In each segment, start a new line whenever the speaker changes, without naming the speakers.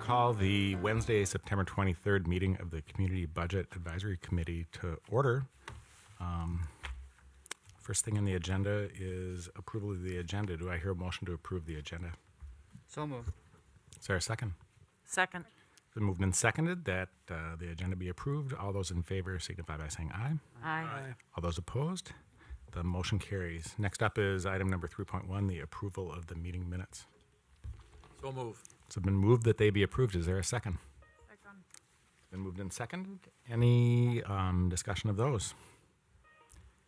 call the Wednesday, September 23rd meeting of the Community Budget Advisory Committee to order. First thing on the agenda is approval of the agenda. Do I hear a motion to approve the agenda?
So moved.
Is there a second?
Second.
It's been moved and seconded that the agenda be approved. All those in favor signify by saying aye.
Aye.
All those opposed? The motion carries. Next up is item number 3.1, the approval of the meeting minutes.
So moved.
It's been moved that they be approved. Is there a second?
Second.
Been moved and seconded. Any discussion of those?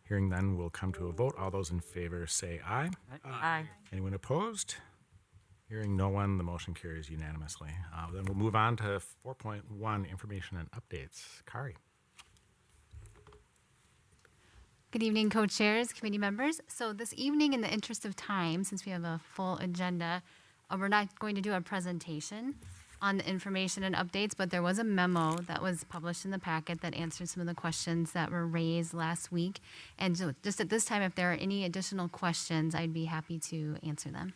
Hearing none, we'll come to a vote. All those in favor say aye.
Aye.
Anyone opposed? Hearing no one, the motion carries unanimously. Then we'll move on to 4.1, information and updates. Kari.
Good evening, co-chairs, committee members. So this evening, in the interest of time, since we have a full agenda, we're not going to do a presentation on the information and updates, but there was a memo that was published in the packet that answered some of the questions that were raised last week. And so just at this time, if there are any additional questions, I'd be happy to answer them.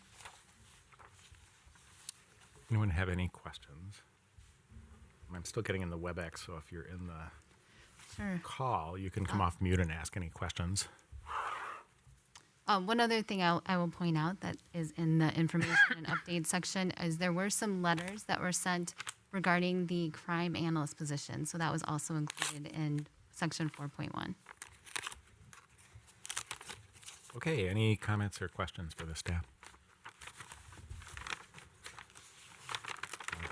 Anyone have any questions? I'm still getting in the WebEx, so if you're in the
Sure.
call, you can come off mute and ask any questions.
One other thing I will point out that is in the information and update section is there were some letters that were sent regarding the crime analyst position. So that was also included in section 4.1.
Okay, any comments or questions for the staff?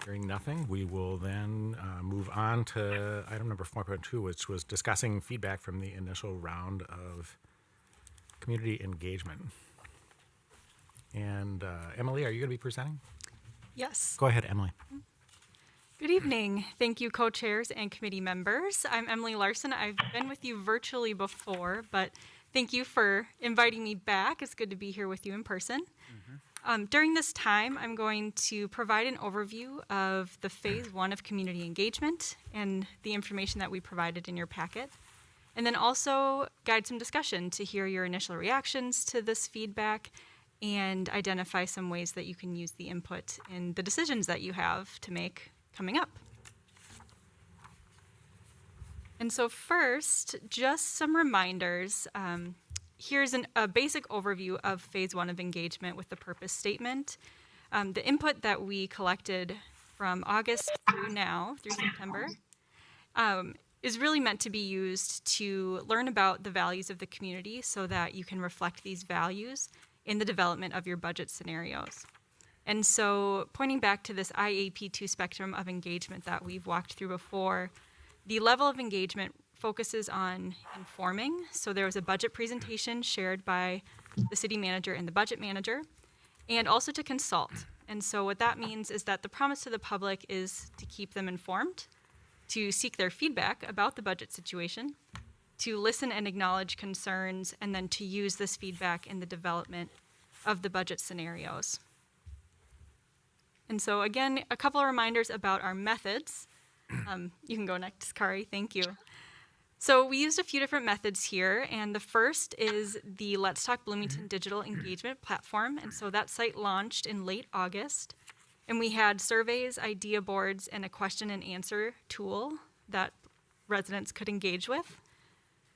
Hearing nothing, we will then move on to item number 4.2, which was discussing feedback from the initial round of community engagement. And Emily, are you going to be presenting?
Yes.
Go ahead, Emily.
Good evening. Thank you, co-chairs and committee members. I'm Emily Larson. I've been with you virtually before, but thank you for inviting me back. It's good to be here with you in person. During this time, I'm going to provide an overview of the phase 1 of community engagement and the information that we provided in your packet, and then also guide some discussion to hear your initial reactions to this feedback and identify some ways that you can use the input in the decisions that you have to make coming up. And so first, just some reminders. Here's a basic overview of phase 1 of engagement with the purpose statement. The input that we collected from August through now, through September, is really meant to be used to learn about the values of the community so that you can reflect these values in the development of your budget scenarios. And so pointing back to this IAP2 spectrum of engagement that we've walked through before, the level of engagement focuses on informing. So there was a budget presentation shared by the city manager and the budget manager, and also to consult. And so what that means is that the promise to the public is to keep them informed, to seek their feedback about the budget situation, to listen and acknowledge concerns, and then to use this feedback in the development of the budget scenarios. And so again, a couple of reminders about our methods. You can go next, Kari, thank you. So we used a few different methods here, and the first is the Let's Talk Bloomington digital engagement platform, and so that site launched in late August, and we had surveys, idea boards, and a question and answer tool that residents could engage with.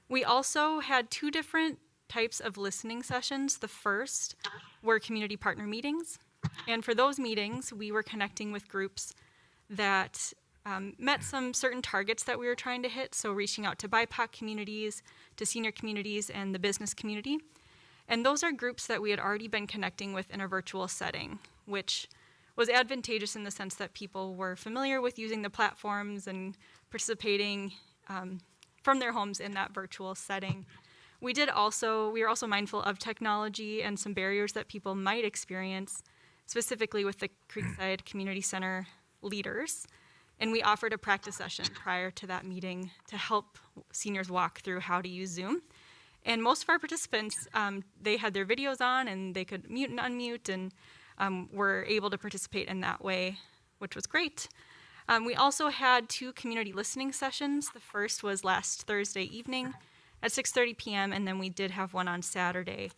We also had 2 different types of listening sessions. The first were community partner meetings, and for those meetings, we were connecting with groups that met some certain targets that we were trying to hit, so reaching out to BIPOC communities, to senior communities, and the business community. And those are groups that we had already been connecting with in a virtual setting, which was advantageous in the sense that people were familiar with using the platforms and participating from their homes in that virtual setting. We were also mindful of technology and some barriers that people might experience, specifically with the Creekside Community Center leaders. And we offered a practice session prior to that meeting to help seniors walk through how to use Zoom. And most of our participants, they had their videos on and they could mute and unmute and were able to participate in that way, which was great. We also had 2 community listening sessions. The first was last Thursday evening at 6:30 p.m. and then we did have one on Saturday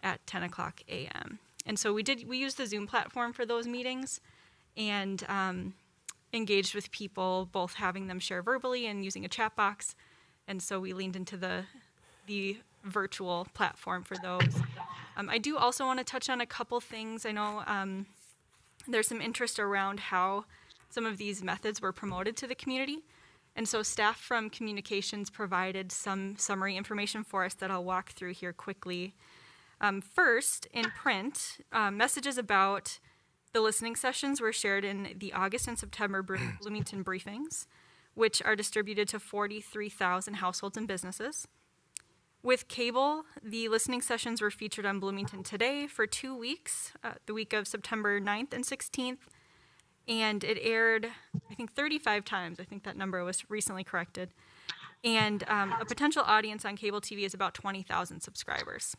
at 10 o'clock a.m. And so we used the Zoom platform for those meetings, and engaged with people, both having them share verbally and using a chat box. And so we leaned into the virtual platform for those. I do also want to touch on a couple things. I know there's some interest around how some of these methods were promoted to the community. And so staff from communications provided some summary information for us that I'll walk through here quickly. First, in print, messages about the listening sessions were shared in the August and September Bloomington briefings, which are distributed to 43,000 households and businesses. With cable, the listening sessions were featured on Bloomington Today for 2 weeks, the week of September 9th and 16th, and it aired, I think, 35 times. I think that number was recently corrected. And a potential audience on cable TV is about 20,000 subscribers.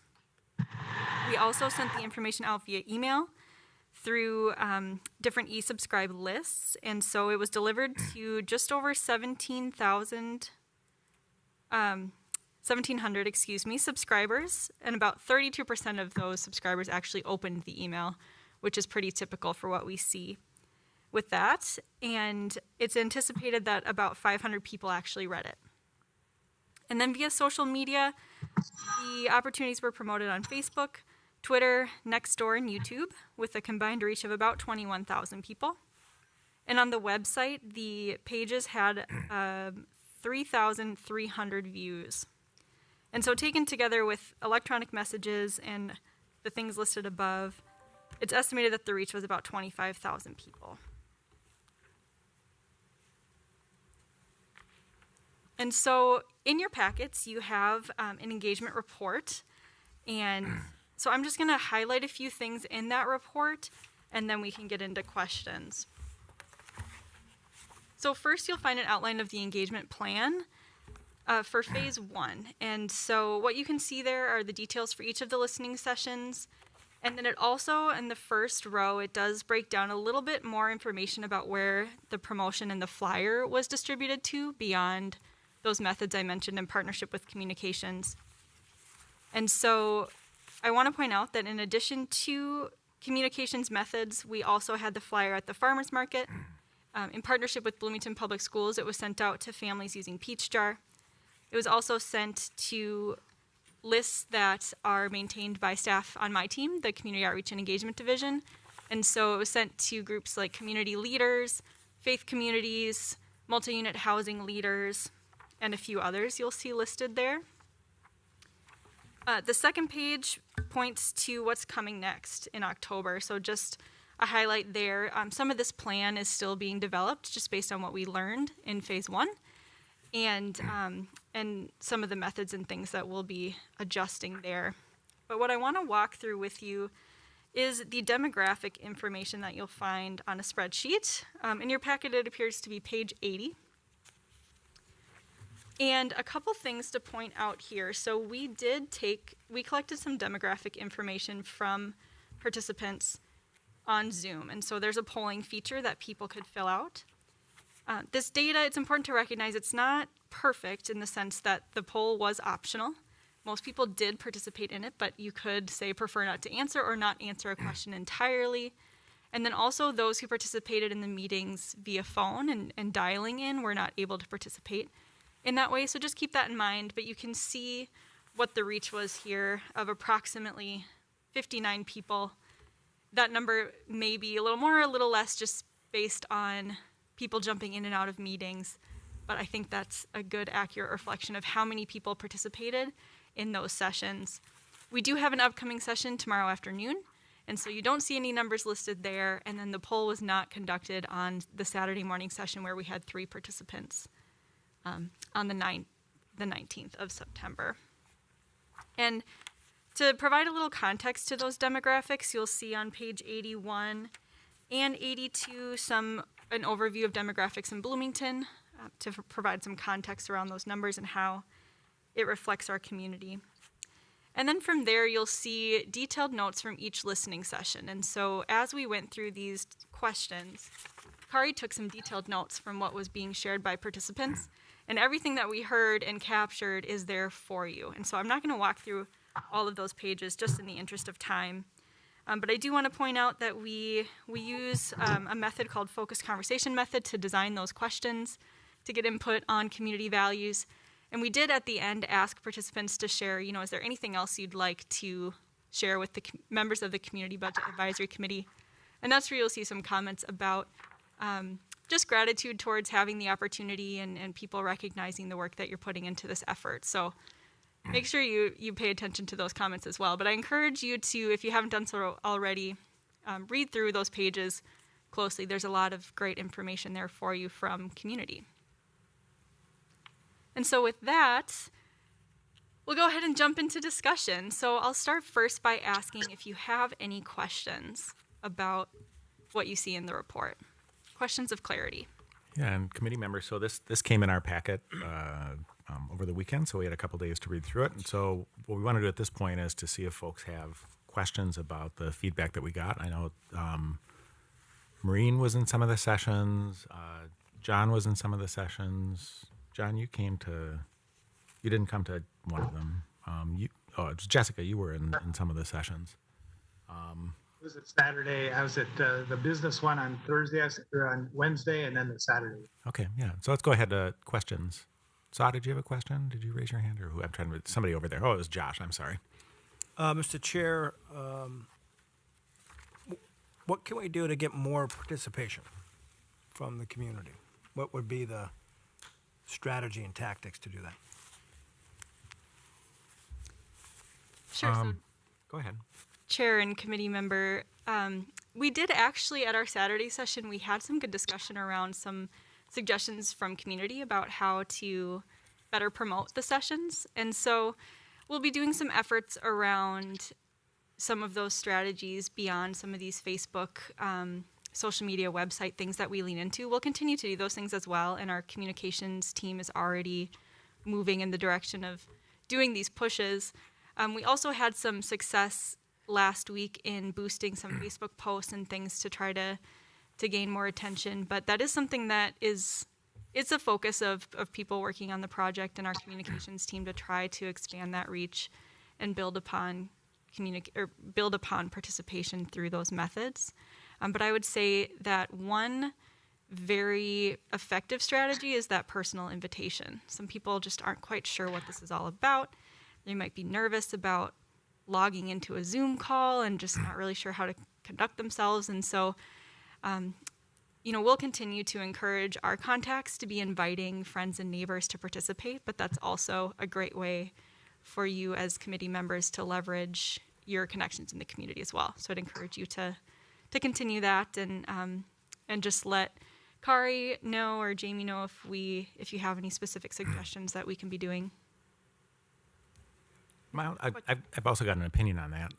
We also sent the information out via email through different e-subscribe lists, and so it was delivered to just over 1,700 subscribers, and about 32% of those subscribers actually opened the email, which is pretty typical for what we see with that, and it's anticipated that about 500 people actually read it. And then via social media, the opportunities were promoted on Facebook, Twitter, Nextdoor, and YouTube, with a combined reach of about 21,000 people. And on the website, the pages had 3,300 views. And so taken together with electronic messages and the things listed above, it's estimated that the reach was about 25,000 people. And so in your packets, you have an engagement report. And so I'm just going to highlight a few things in that report, and then we can get into questions. So first, you'll find an outline of the engagement plan for phase 1. And so what you can see there are the details for each of the listening sessions. And then it also, in the first row, it does break down a little bit more information about where the promotion and the flyer was distributed to beyond those methods I mentioned in partnership with communications. And so I want to point out that in addition to communications methods, we also had the flyer at the farmers market. In partnership with Bloomington Public Schools, it was sent out to families using Peach Jar. It was also sent to lists that are maintained by staff on my team, the Community Outreach and Engagement Division. And so it was sent to groups like community leaders, faith communities, multi-unit housing leaders, and a few others you'll see listed there. The second page points to what's coming next in October. So just a highlight there. Some of this plan is still being developed just based on what we learned in phase 1 and some of the methods and things that we'll be adjusting there. But what I want to walk through with you is the demographic information that you'll find on a spreadsheet. In your packet, it appears to be page 80. And a couple things to point out here. So we collected some demographic information from participants on Zoom. And so there's a polling feature that people could fill out. This data, it's important to recognize it's not perfect in the sense that the poll was optional. Most people did participate in it, but you could say prefer not to answer or not answer a question entirely. And then also those who participated in the meetings via phone and dialing in were not able to participate in that way. So just keep that in mind, but you can see what the reach was here of approximately 59 people. That number may be a little more or a little less just based on people jumping in and out of meetings, but I think that's a good, accurate reflection of how many people participated in those sessions. We do have an upcoming session tomorrow afternoon, and so you don't see any numbers listed there, and then the poll was not conducted on the Saturday morning session where we had 3 participants on the 19th of September. And to provide a little context to those demographics, you'll see on page 81 and 82 an overview of demographics in Bloomington to provide some context around those numbers and how it reflects our community. And then from there, you'll see detailed notes from each listening session. And so as we went through these questions, Kari took some detailed notes from what was being shared by participants, and everything that we heard and captured is there for you. And so I'm not going to walk through all of those pages just in the interest of time. But I do want to point out that we use a method called focused conversation method to design those questions to get input on community values. And we did at the end ask participants to share, is there anything else you'd like to share with the members of the Community Budget Advisory Committee? And that's where you'll see some comments about just gratitude towards having the opportunity and people recognizing the work that you're putting into this effort. So make sure you pay attention to those comments as well. But I encourage you to, if you haven't done so already, read through those pages closely. There's a lot of great information there for you from community. And so with that, we'll go ahead and jump into discussion. So I'll start first by asking if you have any questions about what you see in the report. Questions of clarity.
Yeah, and committee members, so this came in our packet over the weekend, so we had a couple days to read through it. And so what we want to do at this point is to see if folks have questions about the feedback that we got. I know Maureen was in some of the sessions. John was in some of the sessions. John, you didn't come to one of them. It was Jessica, you were in some of the sessions.
It was at Saturday. I was at the business one on Thursday, or on Wednesday, and then the Saturday.
Okay, yeah. So let's go ahead to questions. Saw, did you have a question? Did you raise your hand, or who? I'm trying to read somebody over there. Oh, it was Josh. I'm sorry.
Mr. Chair, what can we do to get more participation from the community? What would be the strategy and tactics to do that?
Sure. So
Go ahead.
Chair and committee member, we did actually at our Saturday session, we had some good discussion around some suggestions from community about how to better promote the sessions. And so we'll be doing some efforts around some of those strategies beyond some of these Facebook, social media, website things that we lean into. We'll continue to do those things as well, and our communications team is already moving in the direction of doing these pushes. We also had some success last week in boosting some Facebook posts and things to try to gain more attention. But that is something that it's a focus of people working on the project and our communications team to try to expand that reach and build upon participation through those methods. But I would say that one very effective strategy is that personal invitation. Some people just aren't quite sure what this is all about. They might be nervous about logging into a Zoom call and just not really sure how to conduct themselves. And so, we'll continue to encourage our contacts to be inviting friends and neighbors to participate, but that's also a great way for you as committee members to leverage your connections in the community as well. So I'd encourage you to continue that and just let Kari know or Jamie know if you have any specific suggestions that we can be doing.
I've also got an opinion on that.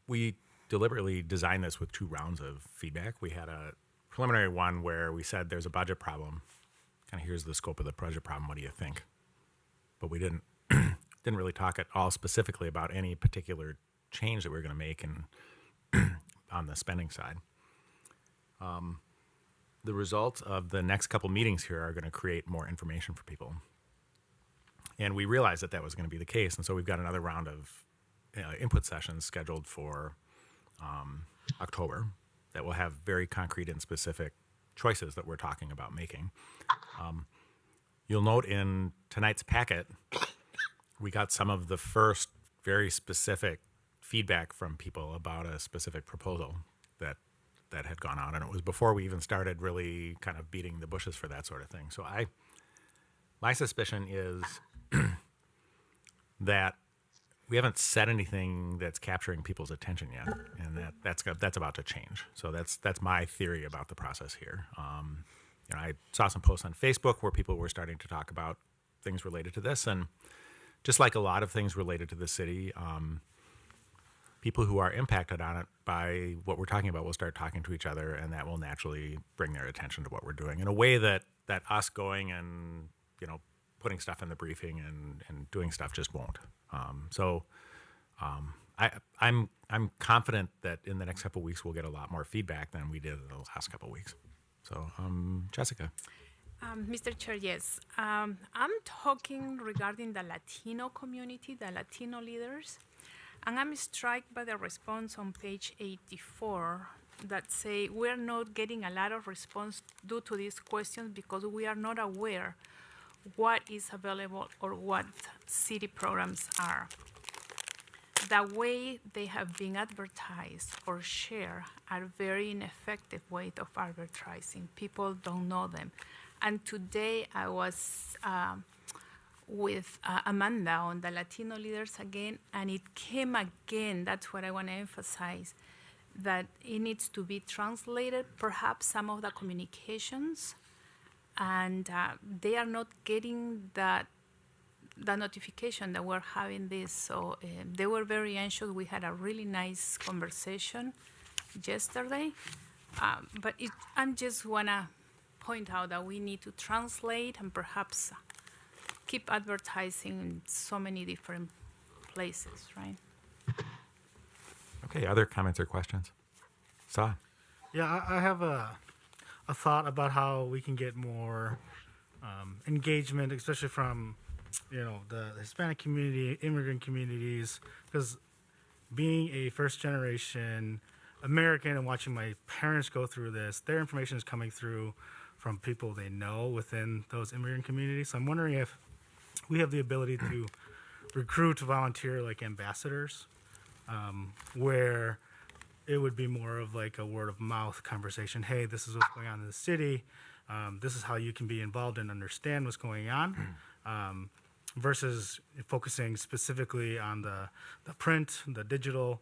We deliberately designed this with 2 rounds of feedback. We had a preliminary one where we said there's a budget problem. Kind of here's the scope of the budget problem. What do you think? But we didn't really talk at all specifically about any particular change that we were going to make on the spending side. The results of the next couple meetings here are going to create more information for people. And we realized that was going to be the case, and so we've got another round of input sessions scheduled for October that will have very concrete and specific choices that we're talking about making. You'll note in tonight's packet, we got some of the first very specific feedback from people about a specific proposal that had gone out, and it was before we even started really kind of beating the bushes for that sort of thing. So my suspicion is that we haven't said anything that's capturing people's attention yet, and that's about to change. So that's my theory about the process here. I saw some posts on Facebook where people were starting to talk about things related to this, and just like a lot of things related to the city, people who are impacted on it by what we're talking about will start talking to each other, and that will naturally bring their attention to what we're doing in a way that us going and putting stuff in the briefing and doing stuff just won't. I'm confident that in the next couple of weeks we'll get a lot more feedback than we did in the last couple of weeks. So, Jessica.
Mr. Chair, yes. I'm talking regarding the Latino community, the Latino leaders. And I'm struck by the response on page 84 that say we're not getting a lot of response due to these questions because we are not aware what is available or what city programs are. The way they have been advertised or shared are very ineffective way of advertising. People don't know them. And today I was with Amanda on the Latino Leaders again, and it came again, that's what I want to emphasize, that it needs to be translated, perhaps some of the communications, and they are not getting the notification that we're having this. So they were very anxious. We had a really nice conversation yesterday. But I just want to point out that we need to translate and perhaps keep advertising in so many different places, right?
Okay, other comments or questions? Saw.
Yeah, I have a thought about how we can get more engagement, especially from, the Hispanic community, immigrant communities, because being a first generation American and watching my parents go through this, their information is coming through from people they know within those immigrant communities. So I'm wondering if we have the ability to recruit volunteer like ambassadors, where it would be more of like a word of mouth conversation. Hey, this is what's going on in the city. This is how you can be involved and understand what's going on, versus focusing specifically on the print, the digital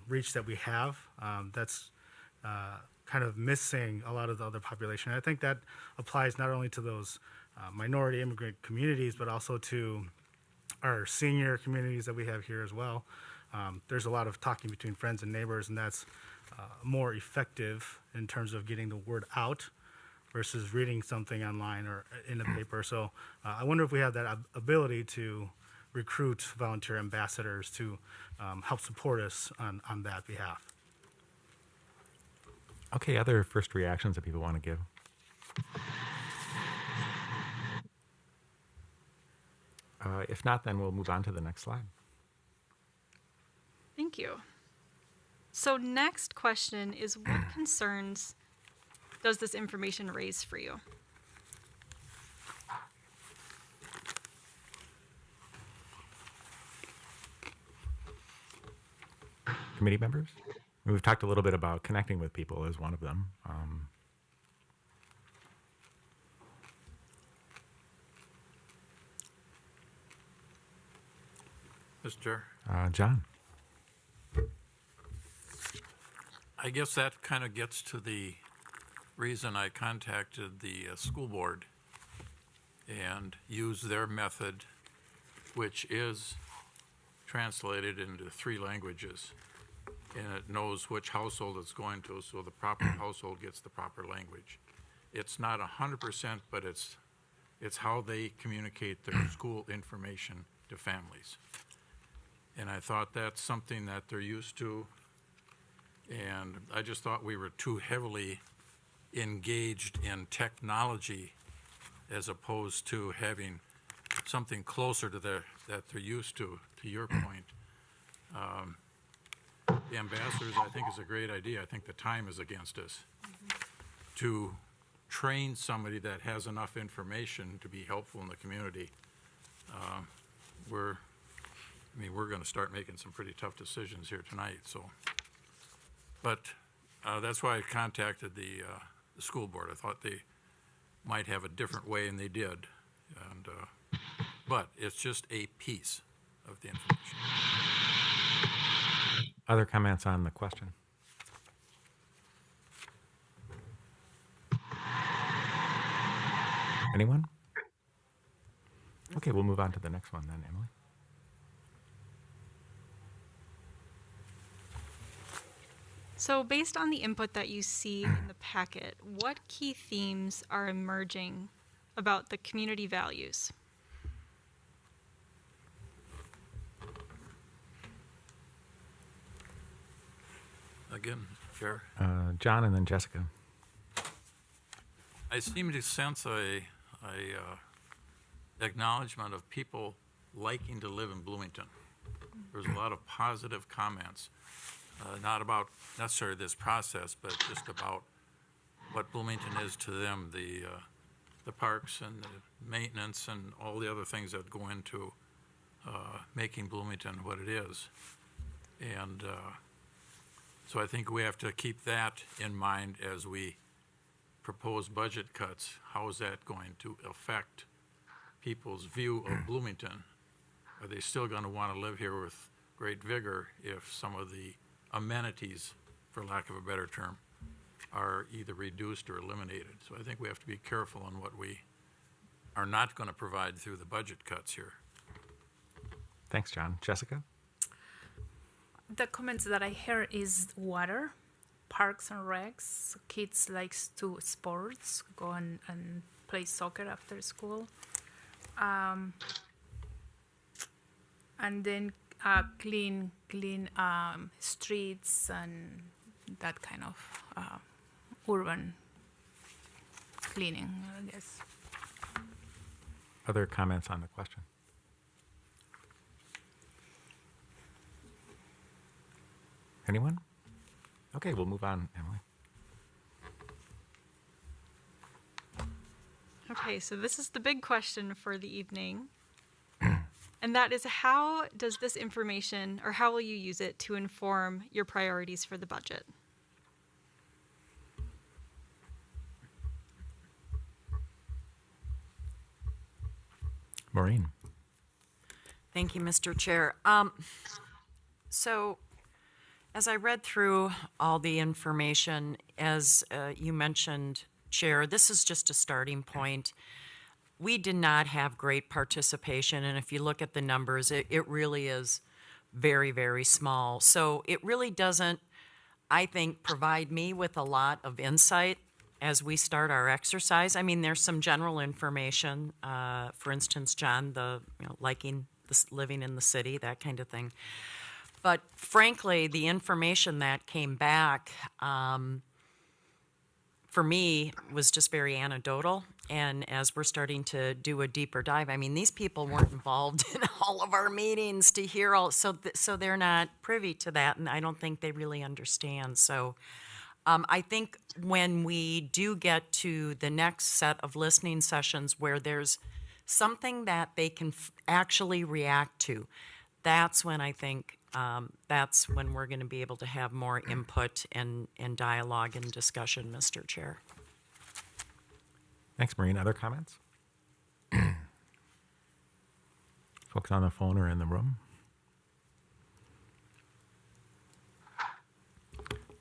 reach that we have. That's kind of missing a lot of the other population. I think that applies not only to those minority immigrant communities, but also to our senior communities that we have here as well. There's a lot of talking between friends and neighbors, and that's more effective in terms of getting the word out versus reading something online or in a paper. So I wonder if we have that ability to recruit volunteer ambassadors to help support us on that behalf.
Okay, other first reactions that people want to give? If not, then we'll move on to the next slide.
Thank you. So next question is, what concerns does this information raise for you?
Committee members? We've talked a little bit about connecting with people as one of them.
Mr. Chair,
John?
I guess that kind of gets to the reason I contacted the school board and used their method, which is translated into 3 languages. And it knows which household it's going to, so the proper household gets the proper language. It's not 100%, but it's how they communicate their school information to families. And I thought that's something that they're used to. And I just thought we were too heavily engaged in technology as opposed to having something closer to that they're used to your point. The ambassadors, I think, is a great idea. I think the time is against us to train somebody that has enough information to be helpful in the community. We're going to start making some pretty tough decisions here tonight. So, but that's why I contacted the school board. I thought they might have a different way, and they did. And but it's just a piece of the information.
Other comments on the question? Anyone? Okay, we'll move on to the next one then, Emily.
So based on the input that you see in the packet, what key themes are emerging about the community values?
Again, Chair.
John and then Jessica.
I seem to sense a acknowledgement of people liking to live in Bloomington. There was a lot of positive comments, not about necessarily this process, but just about what Bloomington is to them, the parks and the maintenance and all the other things that go into making Bloomington what it is. And so I think we have to keep that in mind as we propose budget cuts. How is that going to affect people's view of Bloomington? Are they still going to want to live here with great vigor if some of the amenities, for lack of a better term, are either reduced or eliminated? So I think we have to be careful on what we are not going to provide through the budget cuts here.
Thanks, John. Jessica?
The comments that I heard is water, parks and recs. Kids likes to sports, go and play soccer after school. And then clean streets and that kind of urban cleaning, I guess.
Other comments on the question? Anyone? Okay, we'll move on, Emily.
Okay, so this is the big question for the evening. And that is, how does this information, or how will you use it to inform your priorities for the budget?
Maureen?
Thank you, Mr. Chair. So, as I read through all the information, as you mentioned, Chair, this is just a starting point. We did not have great participation, and if you look at the numbers, it really is very, very small. So it really doesn't, I think, provide me with a lot of insight as we start our exercise. I mean, there's some general information, for instance, John, liking living in the city, that kind of thing. But frankly, the information that came back for me was just very anecdotal. And as we're starting to do a deeper dive, I mean, these people weren't involved in all of our meetings to hear all, so they're not privy to that, and I don't think they really understand. So I think when we do get to the next set of listening sessions where there's something that they can actually react to, that's when I think that's when we're going to be able to have more input and dialogue and discussion, Mr. Chair.
Thanks, Maureen. Other comments? Folks on the phone or in the room?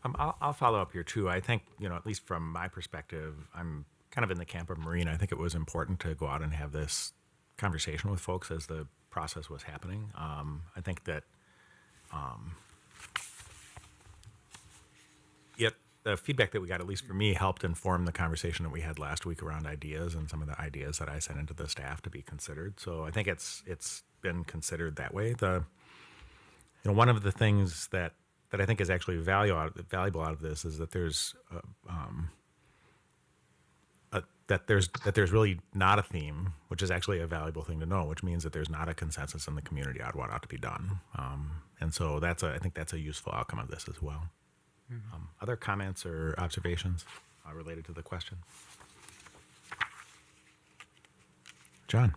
I'll follow up here, too. I think, at least from my perspective, I'm kind of in the camp of Maureen. I think it was important to go out and have this conversation with folks as the process was happening. I think that the feedback that we got, at least for me, helped inform the conversation that we had last week around ideas and some of the ideas that I sent into the staff to be considered. So I think it's been considered that way. One of the things that I think is actually valuable out of this is that there's there's really not a theme, which is actually a valuable thing to know, which means that there's not a consensus in the community on what ought to be done. And so I think that's a useful outcome of this as well. Mm-hmm. Other comments or observations related to the question? John?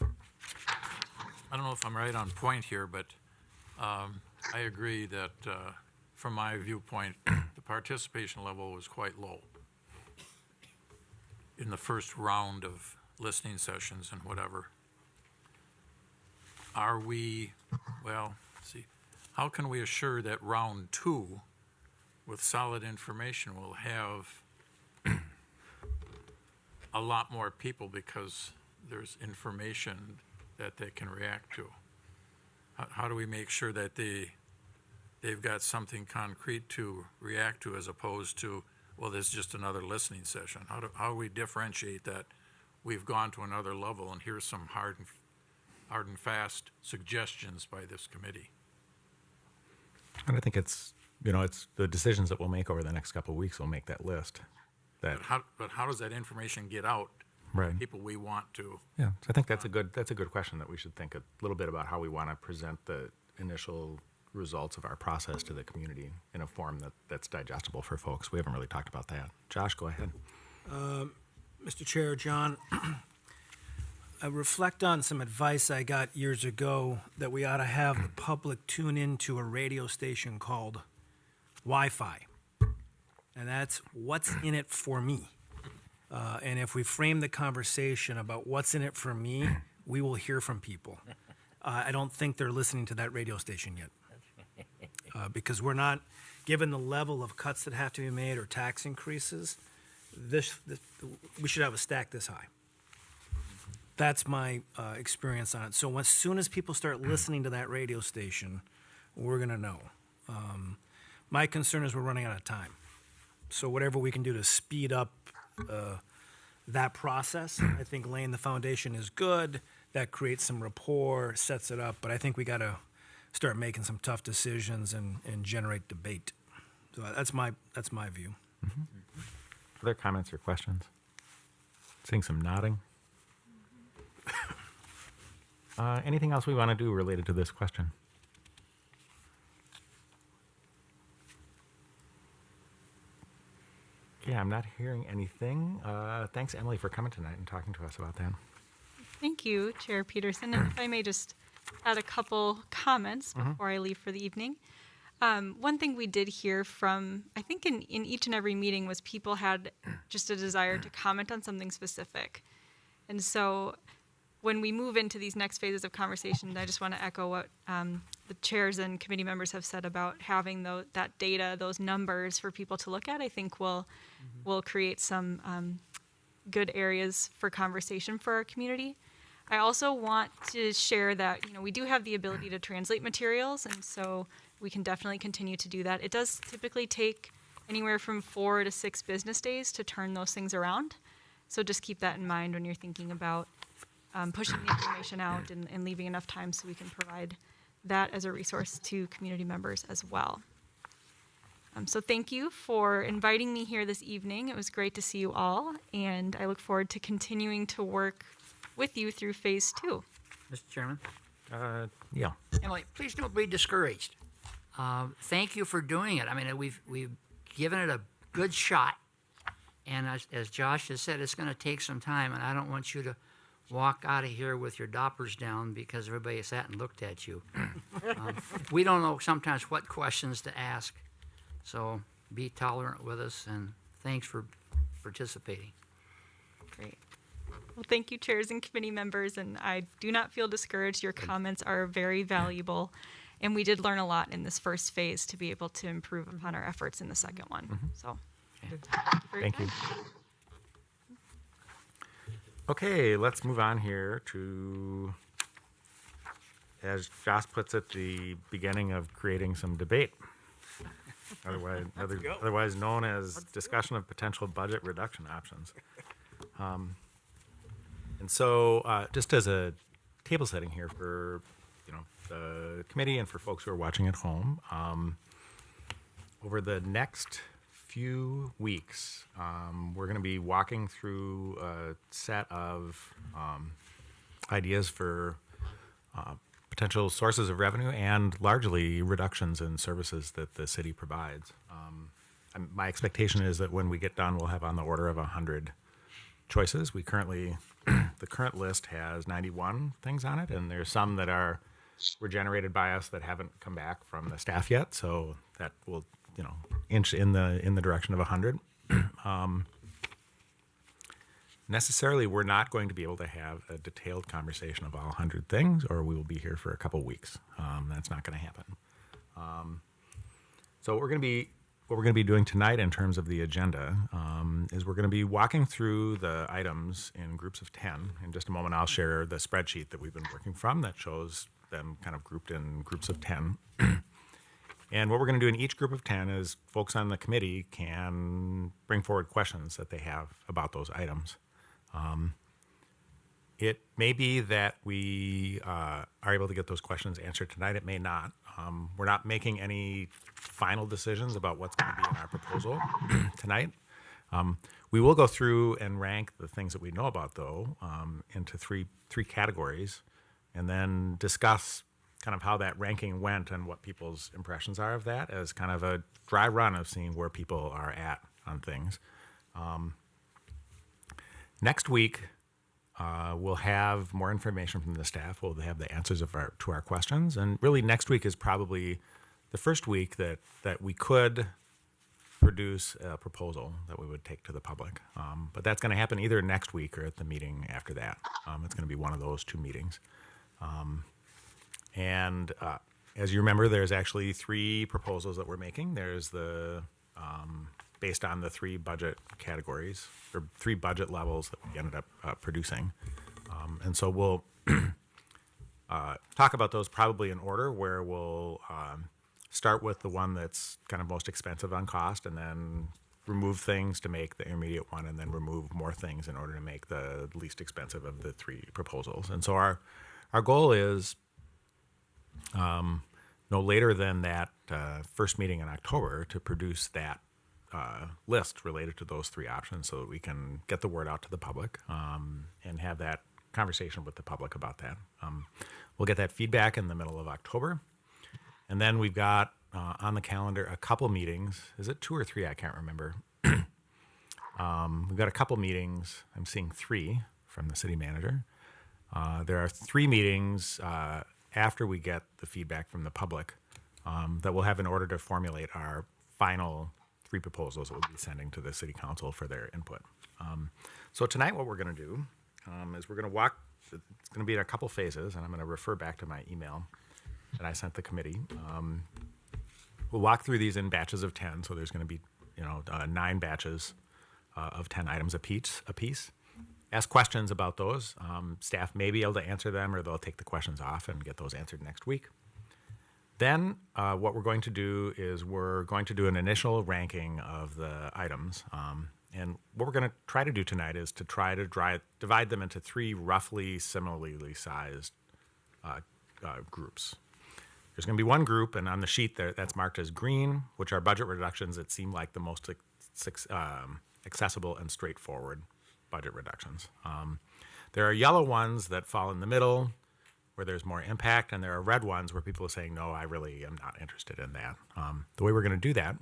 I don't know if I'm right on point here, but I agree that from my viewpoint, the participation level was quite low in the first round of listening sessions and whatever. Are we, well, let's see, how can we assure that round two, with solid information, will have a lot more people because there's information that they can react to? How do we make sure that they've got something concrete to react to as opposed to, well, this is just another listening session? How do we differentiate that we've gone to another level and here's some hard and fast suggestions by this committee?
And I think it's the decisions that we'll make over the next couple of weeks will make that list.
But how does that information get out?
Right.
People we want to.
Yeah, so I think that's a good question that we should think a little bit about how we want to present initial results of our process to the community in a form that's digestible for folks. We haven't really talked about that. Josh, go ahead.
Mr. Chair, John, I reflect on some advice I got years ago that we ought to have the public tune into a radio station called Wi-Fi. And that's what's in it for me. And if we frame the conversation about what's in it for me, we will hear from people. I don't think they're listening to that radio station yet. Because we're not, given the level of cuts that have to be made or tax increases, we should have a stack this high. That's my experience on it. So as soon as people start listening to that radio station, we're going to know. My concern is we're running out of time. So whatever we can do to speed up that process, I think laying the foundation is good. That creates some rapport, sets it up. But I think we got to start making some tough decisions and generate debate. So that's my view.
Mm-hmm. Other comments or questions? Seeing some nodding. Anything else we want to do related to this question? Yeah, I'm not hearing anything. Thanks, Emily, for coming tonight and talking to us about that.
Thank you, Chair Peterson. And if I may just add a couple comments before I leave for the evening. One thing we did hear from, I think in each and every meeting, was people had just a desire to comment on something specific. And so when we move into these next phases of conversation, I just want to echo what the chairs and committee members have said about having that data, those numbers for people to look at. I think will create some good areas for conversation for our community. I also want to share that we do have the ability to translate materials, and so we can definitely continue to do that. It does typically take anywhere from 4 to 6 business days to turn those things around. So just keep that in mind when you're thinking about pushing the information out and leaving enough time so we can provide that as a resource to community members as well. So thank you for inviting me here this evening. It was great to see you all, and I look forward to continuing to work with you through phase 2.
Mr. Chairman?
Yeah.
Emily, please don't be discouraged. Thank you for doing it. I mean, we've given it a good shot, and as Josh has said, it's going to take some time, and I don't want you to walk out of here with your doppers down because everybody sat and looked at you. We don't know sometimes what questions to ask, so be tolerant with us, and thanks for participating.
Great. Well, thank you, chairs and committee members, and I do not feel discouraged. Your comments are very valuable, and we did learn a lot in this first phase to be able to improve upon our efforts in the second one. So,
Thank you. Okay, let's move on here to, as Josh puts it, the beginning of creating some debate. Otherwise known as discussion of potential budget reduction options. And so, just as a table setting here for the committee and for folks who are watching at home, over the next few weeks, we're going to be walking through a set of ideas for potential sources of revenue and largely reductions in services that the city provides. My expectation is that when we get done, we'll have on the order of 100 choices. We currently, the current list has 91 things on it, and there's some that were generated by us that haven't come back from the staff yet. So that will, inch in the direction of 100. Necessarily, we're not going to be able to have a detailed conversation of all 100 things, or we will be here for a couple weeks. That's not going to happen. So what we're going to be doing tonight in terms of the agenda is we're going to be walking through the items in groups of 10. In just a moment, I'll share the spreadsheet that we've been working from that shows them kind of grouped in groups of 10. And what we're going to do in each group of 10 is folks on the committee can bring forward questions that they have about those items. It may be that we are able to get those questions answered tonight. It may not. We're not making any final decisions about what's going to be in our proposal tonight. We will go through and rank the things that we know about, though, into three categories, and then discuss kind of how that ranking went and what people's impressions are of that as kind of a dry run of seeing where people are at on things. Next week, we'll have more information from the staff. We'll have the answers to our questions. And really next week is probably the first week that we could produce a proposal that we would take to the public. But that's going to happen either next week or at the meeting after that. It's going to be one of those two meetings. And as you remember, there's actually 3 proposals that we're making. There's the, based on the 3 budget categories, or 3 budget levels that we ended up producing. And so we'll talk about those probably in order, where we'll start with the one that's kind of most expensive on cost, and then remove things to make the intermediate one, and then remove more things in order to make the least expensive of the 3 proposals. And so our goal is no later than that first meeting in October to produce that list related to those 3 options, so that we can get the word out to the public and have that conversation with the public about that. We'll get that feedback in the middle of October. And then we've got on the calendar a couple meetings. Is it 2 or 3? I can't remember. We've got a couple meetings. I'm seeing 3 from the city manager. There are 3 meetings after we get the feedback from the public that we'll have in order to formulate our final 3 proposals that we'll be sending to the city council for their input. So tonight what we're going to do is we're going to walk. It's going to be in a couple phases, and I'm going to refer back to my email that I sent the committee. We'll walk through these in batches of 10, so there's going to be 9 batches of 10 items apiece. Ask questions about those. Staff may be able to answer them, or they'll take the questions off and get those answered next week. Then what we're going to do is we're going to do an initial ranking of the items. And what we're going to try to do tonight is to try to divide them into 3 roughly similarly sized groups. There's going to be one group, and on the sheet there, that's marked as green, which are budget reductions that seem like the most accessible and straightforward budget reductions. There are yellow ones that fall in the middle, where there's more impact, and there are red ones where people are saying, no, I really am not interested in that. The way we're going to do that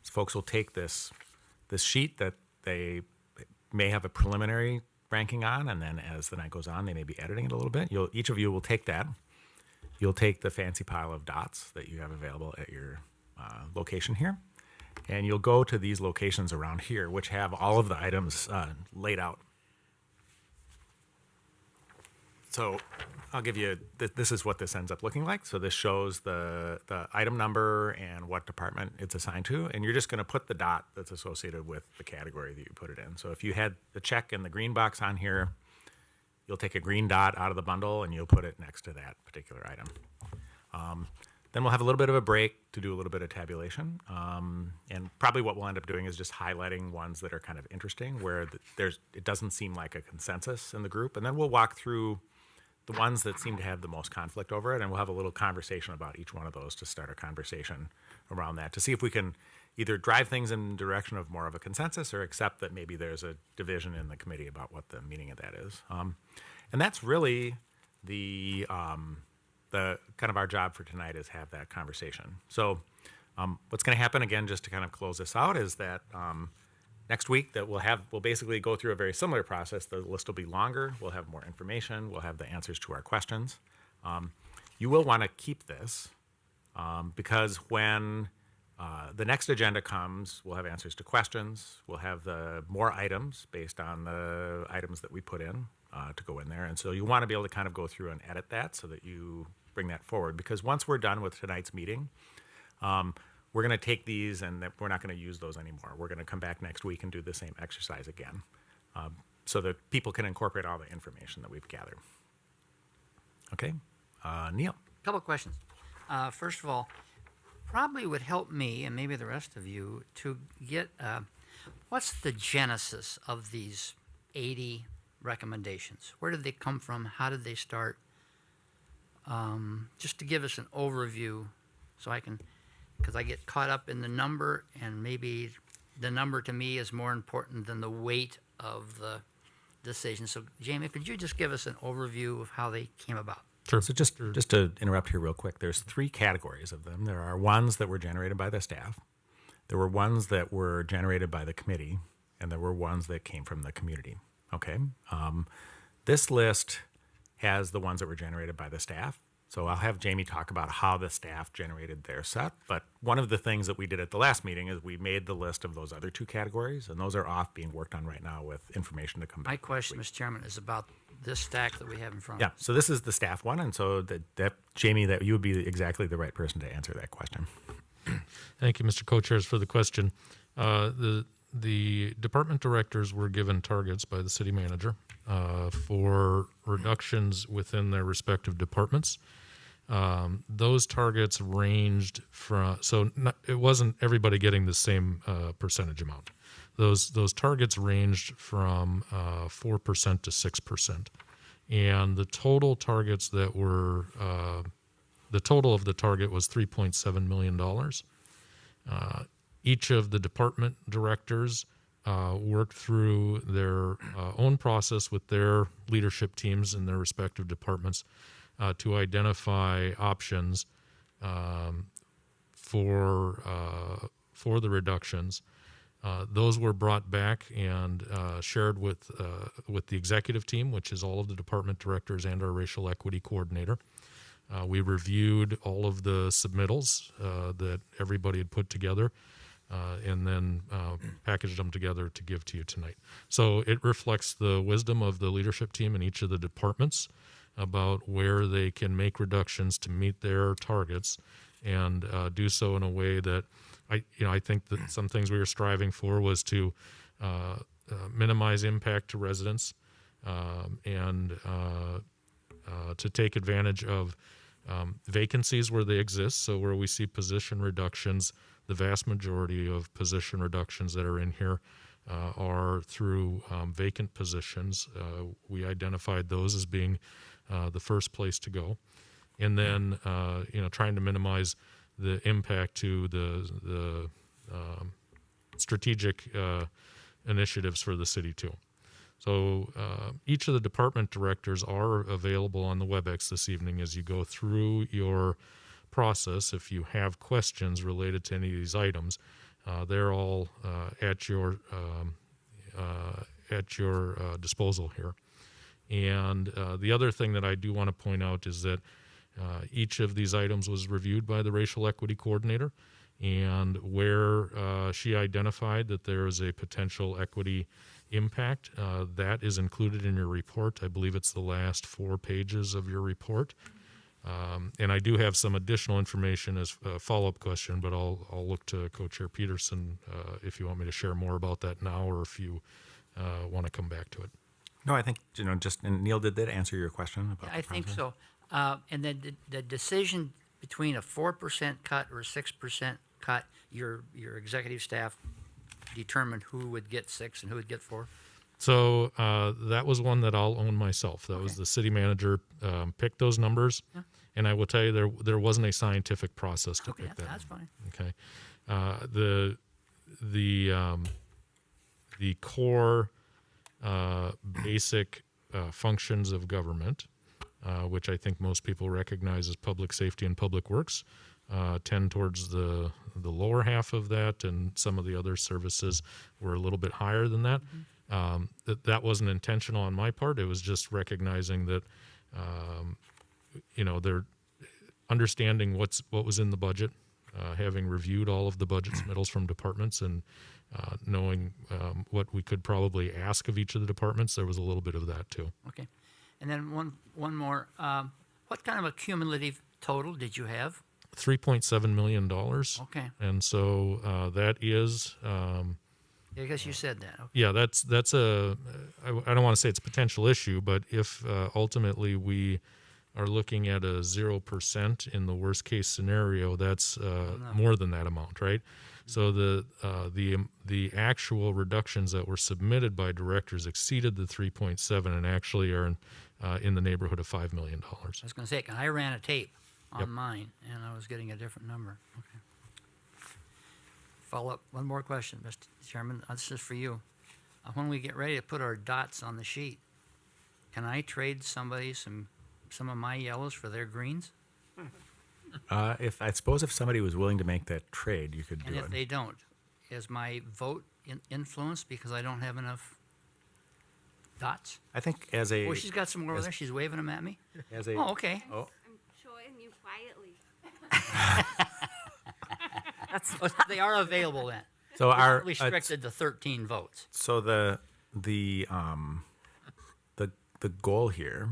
is folks will take this sheet that they may have a preliminary ranking on, and then as the night goes on, they may be editing it a little bit. Each of you will take that. You'll take the fancy pile of dots that you have available at your location here, and you'll go to these locations around here, which have all of the items laid out. So I'll give you, this is what this ends up looking like. So this shows the item number and what department it's assigned to, and you're just going to put the dot that's associated with the category that you put it in. So if you had the check in the green box on here, you'll take a green dot out of the bundle and you'll put it next to that particular item. Then we'll have a little bit of a break to do a little bit of tabulation. And probably what we'll end up doing is just highlighting ones that are kind of interesting, where it doesn't seem like a consensus in the group. And then we'll walk through the ones that seem to have the most conflict over it, and we'll have a little conversation about each one of those to start a conversation around that, to see if we can either drive things in the direction of more of a consensus or accept that maybe there's a division in the committee about what the meaning of that is. And that's really the kind of our job for tonight, is have that conversation. So what's going to happen, again, just to kind of close this out, is that next week that we'll basically go through a very similar process. The list will be longer. We'll have more information. We'll have the answers to our questions. You will want to keep this because when the next agenda comes, we'll have answers to questions. We'll have the more items based on the items that we put in to go in there. And so you want to be able to kind of go through and edit that so that you bring that forward. Because once we're done with tonight's meeting, we're going to take these and we're not going to use those anymore. We're going to come back next week and do the same exercise again so that people can incorporate all the information that we've gathered. Okay, Neil.
A couple of questions. First of all, probably would help me and maybe the rest of you to get what's the genesis of these 80 recommendations? Where did they come from? How did they start? Just to give us an overview so I can, because I get caught up in the number, and maybe the number to me is more important than the weight of the decision. So, Jamie, could you just give us an overview of how they came about?
Sure. So just to interrupt here real quick, there's 3 categories of them. There are ones that were generated by the staff, there were ones that were generated by the committee, and there were ones that came from the community. Okay. This list has the ones that were generated by the staff. So I'll have Jamie talk about how the staff generated their set. But one of the things that we did at the last meeting is we made the list of those other 2 categories, and those are off being worked on right now with information to come back.
My question, Mr. Chairman, is about this stack that we have in front
Yeah,
of us.
so this is the staff one, and so that Jamie, that you would be exactly the right person to answer that question.
Thank you, Mr. Co-Chairs, for the question. The department directors were given targets by the city manager for reductions within their respective departments. Those targets ranged from, it wasn't everybody getting the same percentage amount. Those targets ranged from 4% to 6%. And the total targets that were, the total of the target was $3.7 million. Each of the department directors worked through their own process with their leadership teams in their respective departments to identify options for the reductions. Those were brought back and shared with the executive team, which is all of the department directors and our racial equity coordinator. We reviewed all of the submittals that everybody had put together and then packaged them together to give to you tonight. So it reflects the wisdom of the leadership team in each of the departments about where they can make reductions to meet their targets and do so in a way that I think that some things we were striving for was to minimize impact to residents and to take advantage of vacancies where they exist. So where we see position reductions, the vast majority of position reductions that are in here are through vacant positions. We identified those as being the first place to go. And then, trying to minimize the impact to the strategic initiatives for the city too. So each of the department directors are available on the WebEx this evening as you go through your process. If you have questions related to any of these items, they're all at your disposal here. And the other thing that I do want to point out is that each of these items was reviewed by the racial equity coordinator, and where she identified that there is a potential equity impact, that is included in your report. I believe it's the last 4 pages of your report. And I do have some additional information as a follow-up question, but I'll look to Co-Chair Peterson if you want me to share more about that now, or if you want to come back to it.
No, I think, and Neil, did that answer your question about
I think so. And then the decision between a 4% cut or a 6% cut, your executive staff determined who would get 6 and who would get 4?
So that was one that I'll own myself. That was the city manager picked those numbers, and I will tell you there wasn't a scientific process to pick that.
That's fine.
Okay, the core basic functions of government, which I think most people recognize as public safety and public works, tend towards the lower half of that, and some of the other services were a little bit higher than that. That wasn't intentional on my part. It was just recognizing that, they're understanding what was in the budget, having reviewed all of the budget submittals from departments, and knowing what we could probably ask of each of the departments. There was a little bit of that too.
Okay. And then one more. What kind of a cumulative total did you have?
$3.7 million.
Okay.
And so that is...
I guess you said that. Okay.
Yeah, that's I don't want to say it's a potential issue, but if ultimately we are looking at a 0% in the worst case scenario, that's more than that amount, right? So the actual reductions that were submitted by directors exceeded the 3.7 and actually are in the neighborhood of $5 million.
I was going to say, I ran a tape on mine, and I was getting a different number. Okay. Follow up. One more question, Mr. Chairman. This is for you. When we get ready to put our dots on the sheet, can I trade somebody some some of my yellows for their greens?
If I suppose if somebody was willing to make that trade, you could do
And
it.
if they don't, is my vote influenced because I don't have enough dots?
I think as a
Oh, she's got some more over
as-
there. She's waving them at me.
as a
Oh, okay.
oh,
I'm showing you quietly.
Oh, they are available then.
so
They're
our
not restricted to 13 votes.
so the goal here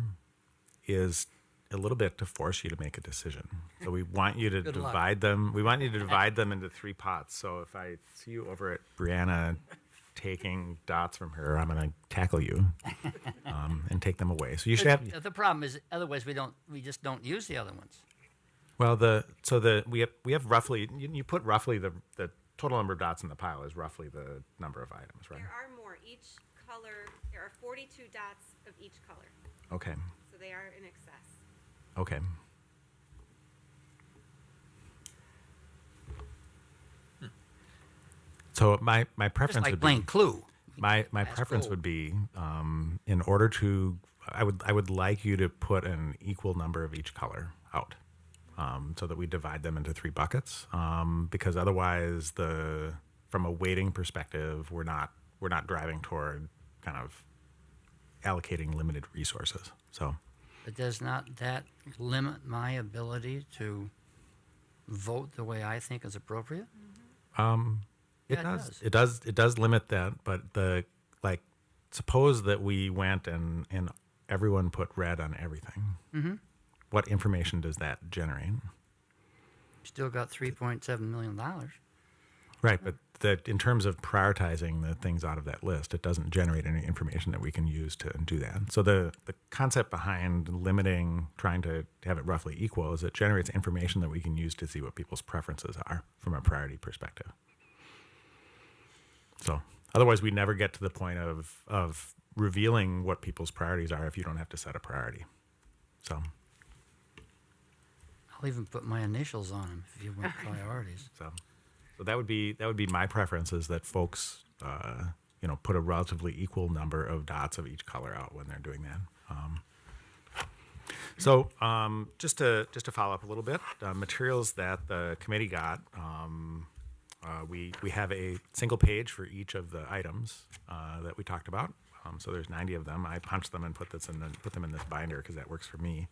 is a little bit to force you to make a decision. So we want you to
Good luck.
divide them. We want you to divide them into 3 pots. So if I see you over at Brianna taking dots from her, I'm going to tackle you and take them away. So you should have.
The problem is, otherwise we just don't use the other ones.
Well, we have roughly. You put roughly the total number of dots in the pile is roughly the number of items, right?
There are more. Each color, there are 42 dots of each color.
Okay.
So they are in excess.
Okay. So my
Just
preference
like
would
playing
be
Clue.
my
That's
preference
cool.
would be in order to I would like you to put an equal number of each color out so that we divide them into 3 buckets because otherwise from a weighting perspective we're not driving toward kind of allocating limited resources. So
But does not that limit my ability to vote the way I think is appropriate?
It
Yeah, it
does. It does limit that, but suppose that we went and everyone put red on everything. Mm-hmm. What information does that generate?
Still got $3.7 million.
Right, but that in terms of prioritizing the things out of that list, it doesn't generate any information that we can use to do that. So the concept behind limiting, trying to have it roughly equal, is it generates information that we can use to see what people's preferences are from a priority perspective. So otherwise, we never get to the point of revealing what people's priorities are if you don't have to set a priority. So
I'll even put my initials on them if you want priorities.
so that would be my preference, is that folks put a relatively equal number of dots of each color out when they're doing that. Just to follow up a little bit, materials that the committee got. We have a single page for each of the items that we talked about. So there's 90 of them. I punched them and put them in this binder because that works for me.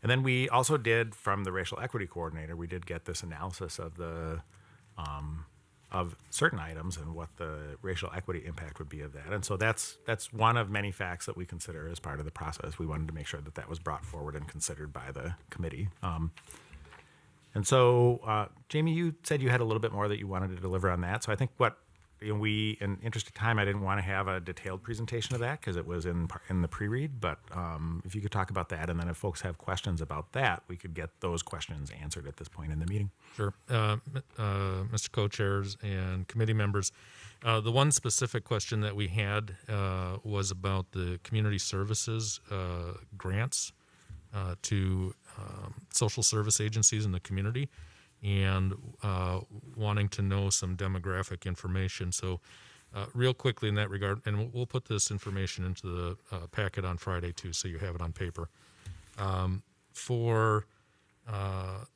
And then we also did, from the racial equity coordinator, we did get this analysis of the of certain items and what the racial equity impact would be of that. And so that's one of many facts that we consider as part of the process. We wanted to make sure that that was brought forward and considered by the committee. And so, Jamie, you said you had a little bit more that you wanted to deliver on that. So I think in interest of time, I didn't want to have a detailed presentation of that because it was in the pre-read. But if you could talk about that, and then if folks have questions about that, we could get those questions answered at this point in the meeting.
Sure. Mr. Co-Chairs and committee members, the one specific question that we had was about the community services grants to social service agencies in the community, and wanting to know some demographic information. So real quickly in that regard, and we'll put this information into the packet on Friday too, so you have it on paper. For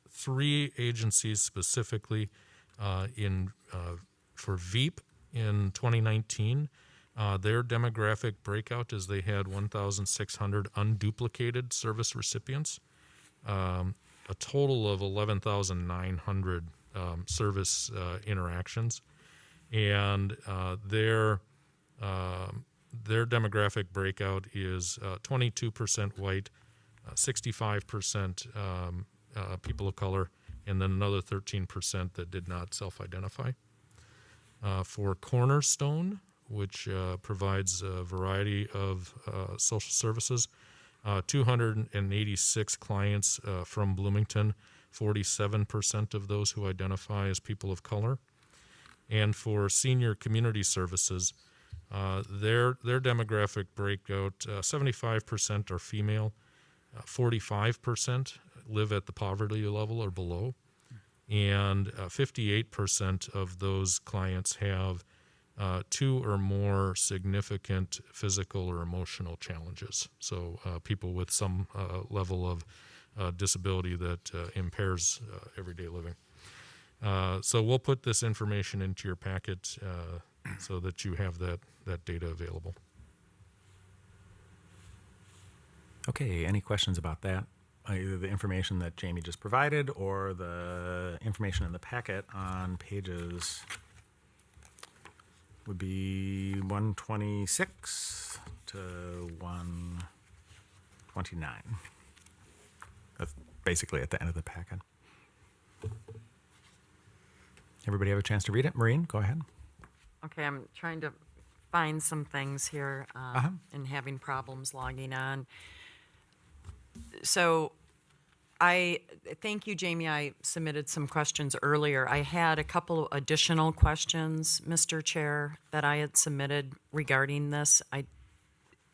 3 agencies specifically, for VEAP in 2019, their demographic breakout is they had 1,600 unduplicated service recipients, a total of 11,900 service interactions, and their demographic breakout is 22% white, 65% people of color, and then another 13% that did not self-identify. For Cornerstone, which provides a variety of social services, 286 clients from Bloomington, 47% of those who identify as people of color. And for Senior Community Services, their demographic breakout, 75% are female, 45% live at the poverty level or below, and 58% of those clients have 2 or more significant physical or emotional challenges. So people with some level of disability that impairs everyday living. So we'll put this information into your packet so that you have that data available.
Okay, any questions about that? Either the information that Jamie just provided or the information in the packet on pages would be 126 to 129. That's basically at the end of the packet. Everybody have a chance to read it? Maureen, go ahead.
Okay, I'm trying to find some things here and having problems logging on. So I thank you, Jamie. I submitted some questions earlier. I had a couple additional questions, Mr. Chair, that I had submitted regarding this.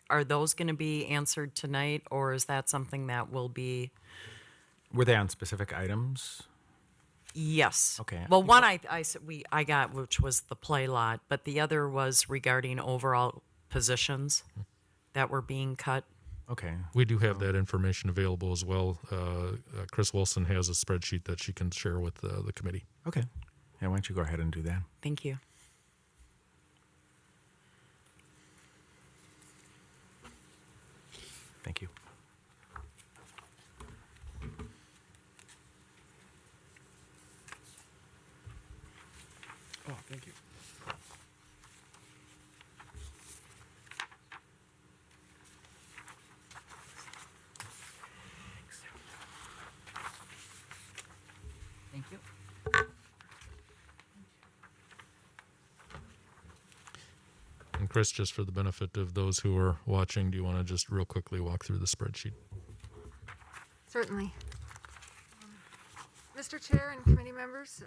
Are those going to be answered tonight, or is that something that will be?
Were they on specific items?
Yes.
Okay.
Well, one I got, which was the play lot, but the other was regarding overall positions that were being cut.
Okay.
We do have that information available as well. Chris Wilson has a spreadsheet that she can share with the committee.
Okay. Yeah, why don't you go ahead and do that?
Thank you.
Thank you.
Oh, thank you.
Thank you.
And Chris, just for the benefit of those who are watching, do you want to just real quickly walk through the spreadsheet?
Certainly. Mr. Chair and committee members,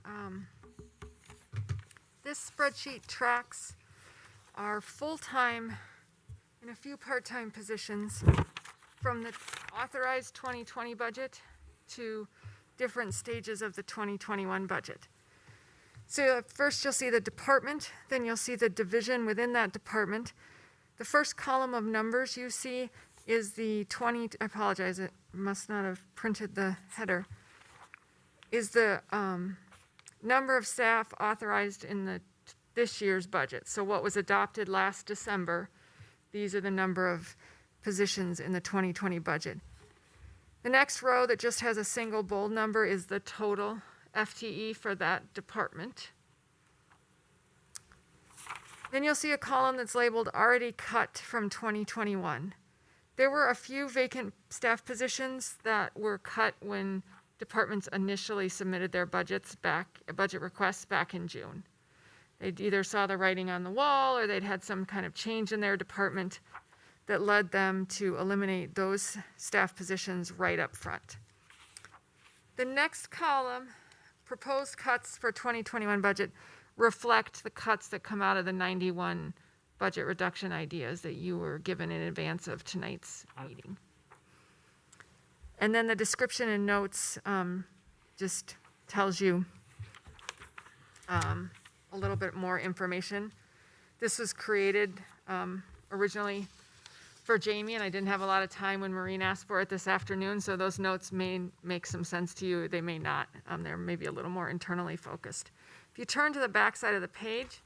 this spreadsheet tracks our full-time and a few part-time positions from the authorized 2020 budget to different stages of the 2021 budget. So first you'll see the department, then you'll see the division within that department. The first column of numbers you see is the I apologize, it must not have printed the header, is the number of staff authorized in this year's budget. So what was adopted last December, these are the number of positions in the 2020 budget. The next row that just has a single bold number is the total FTE for that department. Then you'll see a column that's labeled already cut from 2021. There were a few vacant staff positions that were cut when departments initially submitted their budget requests back in June. They'd either saw the writing on the wall or they'd had some kind of change in their department that led them to eliminate those staff positions right up front. The next column, proposed cuts for 2021 budget, reflect the cuts that come out of the 91 budget reduction ideas that you were given in advance of tonight's meeting. And then the description and notes just tells you a little bit more information. This was created originally for Jamie, and I didn't have a lot of time when Maureen asked for it this afternoon, so those notes may make some sense to you. They may not. They're maybe a little more internally focused. If you turn to the back side of the page,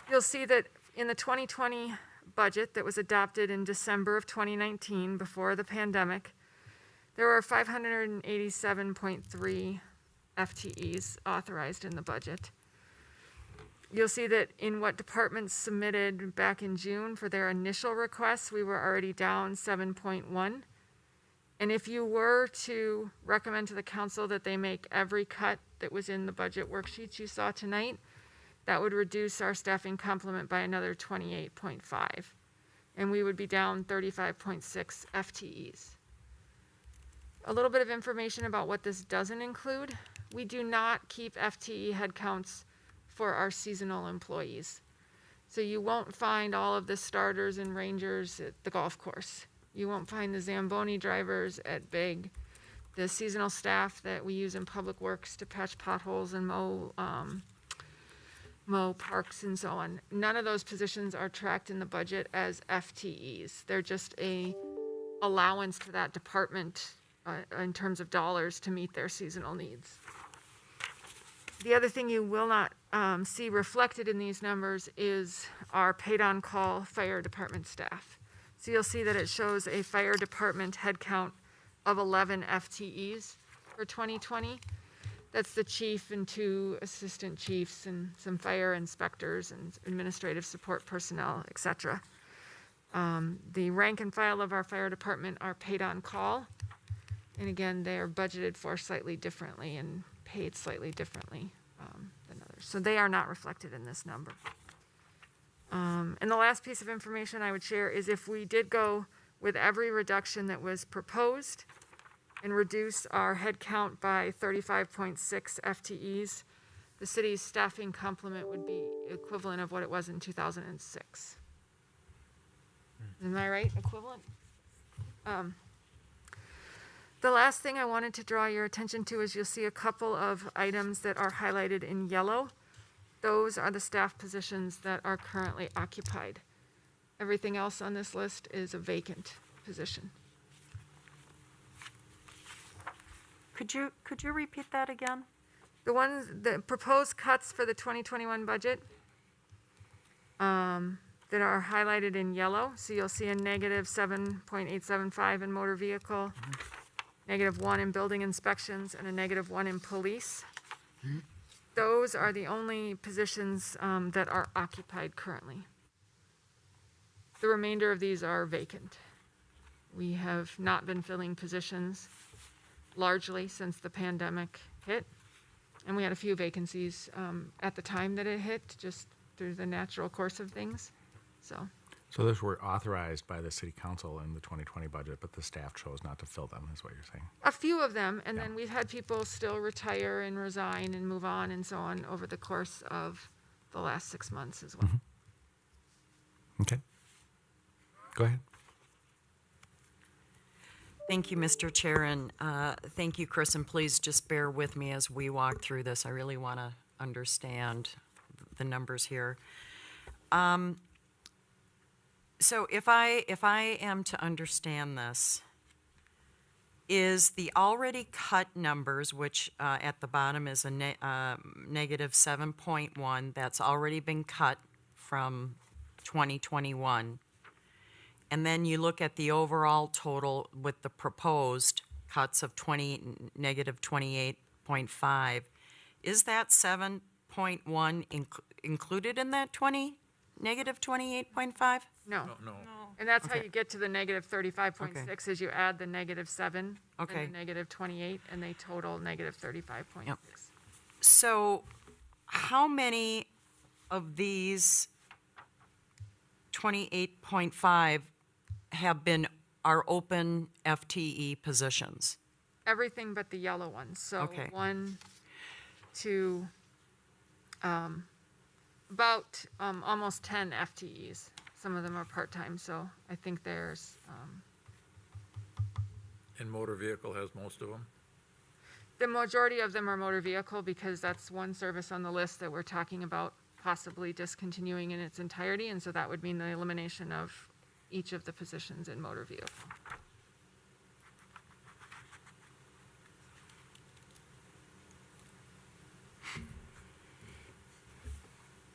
you'll see that in the 2020 budget that was adopted in December of 2019, before the pandemic, there were 587.3 FTEs authorized in the budget. You'll see that in what departments submitted back in June for their initial requests, we were already down 7.1. And if you were to recommend to the council that they make every cut that was in the budget worksheets you saw tonight, that would reduce our staffing complement by another 28.5. And we would be down 35.6 FTEs. A little bit of information about what this doesn't include. We do not keep FTE headcounts for our seasonal employees. So you won't find all of the starters and rangers at the golf course. You won't find the Zamboni drivers at Big, the seasonal staff that we use in public works to patch potholes and mow mow parks and so on. None of those positions are tracked in the budget as FTEs. They're just a allowance to that department in terms of dollars to meet their seasonal needs. The other thing you will not see reflected in these numbers is our paid-on-call fire department staff. So you'll see that it shows a fire department headcount of 11 FTEs for 2020. That's the chief and 2 assistant chiefs and some fire inspectors and administrative support personnel, et cetera. The rank and file of our fire department are paid on call. And again, they are budgeted for slightly differently and paid slightly differently than others. So they are not reflected in this number. And the last piece of information I would share is if we did go with every reduction that was proposed and reduce our head count by 35.6 FTEs, the city's staffing complement would be equivalent of what it was in 2006. Am I right? Equivalent? The last thing I wanted to draw your attention to is you'll see a couple of items that are highlighted in yellow. Those are the staff positions that are currently occupied. Everything else on this list is a vacant position.
Could you repeat that again?
The proposed cuts for the 2021 budget that are highlighted in yellow. So you'll see a negative 7.875 in motor vehicle, negative 1 in building inspections, and a negative 1 in police. Those are the only positions that are occupied currently. The remainder of these are vacant. We have not been filling positions largely since the pandemic hit. And we had a few vacancies at the time that it hit, just through the natural course of things.
So those were authorized by the city council in the 2020 budget, but the staff chose not to fill them, is what you're saying?
A few of them, and then we've had people still retire and resign and move on and so on over the course of the last 6 months as well.
Mm-hmm. Okay. Go ahead.
Thank you, Mr. Chair, and thank you, Chris, and please just bear with me as we walk through this. I really want to understand the numbers here. So if I am to understand this, is the already cut numbers, which at the bottom is a negative 7.1, that's already been cut from 2021, and then you look at the overall total with the proposed cuts of negative 28.5, is that 7.1 included in that negative 28.5?
No.
No.
And that's how you get to the negative 35.6 is you add the negative 7
Okay.
and the negative 28, and they total negative 35.6.
Yep. So how many of these 28.5 are open FTE positions?
Everything but the yellow ones. So
Okay.
1, 2, about almost 10 FTEs. Some of them are part-time, so I think there's,
And motor vehicle has most of them.
the majority of them are motor vehicle because that's one service on the list that we're talking about possibly discontinuing in its entirety, and so that would mean the elimination of each of the positions in motor vehicle.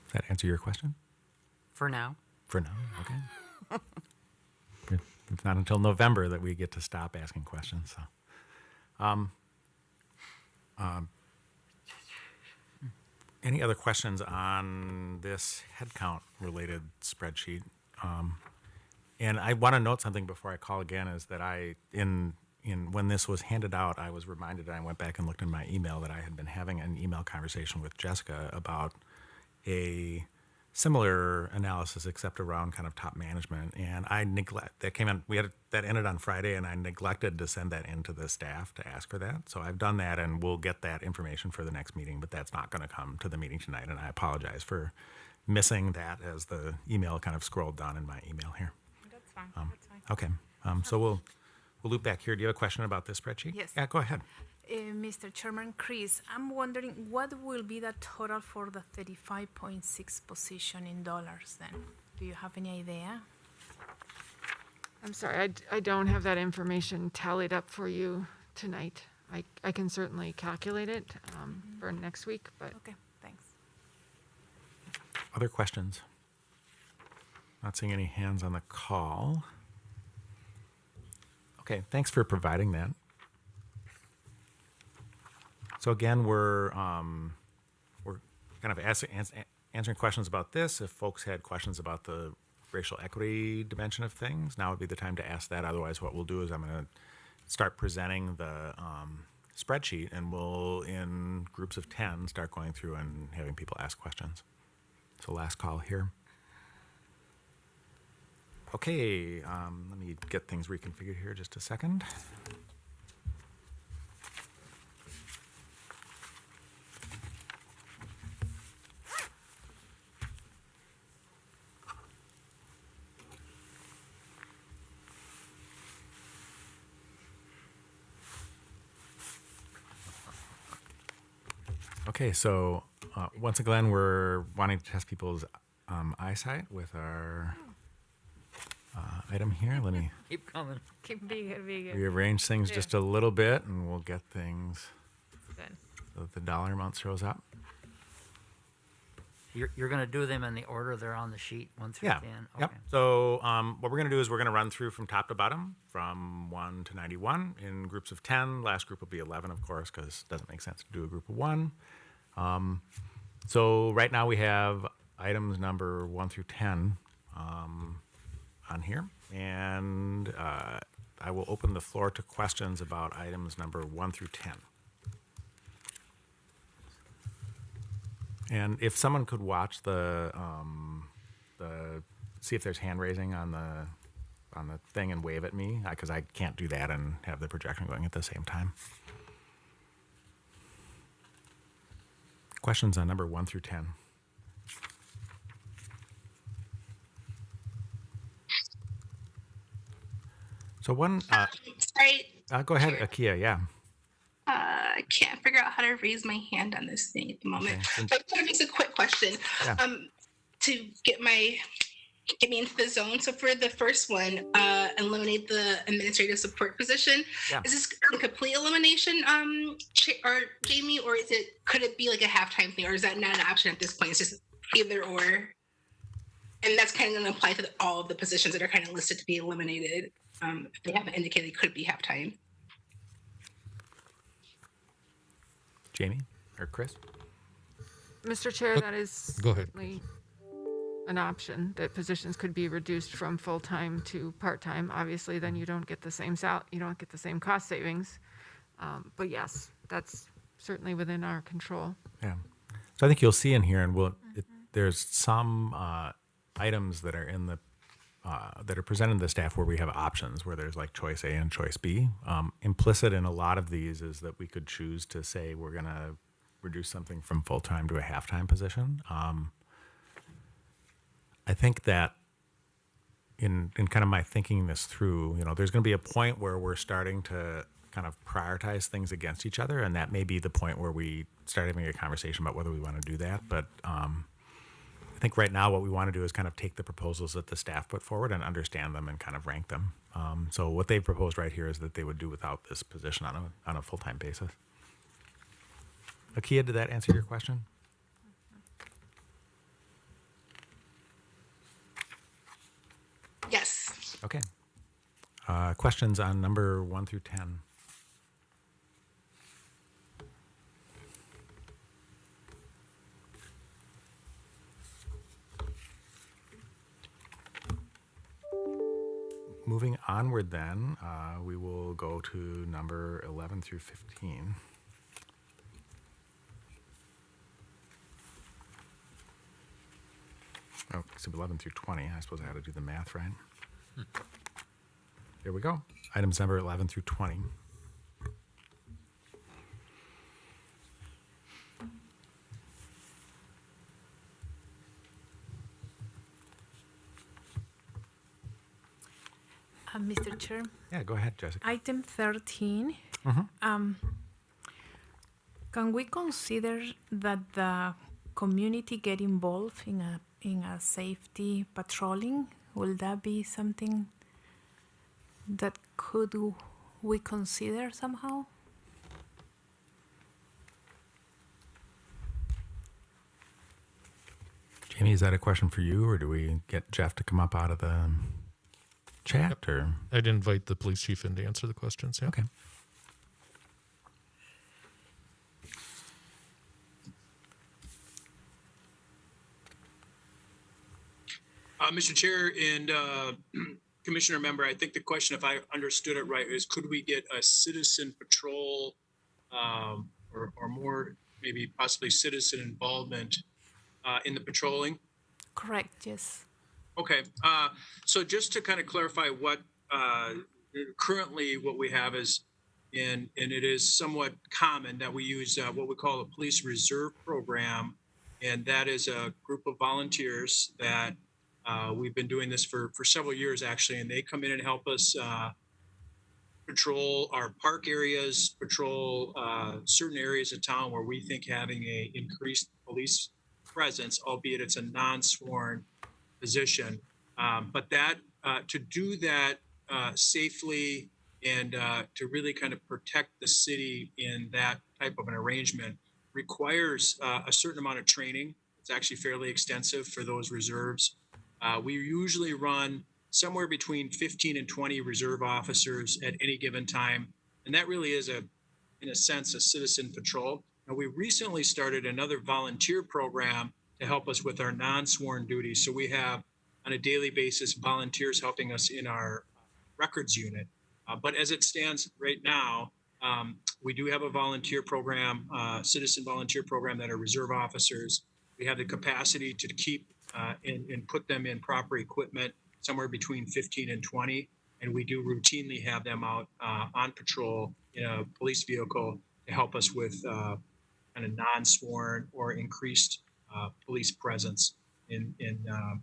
Does that answer your question?
For now.
For now, okay. It's not until November that we get to stop asking questions. So, any other questions on this headcount related spreadsheet? And I want to note something before I call again is that when this was handed out, I was reminded, and I went back and looked in my email, that I had been having an email conversation with Jessica about a similar analysis, except around kind of top management. And that ended on Friday, and I neglected to send that into the staff to ask for that. So I've done that, and we'll get that information for the next meeting, but that's not going to come to the meeting tonight. And I apologize for missing that as the email kind of scrolled down in my email here.
That's fine.
Okay. So we'll loop back here. Do you have a question about this spreadsheet?
Yes.
Yeah, go ahead.
Mr. Chairman Chris, I'm wondering what will be the total for the 35.6 position in dollars then? Do you have any idea?
I'm sorry, I don't have that information tallied up for you tonight. I can certainly calculate it for next week, but
Okay, thanks.
Other questions? Not seeing any hands on the call. Okay, thanks for providing that. So again, we're kind of answering questions about this. If folks had questions about the racial equity dimension of things, now would be the time to ask that. Otherwise, what we'll do is I'm going to start presenting the spreadsheet, and we'll, in groups of 10, start going through and having people ask questions. So last call here. Okay, let me get things reconfigured here just a second. Okay, so once again, we're wanting to test people's eyesight with our item here. Let me
Keep coming.
keep being
rearrange things just a little bit, and we'll get things
good.
so that the dollar amount shows up.
You're going to do them in the order they're on the sheet, 1 through
Yeah.
10?
Yep. So what we're going to do is we're going to run through from top to bottom, from 1 to 91 in groups of 10. Last group will be 11, of course, because it doesn't make sense to do a group of 1. So right now we have items number 1 through 10 on here. And I will open the floor to questions about items number 1 through 10. And if someone could watch the see if there's hand raising on the thing and wave at me, because I can't do that and have the projection going at the same time. Questions on number 1 through 10. So one,
Sorry.
go ahead, Akia. Yeah.
I can't figure out how to raise my hand on this thing at the moment.
Okay.
But just a quick question.
Yeah.
To get me into the zone. So for the first one, eliminate the administrative support position.
Yeah.
Is this a complete elimination, or Jamie, or could it be like a halftime thing, or is that not an option at this point? It's just either or. And that's kind of going to apply to all of the positions that are kind of listed to be eliminated. If they haven't indicated it could be halftime.
Jamie or Chris?
Mr. Chair, that is
Go ahead.
certainly an option, that positions could be reduced from full-time to part-time. Obviously, then you don't get the same you don't get the same cost savings. But yes, that's certainly within our control.
Yeah. So I think you'll see in here, and there's some items that are in the that are presented to the staff where we have options, where there's like choice A and choice B. Implicit in a lot of these is that we could choose to say we're going to reduce something from full-time to a half-time position. I think that in kind of my thinking this through, there's going to be a point where we're starting to kind of prioritize things against each other, and that may be the point where we start having a conversation about whether we want to do that. But I think right now what we want to do is kind of take the proposals that the staff put forward and understand them and kind of rank them. So what they've proposed right here is that they would do without this position on a full-time basis. Akia, did that answer your question?
Yes.
Okay. Questions on number 1 through 10? Moving onward then, we will go to number 11 through 15. Oh, except 11 through 20. I suppose I had to do the math, right? Here we go. Items number 11 through 20.
Mr. Chair,
Yeah, go ahead, Jessica.
item 13. Can we consider that the community get involved in a safety patrolling? Will that be something that could we consider somehow?
Jamie, is that a question for you, or do we get Jeff to come up out of the chat? Or
I'd invite the police chief in to answer the questions. Yeah.
okay.
Mr. Chair and Commissioner member, I think the question, if I understood it right, is could we get a citizen patrol or more, maybe possibly citizen involvement in the patrolling?
Correct, yes.
Okay, so just to kind of clarify what currently what we have is, and it is somewhat common that we use what we call a police reserve program, and that is a group of volunteers that we've been doing this for several years actually, and they come in and help us patrol our park areas, patrol certain areas of town where we think having a increased police presence, albeit it's a non-sworn position. But that to do that safely and to really kind of protect the city in that type of an arrangement requires a certain amount of training. It's actually fairly extensive for those reserves. We usually run somewhere between 15 and 20 reserve officers at any given time. And that really is in a sense, a citizen patrol. Now, we recently started another volunteer program to help us with our non-sworn duties. So we have on a daily basis volunteers helping us in our records unit. But as it stands right now, we do have a volunteer program, citizen volunteer program that are reserve officers. We have the capacity to keep and put them in proper equipment, somewhere between 15 and 20. And we do routinely have them out on patrol in a police vehicle to help us with kind of non-sworn or increased police presence. And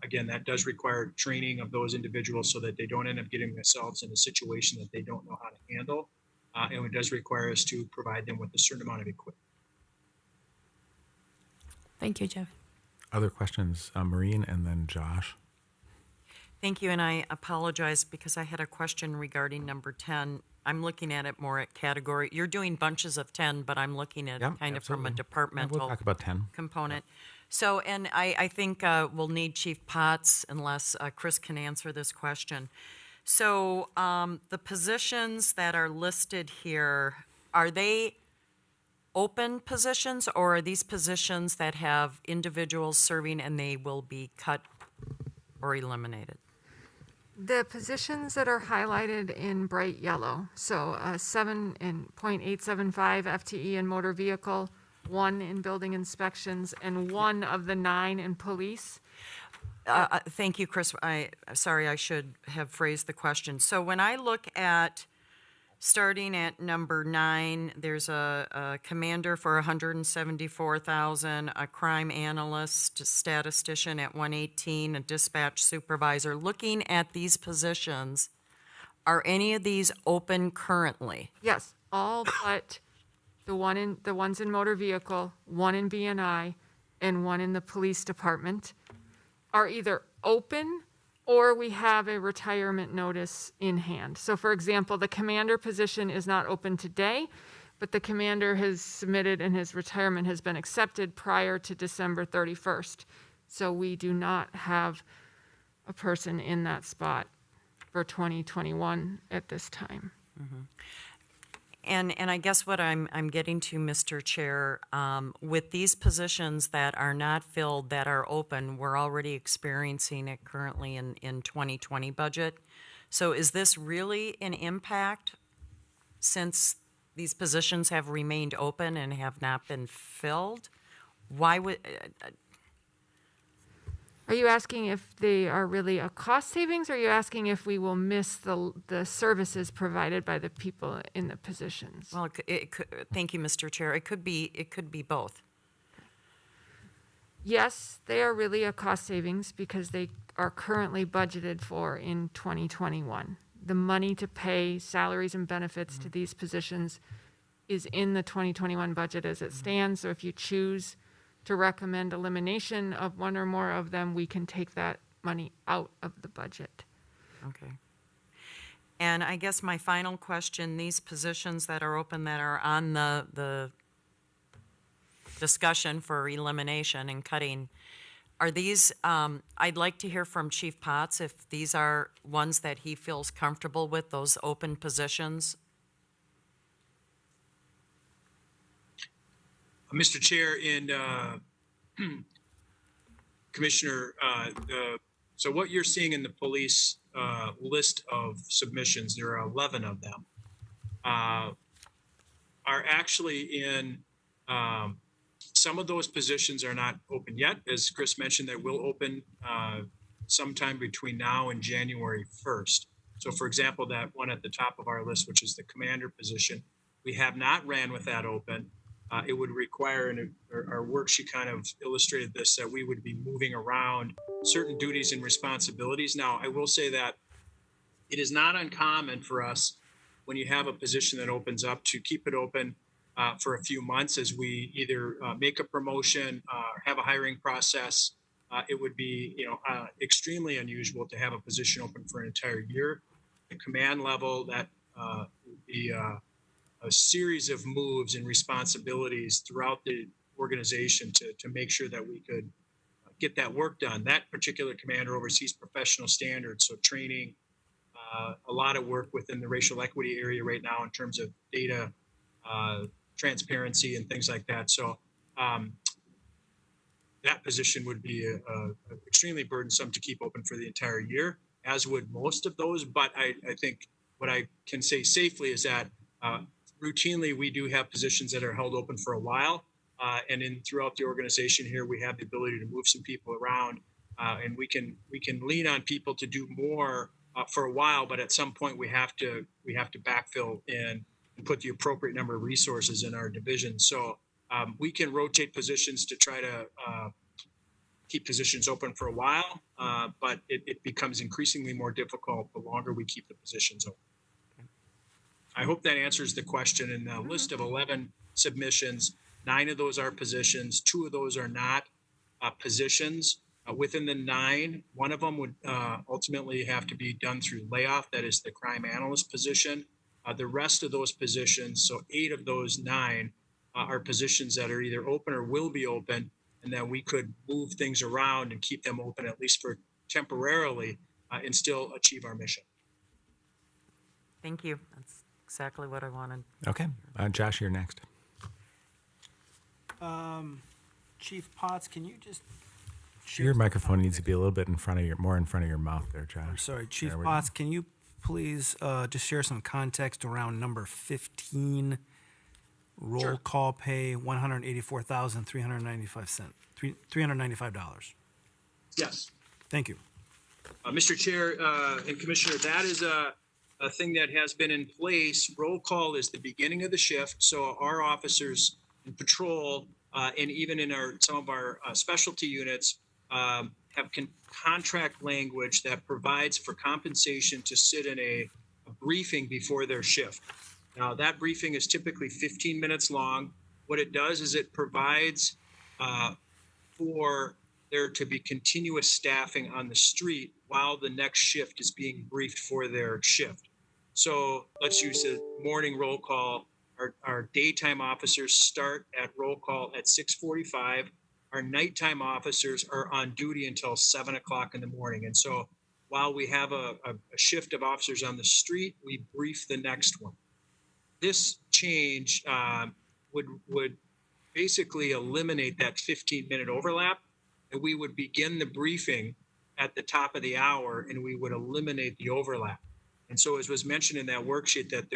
again, that does require training of those individuals so that they don't end up getting themselves in a situation that they don't know how to handle. And it does require us to provide them with a certain amount of equipment.
Thank you, Jeff.
Other questions, Maureen and then Josh.
Thank you, and I apologize because I had a question regarding number 10. I'm looking at it more at category. You're doing bunches of 10, but I'm looking at it kind of from a departmental
We'll talk about 10
component. So, and I think we'll need Chief Potts unless Chris can answer this question. So the positions that are listed here, are they open positions, or are these positions that have individuals serving and they will be cut or eliminated?
The positions that are highlighted in bright yellow, so 7.875 FTE in motor vehicle, 1 in building inspections, and 1 of the 9 in police.
Thank you, Chris. Sorry, I should have phrased the question. So when I look at starting at number 9, there's a commander for 174,000, a crime analyst, statistician at 118, a dispatch supervisor. Looking at these positions, are any of these open currently?
Yes, all but the ones in motor vehicle, 1 in BNI, and 1 in the police department are either open or we have a retirement notice in hand. So for example, the commander position is not open today, but the commander has submitted and his retirement has been accepted prior to December 31st. So we do not have a person in that spot for 2021 at this time.
Mm-hmm. And I guess what I'm getting to, Mr. Chair, with these positions that are not filled, that are open, we're already experiencing it currently in 2020 budget. So is this really an impact since these positions have remained open and have not been filled? Why would...
Are you asking if they are really a cost savings, or are you asking if we will miss the services provided by the people in the positions?
Well, thank you, Mr. Chair. It could be both.
Yes, they are really a cost savings because they are currently budgeted for in 2021. The money to pay salaries and benefits to these positions is in the 2021 budget as it stands. So if you choose to recommend elimination of one or more of them, we can take that money out of the budget.
Okay. And I guess my final question, these positions that are open that are on the discussion for elimination and cutting, are these, I'd like to hear from Chief Potts if these are ones that he feels comfortable with, those open positions.
Mr. Chair and Commissioner, so what you're seeing in the police list of submissions, there are 11 of them, are actually in, some of those positions are not open yet. As Chris mentioned, they will open sometime between now and January 1st. So for example, that one at the top of our list, which is the commander position, we have not ran with that open. It would require, and our worksheet kind of illustrated this, that we would be moving around certain duties and responsibilities. Now, I will say that it is not uncommon for us when you have a position that opens up to keep it open for a few months as we either make a promotion, have a hiring process. It would be, extremely unusual to have a position open for an entire year. The command level, that would be a series of moves and responsibilities throughout the organization to make sure that we could get that work done. That particular commander oversees professional standards, so training, a lot of work within the racial equity area right now in terms of data transparency and things like that. So that position would be extremely burdensome to keep open for the entire year, as would most of those. But I think what I can say safely is that routinely we do have positions that are held open for a while. And throughout the organization here, we have the ability to move some people around, and we can lean on people to do more for a while. But at some point, we have to backfill and put the appropriate number of resources in our division. So we can rotate positions to try to keep positions open for a while, but it becomes increasingly more difficult the longer we keep the positions open. I hope that answers the question. In the list of 11 submissions, 9 of those are positions, 2 of those are not positions. Within the 9, one of them would ultimately have to be done through layoff. That is the crime analyst position. The rest of those positions, so 8 of those 9, are positions that are either open or will be open, and that we could move things around and keep them open at least for temporarily and still achieve our mission.
Thank you. That's exactly what I wanted.
Okay. Josh, you're next.
Chief Potts, can you just share
Your
some
microphone needs
context?
to be a little bit more in front of your mouth there, Josh.
I'm sorry, Chief
There we
Potts,
go.
can you please just share some context around number 15, roll
Sure.
call pay, $184,395.
Yes.
Thank you.
Mr. Chair and Commissioner, that is a thing that has been in place. Roll call is the beginning of the shift. So our officers in patrol and even in some of our specialty units have contract language that provides for compensation to sit in a briefing before their shift. Now, that briefing is typically 15 minutes long. What it does is it provides for there to be continuous staffing on the street while the next shift is being briefed for their shift. So let's use the morning roll call. Our daytime officers start at roll call at 6:45. Our nighttime officers are on duty until 7 o'clock in the morning. And so while we have a shift of officers on the street, we brief the next one. This change would basically eliminate that 15-minute overlap, and we would begin the briefing at the top of the hour, and we would eliminate the overlap. And so, as was mentioned in that worksheet, that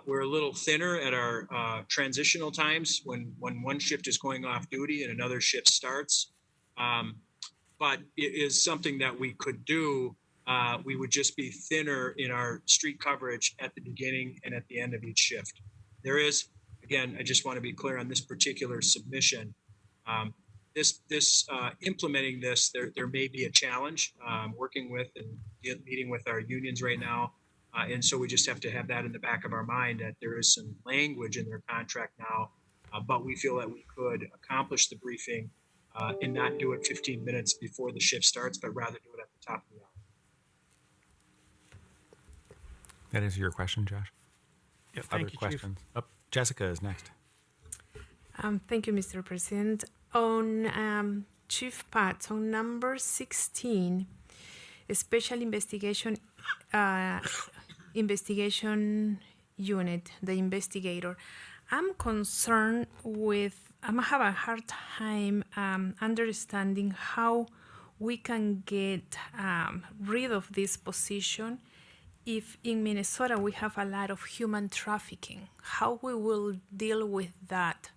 we're a little thinner at our transitional times when one shift is going off duty and another shift starts. But it is something that we could do. We would just be thinner in our street coverage at the beginning and at the end of each shift. There is, again, I just want to be clear on this particular submission. Implementing this, there may be a challenge. Working with and meeting with our unions right now And so we just have to have that in the back of our mind that there is some language in their contract now, but we feel that we could accomplish the briefing and not do it 15 minutes before the shift starts, but rather do it at the top of the hour.
That is your question, Josh?
Yeah,
Other
thank you,
questions? Oh, Jessica is next.
Thank you, Mr. President. On Chief Pat, on number 16, Special Investigation Unit, the investigator. I'm concerned with, I'm having a hard time understanding how we can get rid of this position if in Minnesota we have a lot of human trafficking. How we will deal with that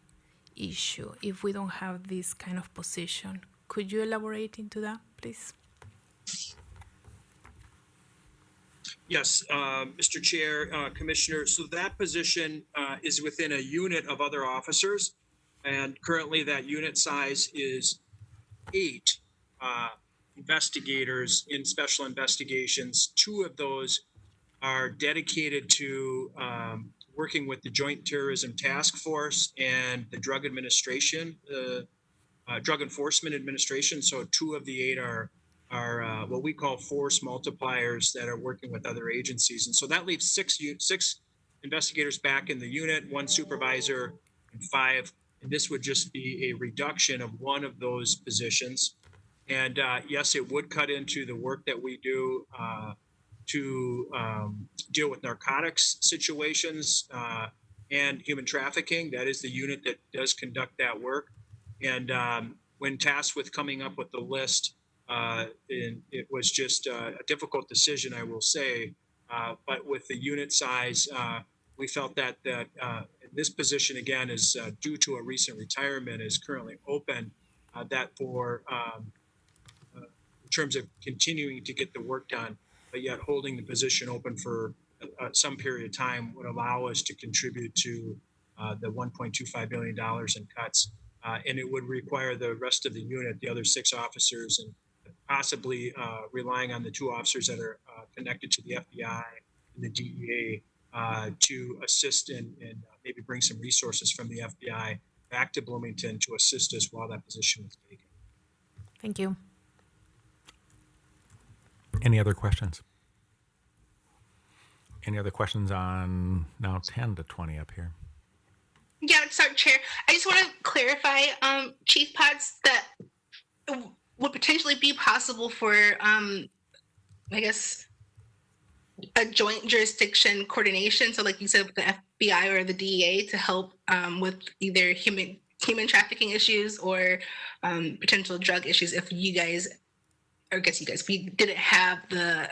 issue if we don't have this kind of position? Could you elaborate into that, please?
Yes, Mr. Chair, Commissioner. So that position is within a unit of other officers, and currently that unit size is 8 investigators in special investigations. 2 of those are dedicated to working with the Joint Terrorism Task Force and the Drug Administration, Drug Enforcement Administration. So 2 of the 8 are what we call force multipliers that are working with other agencies. And so that leaves 6 investigators back in the unit, 1 supervisor, and 5. And this would just be a reduction of 1 of those positions. And yes, it would cut into the work that we do to deal with narcotics situations and human trafficking. That is the unit that does conduct that work. And when tasked with coming up with the list, it was just a difficult decision, I will say. But with the unit size, we felt that this position, again, is due to a recent retirement, is currently open, that for in terms of continuing to get the work done, but yet holding the position open for some period of time would allow us to contribute to the $1.25 billion in cuts. And it would require the rest of the unit, the other 6 officers, and possibly relying on the 2 officers that are connected to the FBI and the DEA to assist and maybe bring some resources from the FBI back to Bloomington to assist us while that position was taken.
Thank you.
Any other questions? Any other questions on now 10 to 20 up here?
Yeah, sorry, Chair. I just want to clarify, Chief Potts, that would potentially be possible for, I guess, a joint jurisdiction coordination. So like you said, with the FBI or the DEA to help with either human trafficking issues or potential drug issues if you guys, or I guess you guys, we didn't have the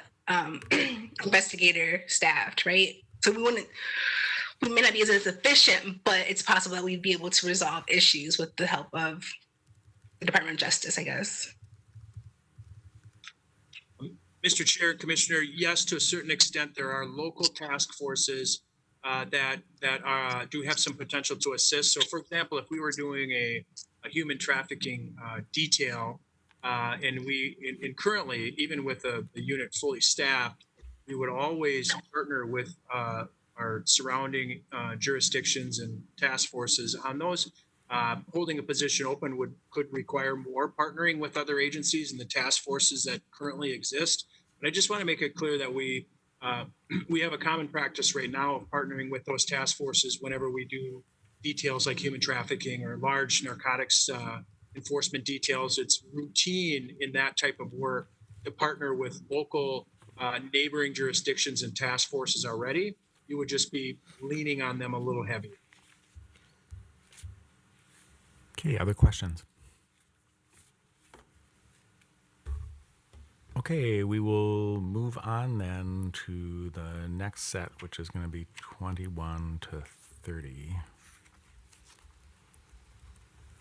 investigator staffed, right? So we may not be as efficient, but it's possible that we'd be able to resolve issues with the help of the Department of Justice, I guess.
Mr. Chair, Commissioner, yes, to a certain extent, there are local task forces that do have some potential to assist. So, for example, if we were doing a human trafficking detail, and currently, even with the unit fully staffed, we would always partner with our surrounding jurisdictions and task forces on those. Holding a position open could require more partnering with other agencies and the task forces that currently exist. But I just want to make it clear that we have a common practice right now of partnering with those task forces whenever we do details like human trafficking or large narcotics enforcement details. It's routine in that type of work to partner with local neighboring jurisdictions and task forces already. You would just be leaning on them a little heavier.
Okay, other questions? Okay, we will move on then to the next set, which is going to be 21 to 30.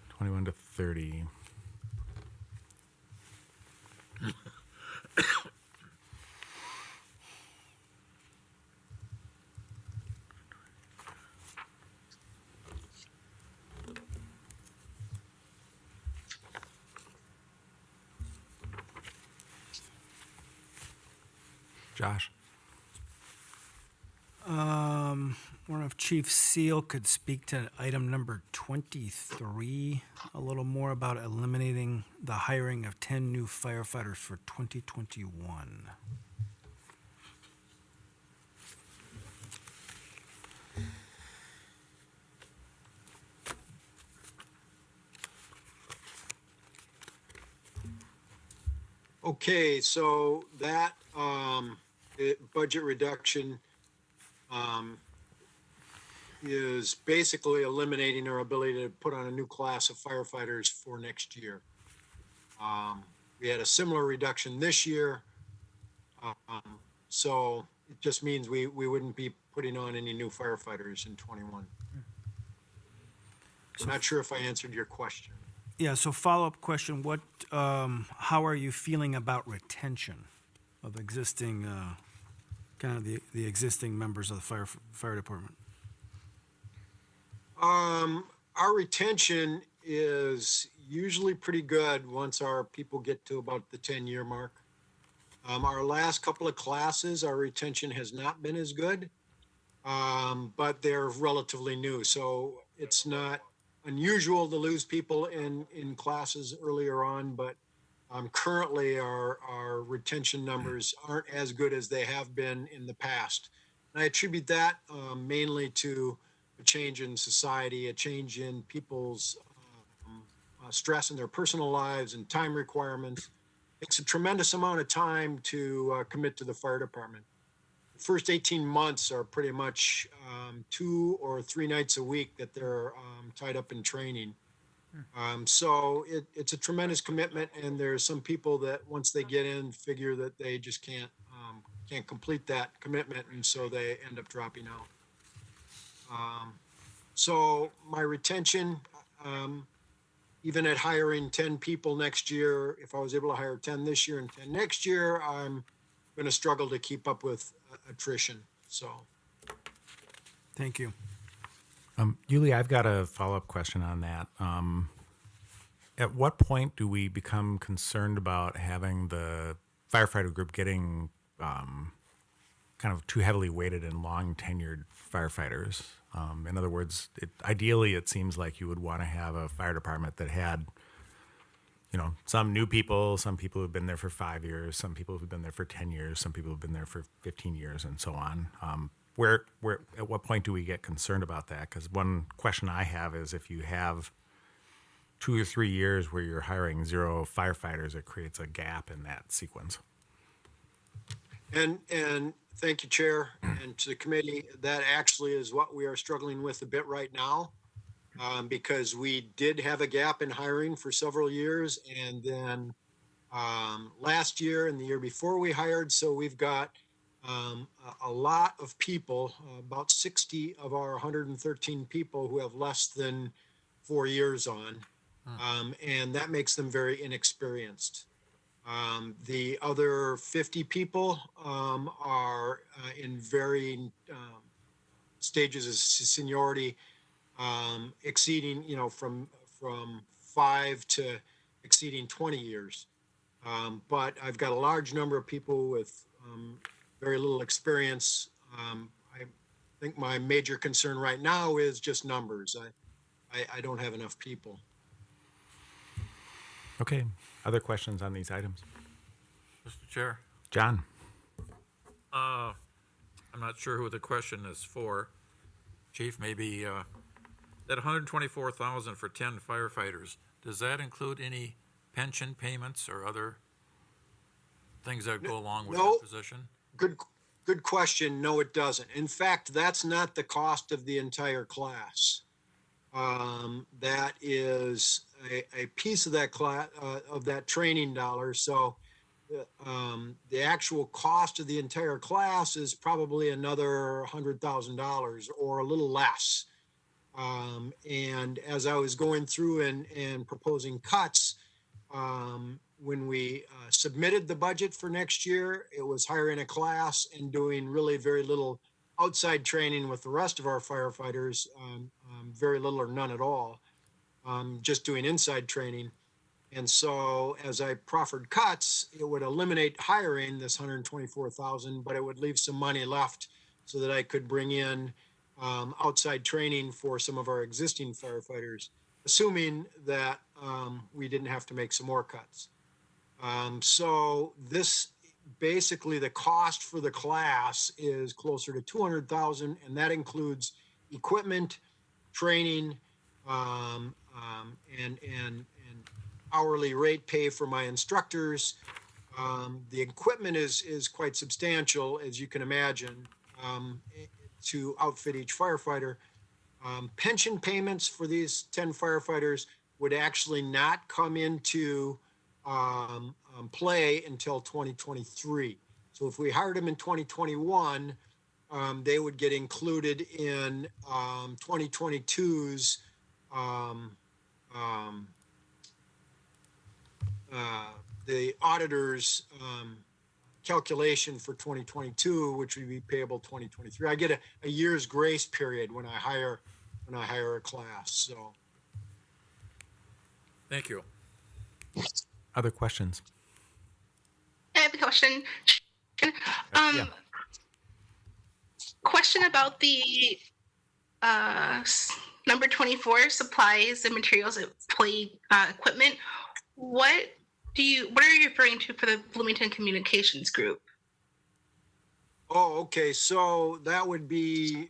21 to 30. Josh?
Wonder if Chief Seal could speak to item number 23, a little more about eliminating the hiring of 10 new firefighters for 2021.
Okay, so that budget reduction is basically eliminating our ability to put on a new class of firefighters for next year. We had a similar reduction this year, so it just means we wouldn't be putting on any new firefighters in 21. I'm not sure if I answered your question.
Yeah, so follow-up question, how are you feeling about retention of existing, kind of the existing members of the fire department?
Our retention is usually pretty good once our people get to about the 10-year mark. Our last couple of classes, our retention has not been as good, but they're relatively new. So it's not unusual to lose people in classes earlier on, but currently our retention numbers aren't as good as they have been in the past. And I attribute that mainly to a change in society, a change in people's stress in their personal lives and time requirements. It's a tremendous amount of time to commit to the fire department. The first 18 months are pretty much 2 or 3 nights a week that they're tied up in training. So it's a tremendous commitment, and there's some people that once they get in figure that they just can't complete that commitment, and so they end up dropping out. So my retention, even at hiring 10 people next year, if I was able to hire 10 this year and 10 next year, I'm going to struggle to keep up with attrition. So,
thank you.
Yuli, I've got a follow-up question on that. At what point do we become concerned about having the firefighter group getting kind of too heavily weighted in long-tenured firefighters? In other words, ideally, it seems like you would want to have a fire department that had, some new people, some people who've been there for 5 years, some people who've been there for 10 years, some people who've been there for 15 years, and so on. At what point do we get concerned about that? Because one question I have is if you have 2 or 3 years where you're hiring 0 firefighters, it creates a gap in that sequence.
And thank you, Chair, and to the committee. That actually is what we are struggling with a bit right now, because we did have a gap in hiring for several years, and then last year and the year before we hired. So we've got a lot of people, about 60 of our 113 people who have less than 4 years on, and that makes them very inexperienced. The other 50 people are in varying stages of seniority, exceeding, from 5 to exceeding 20 years. But I've got a large number of people with very little experience. I think my major concern right now is just numbers. I don't have enough people.
Okay. Other questions on these items?
Mr. Chair?
John?
I'm not sure who the question is for. Chief, maybe that $124,000 for 10 firefighters, does that include any pension payments or other things that go along with that position?
Good question. No, it doesn't. In fact, that's not the cost of the entire class. That is a piece of that class, of that training dollar. So the actual cost of the entire class is probably another $100,000 or a little less. And as I was going through and proposing cuts, when we submitted the budget for next year, it was hiring a class and doing really very little outside training with the rest of our firefighters, very little or none at all, just doing inside training. And so as I proffered cuts, it would eliminate hiring this $124,000, but it would leave some money left so that I could bring in outside training for some of our existing firefighters, assuming that we didn't have to make some more cuts. So this basically the cost for the class is closer to 200,000, and that includes equipment, training, and hourly rate pay for my instructors. The equipment is quite substantial, as you can imagine, to outfit each firefighter. Pension payments for these 10 firefighters would actually not come into play until 2023. So if we hired them in 2021, they would get included in 2022's the auditor's calculation for 2022, which would be payable 2023. I get a year's grace period when I hire a class. So,
Thank you.
Other questions?
I have a question.
Yeah.
Question about the number 24, supplies and materials, employee equipment. What are you referring to for the Bloomington Communications Group?
oh, okay. So that would be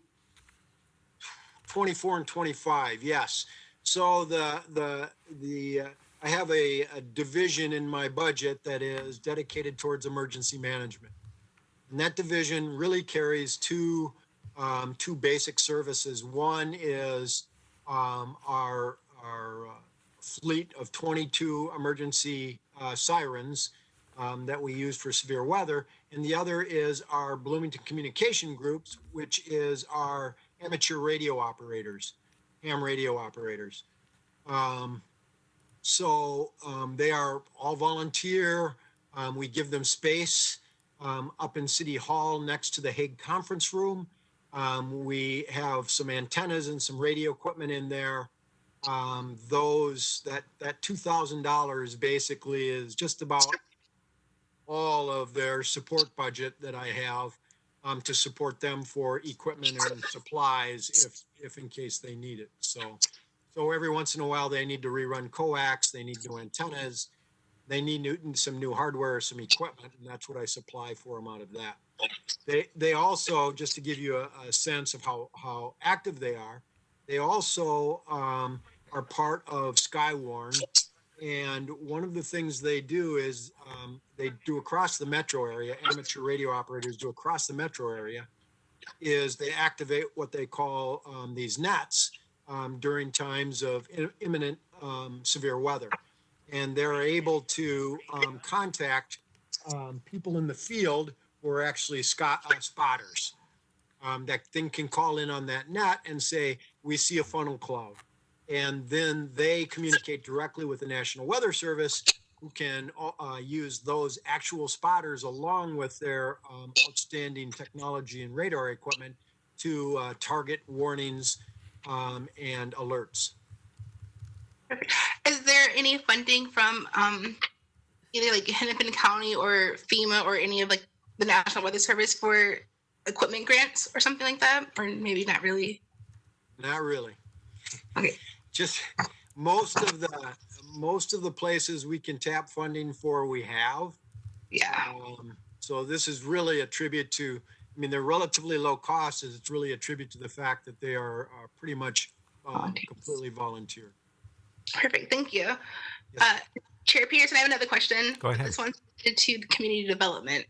24 and 25. Yes. So I have a division in my budget that is dedicated towards emergency management. And that division really carries two basic services. One is our fleet of 22 emergency sirens that we use for severe weather. And the other is our Bloomington Communication Groups, which is our amateur radio operators, ham radio operators. So they are all volunteer. We give them space up in City Hall next to the Hague Conference Room. We have some antennas and some radio equipment in there. That $2,000 basically is just about all of their support budget that I have to support them for equipment and supplies if in case they need it. So every once in a while they need to rerun coax, they need new antennas, they need some new hardware, some equipment, and that's what I supply for them out of that. They also, just to give you a sense of how active they also are part of Skywarn. And one of the things they do is they do across the metro area, amateur radio operators do across the metro area, is they activate what they call these nets during times of imminent severe weather. And they're able to contact people in the field who are actually spotters. That thing can call in on that net and say, we see a funnel cloud. And then they communicate directly with the National Weather Service, who can use those actual spotters along with their outstanding technology and radar equipment to target warnings and alerts.
Is there any funding from either like Hennepin County or FEMA or any of like the National Weather Service for equipment grants or something like that? Or maybe not really?
Not really.
Okay.
Just most of the places we can tap funding for, we have.
Yeah.
So this is really a tribute to, I mean, they're relatively low cost. It's really a tribute to the fact that they are pretty much completely volunteer.
Perfect. Thank you. Chair Peterson, I have another question.
Go ahead.
This one's to the community development.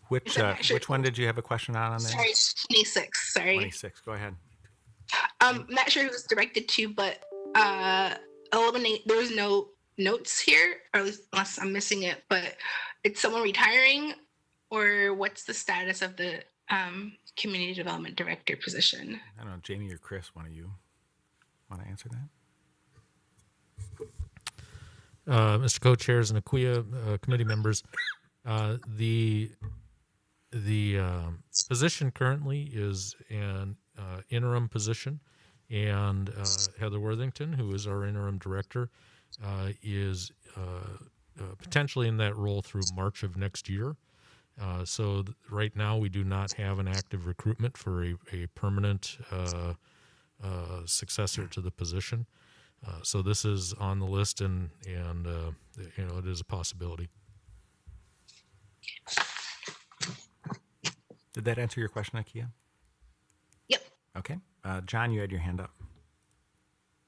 Which one did you have a question on there?
Sorry, 26. Sorry.
26. Go ahead.
I'm not sure who it was directed to, but there was no notes here, or at least unless I'm missing it, but it's someone retiring, or what's the status of the community development director position?
I don't know, Jamie or Chris, one of you want to answer that?
Mr. Co-Chairs and Akuya committee members, the position currently is an interim position, and Heather Worthington, who is our interim director, is potentially in that role through March of next year. Right now, we do not have an active recruitment for a permanent successor to the position. So this is on the list, and it is a possibility.
Did that answer your question, Akia?
Yep.
Okay. John, you had your hand up.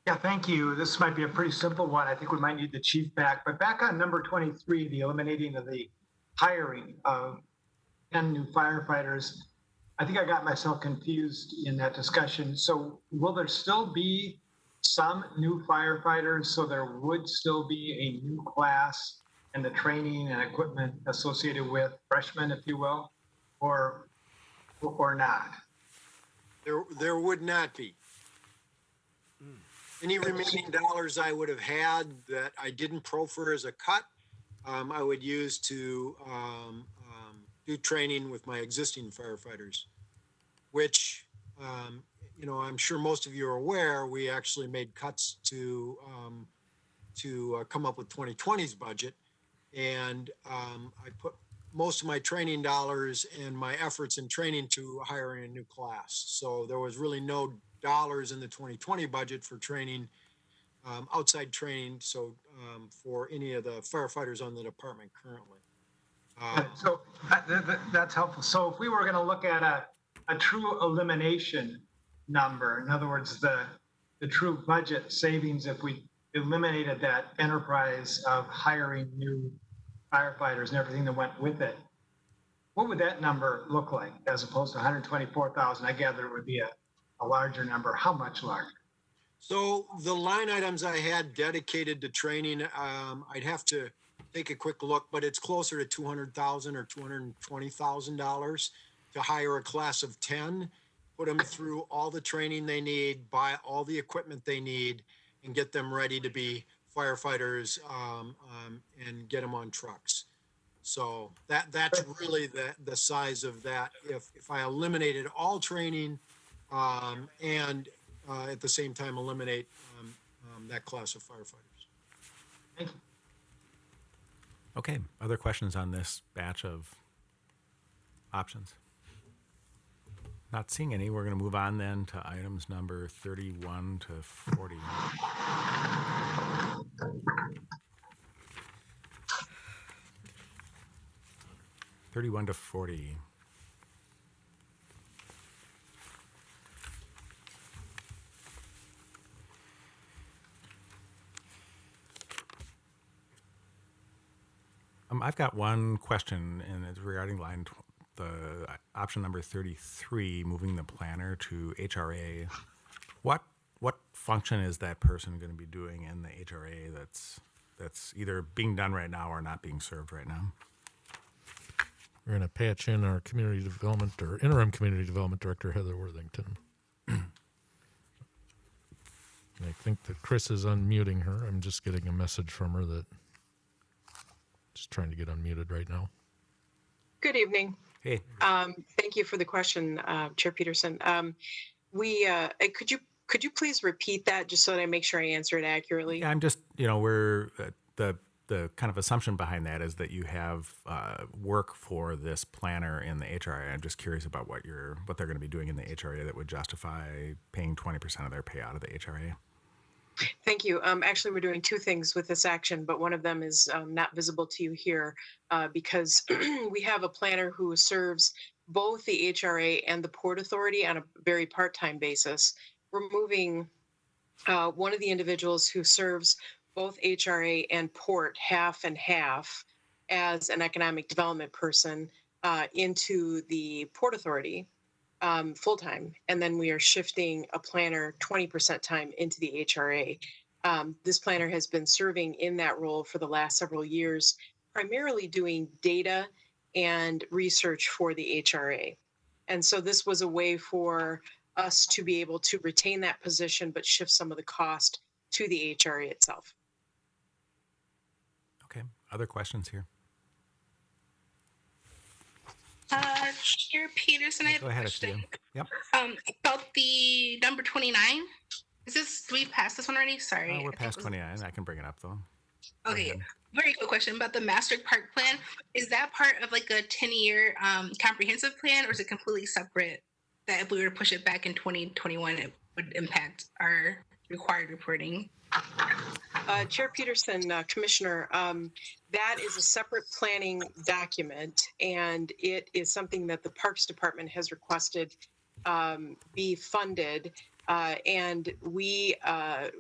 Yeah, thank you. This might be a pretty simple one. I think we might need the chief back. But back on number 23, the eliminating of the hiring of 10 new firefighters, I think I got myself confused in that discussion. So will there still be some new firefighters? So there would still be a new class and the training and equipment associated with freshmen, if you will, or not?
There would not be. Any remaining dollars I would have had that I didn't proffer as a cut, I would use to do training with my existing firefighters, which, I'm sure most of you are aware, we actually made cuts to come up with 2020's budget. And I put most of my training dollars and my efforts in training to hiring a new class. So there was really no dollars in the 2020 budget for training, outside training. So for any of the firefighters on the department currently.
So that's helpful. So if we were going to look at a true elimination number, in other words, the true budget savings, if we eliminated that enterprise of hiring new firefighters and everything that went with it, what would that number look like as opposed to 124,000? I gather it would be a larger number. How much larger?
So the line items I had dedicated to training, I'd have to take a quick look, but it's closer to $200,000 or $220,000 to hire a class of 10, put them through all the training they need, buy all the equipment they need, and get them ready to be firefighters, and get them on trucks. So that's really the size of that. If I eliminated all training, and at the same time eliminate that class of firefighters.
Thank you.
Okay. Other questions on this batch of options? Not seeing any. We're going to move on then to items number 31 to 40. (31 to 40). I've got one question, and it's regarding the option number 33, moving the planner to HRA. What function is that person going to be doing in the HRA that's either being done right now or not being served right now?
We're going to patch in our community development or interim community development director, Heather Worthington. I think that Chris is unmuting her. I'm just getting a message from her that just trying to get unmuted right now.
Good evening.
Hey.
Thank you for the question, Chair Peterson. Could you please repeat that just so that I make sure I answer it accurately?
Yeah, I'm just, we're the kind of assumption behind that is that you have work for this planner in the HRA. I'm just curious about what they're going to be doing in the HRA that would justify paying 20% of their pay out of the HRA.
Thank you. Actually, we're doing two things with this action, but one of them is not visible to you here because we have a planner who serves both the HRA and the Port Authority on a very part-time basis. We're moving one of the individuals who serves both HRA and Port half and half as an economic development person into the Port Authority full-time, and then we are shifting a planner 20% time into the HRA. This planner has been serving in that role for the last several years, primarily doing data and research for the HRA. And so this was a way for us to be able to retain that position, but shift some of the cost to the HRA itself.
Okay. Other questions here?
Chair Peterson, I have
Go
a
ahead,
question.
Yep.
About the number 29. Do we pass this one already? Sorry.
We're past 29. I can bring it up though.
Okay. Very quick question about the master park plan. Is that part of like a 10-year comprehensive plan, or is it completely separate? That if we were to push it back in 2021, it would impact our required reporting.
Chair Peterson, Commissioner, that is a separate planning document, and it is something that the Parks Department has requested be funded, and we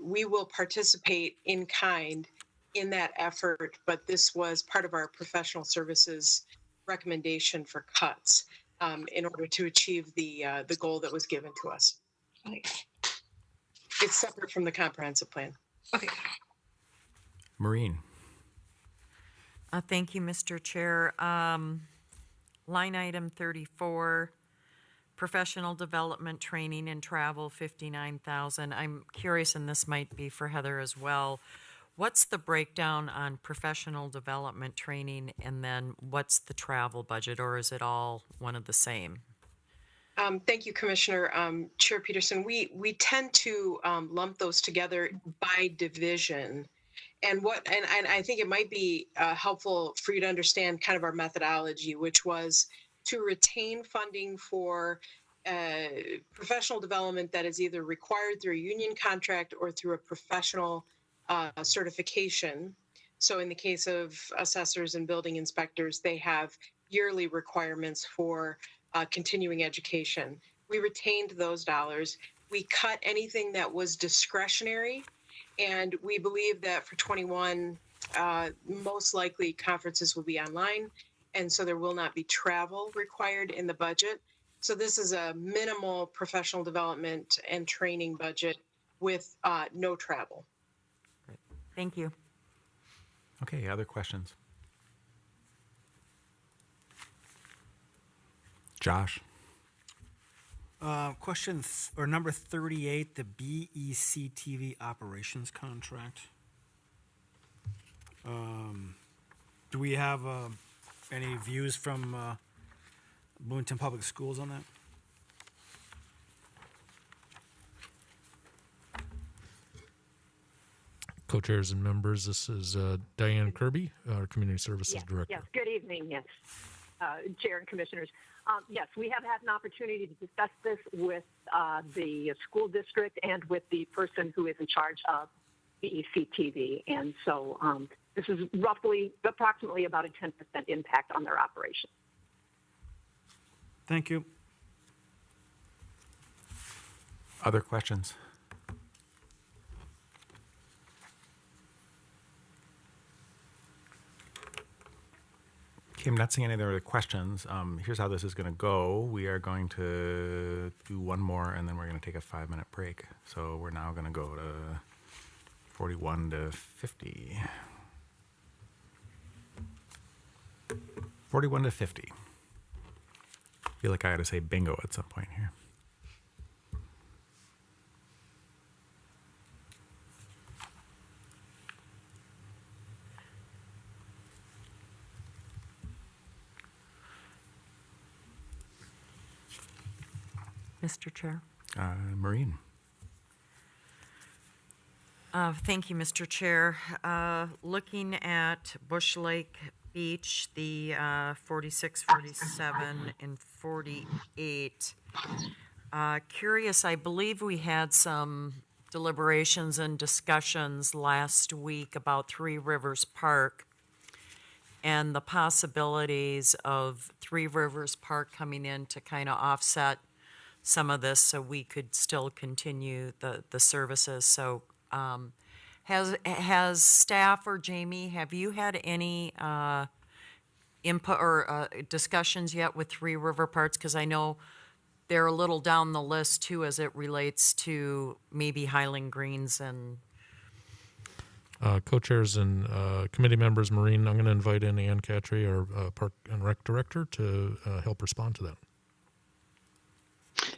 will participate in kind in that effort. But this was part of our professional services recommendation for cuts in order to achieve the goal that was given to us.
Okay.
It's separate from the comprehensive plan.
Okay.
Maureen.
Thank you, Mr. Chair. Line item 34, professional development, training and travel, 59,000. I'm curious, and this might be for Heather as well. What's the breakdown on professional development training, and then what's the travel budget, or is it all one of the same?
Thank you, Commissioner. Chair Peterson, we tend to lump those together by division. And I think it might be helpful for you to understand kind of our methodology, which was to retain funding for professional development that is either required through a union contract or through a professional certification. So in the case of assessors and building inspectors, they have yearly requirements for continuing education. We retained those dollars. We cut anything that was discretionary, and we believe that for 21, most likely conferences will be online, and so there will not be travel required in the budget. So this is a minimal professional development and training budget with no travel.
Great. Thank you.
Okay, other questions? Josh.
Question or number 38, the BEC TV operations contract. Do we have any views from Bloomington Public Schools on that?
Co-chairs and members, this is Diane Kirby, our Community Services Director.
Yes, good evening, yes. Chair and Commissioners. Yes, we have had an opportunity to discuss this with the school district and with the person who is in charge of BEC TV. And so this is approximately about a 10% impact on their operation.
Thank you.
Other questions? Okay, I'm not seeing any other questions. Here's how this is going to go. We are going to do one more, and then we're going to take a 5-minute break. So we're now going to go to 41 to 50. 41 to 50. I feel like I ought to say bingo at some point here.
Mr. Chair.
Maureen.
Thank you, Mr. Chair. Looking at Bush Lake Beach, the 46, 47, and 48. Curious, I believe we had some deliberations and discussions last week about Three Rivers Park and the possibilities of Three Rivers Park coming in to kind of offset some of this so we could still continue the services. So has staff or Jamie, have you had any input or discussions yet with Three River Parks? Because I know they're a little down the list too as it relates to maybe Highland Greens and
Co-chairs and committee members, Maureen, I'm going to invite in Ann Catry, our Park and Rec Director, to help respond to that.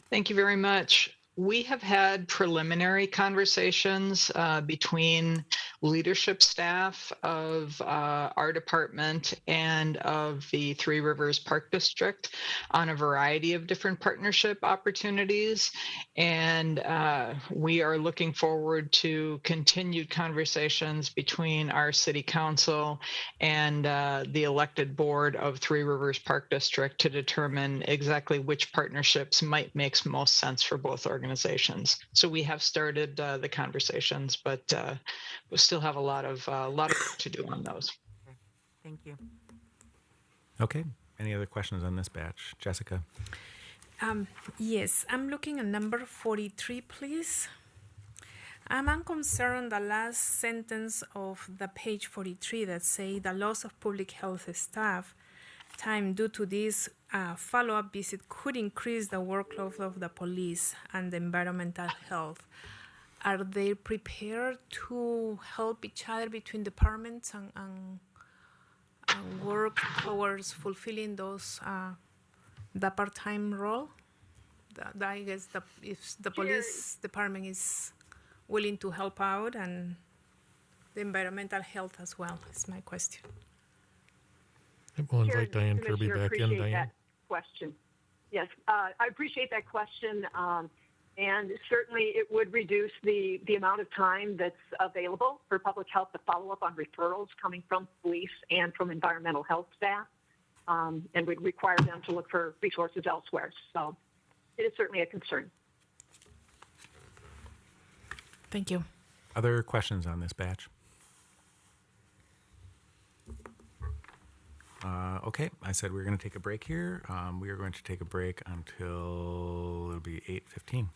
Thank you very much. We have had preliminary conversations between leadership staff of our department and of the Three Rivers Park District on a variety of different partnership opportunities. And we are looking forward to continued conversations between our city council and the elected board of Three Rivers Park District to determine exactly which partnerships might make most sense for both organizations. So we have started the conversations, but we still have a lot of work to do on those.
Thank you.
Okay. Any other questions on this batch? Jessica?
Yes, I'm looking at number 43, please. I'm concerned the last sentence of the page 43 that say the loss of public health staff time due to this follow-up visit could increase the workload of the police and the environmental health. Are they prepared to help each other between departments and work towards fulfilling those the part-time role? I guess if the police department is willing to help out, and the environmental health as well is my question.
We'll invite Diane Kirby
Commissioner,
back in.
appreciate
Diane?
that question. Yes, I appreciate that question. And certainly it would reduce the amount of time that's available for public health to follow up on referrals coming from police and from environmental health staff, and would require them to look for resources elsewhere. So it is certainly a concern.
Thank you.
Other questions on this batch? Okay, I said we were going to take a break here. We are going to take a break until it'll be 8:15.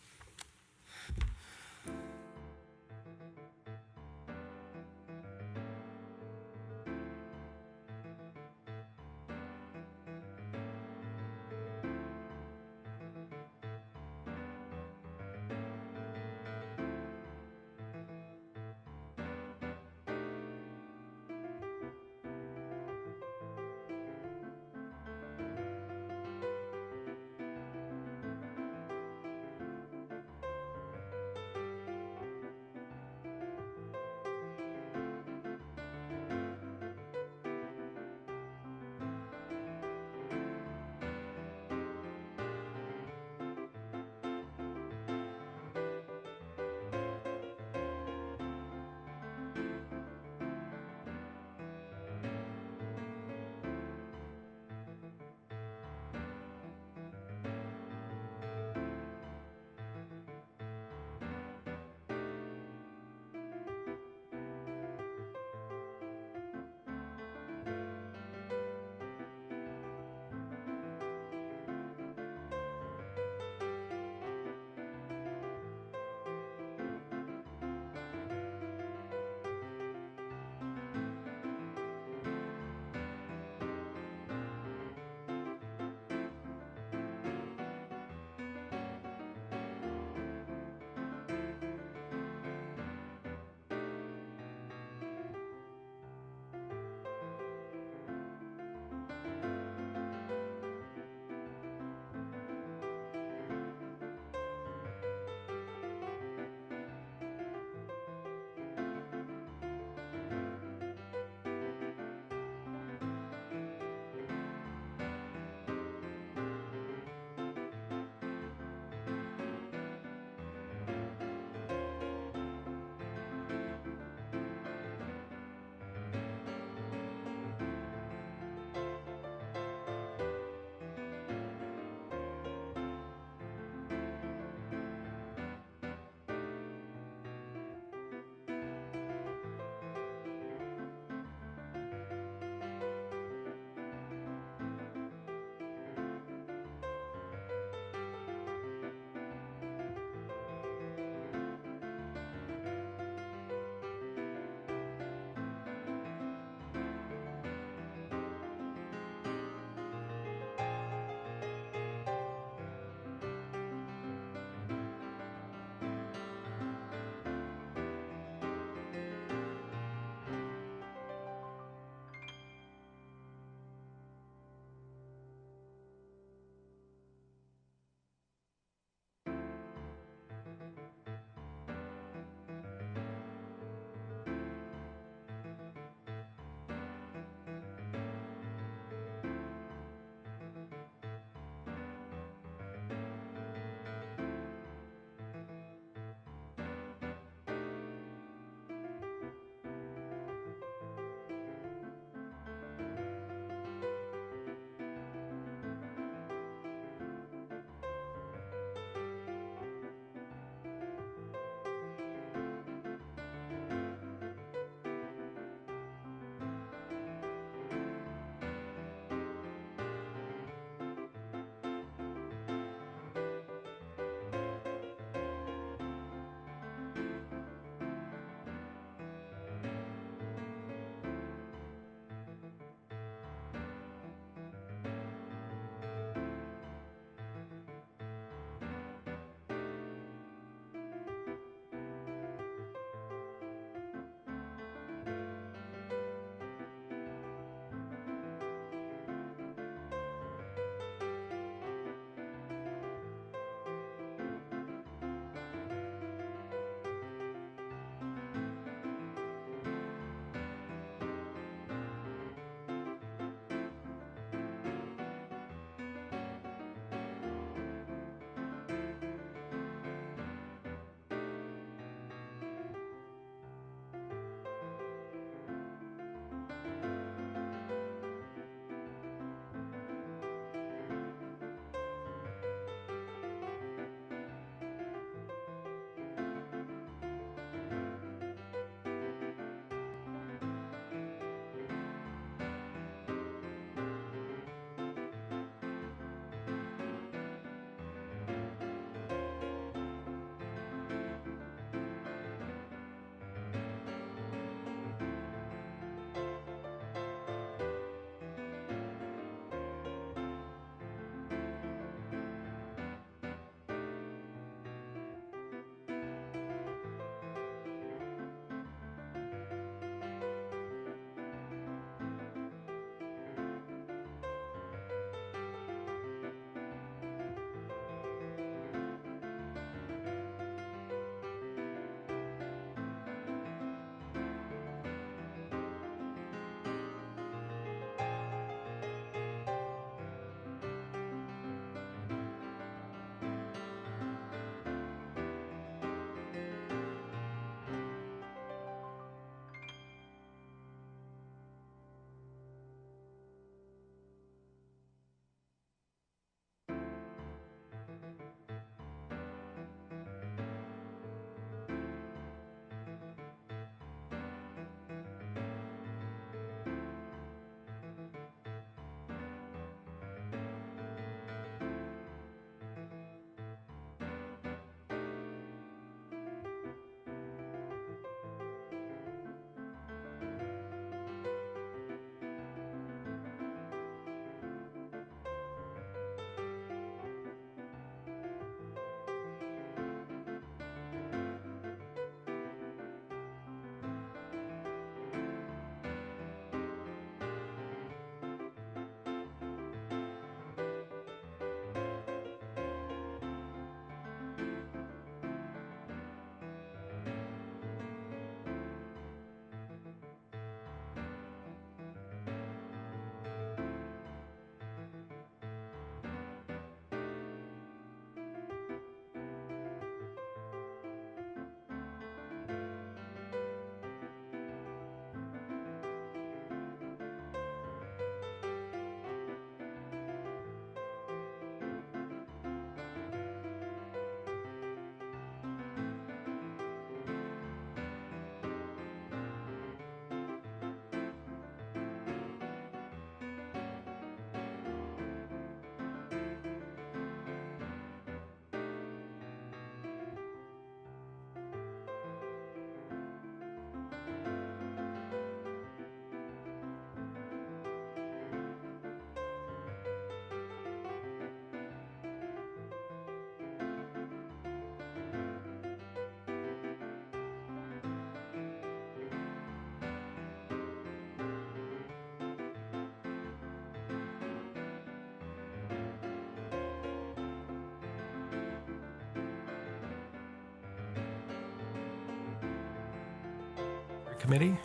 Committee.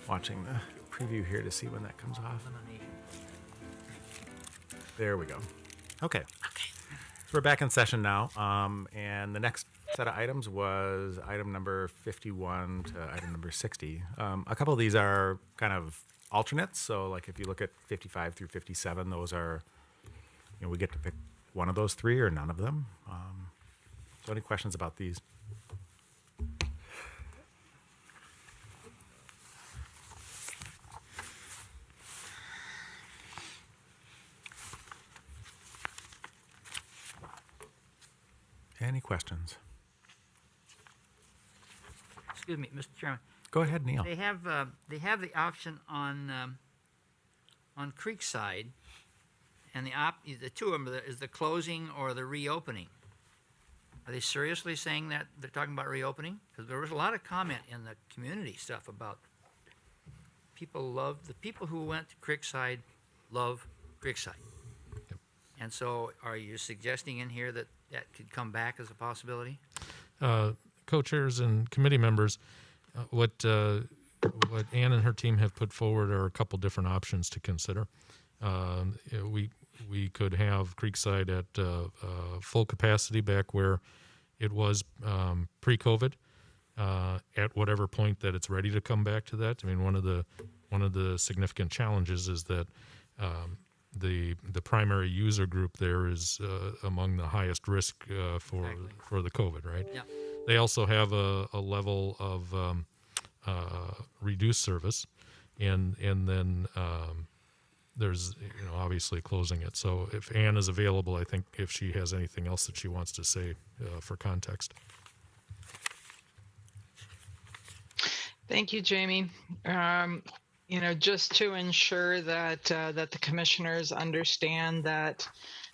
Watching the preview here to see when that comes off. There we go. Okay. So we're back in session now. And the next set of items was item number 51 to item number 60. A couple of these are kind of alternates. So like if you look at 55 through 57, those are, we get to pick one of those three or none of them. So any questions about these? Any questions?
Excuse me, Mr. Chairman.
Go ahead, Neil.
They have the option on Creekside, and the two of them is the closing or the reopening. Are they seriously saying that they're talking about reopening? Because there was a lot of comment in the community stuff about the people who went to Creekside love Creekside.
Yep.
And so are you suggesting in here that could come back as a possibility?
Co-chairs and committee members, what Ann and her team have put forward are a couple different options to consider. We could have Creekside at full capacity back where it was pre-COVID, at whatever point that it's ready to come back to that. I mean, one of the significant challenges is that the primary user group there is among the highest risk for the COVID, right?
Yeah.
They also have a level of reduced service, and then there's obviously closing it. So if Ann is available, I think if she has anything else that she wants to say for context.
Thank you, Jamie. Just to ensure that the commissioners understand that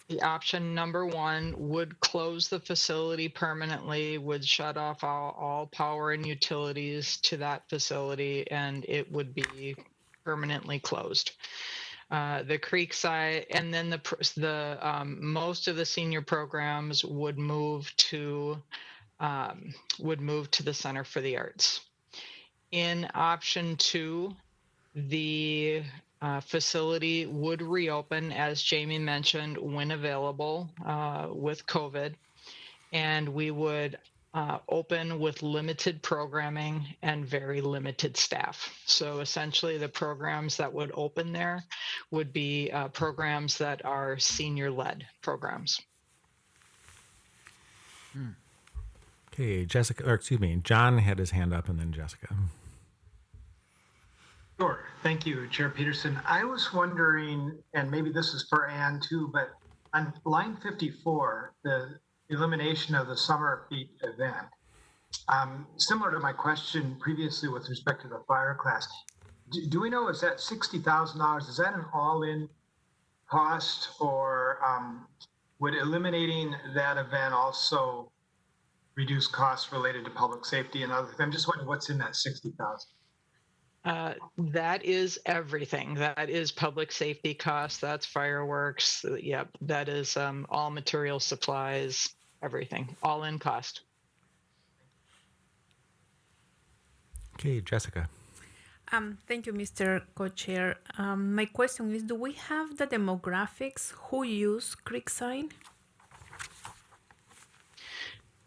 the option number one would close the facility permanently, would shut off all power and utilities to that facility, and it would be permanently closed. The Creekside, and then the most of the senior programs would move to the Center for the Arts. In option two, the facility would reopen, as Jamie mentioned, when available with COVID, and we would open with limited programming and very limited staff. So essentially the programs that would open there would be programs that are senior-led programs.
Okay, John had his hand up and then Jessica.
Sure. Thank you, Chair Peterson. I was wondering, and maybe this is for Ann too, but on line 54, the elimination of the summer beat event, similar to my question previously with respect to the fire class, do we know, is that $60,000, is that an all-in cost, or would eliminating that event also reduce costs related to public safety and other things? I'm just wondering what's in that $60,000.
That is everything. That is public safety costs. That's fireworks. Yep. That is all material supplies, everything, all in cost.
Okay, Jessica.
Thank you, Mr. Co-Chair. My question is, do we have the demographics who use Creekside?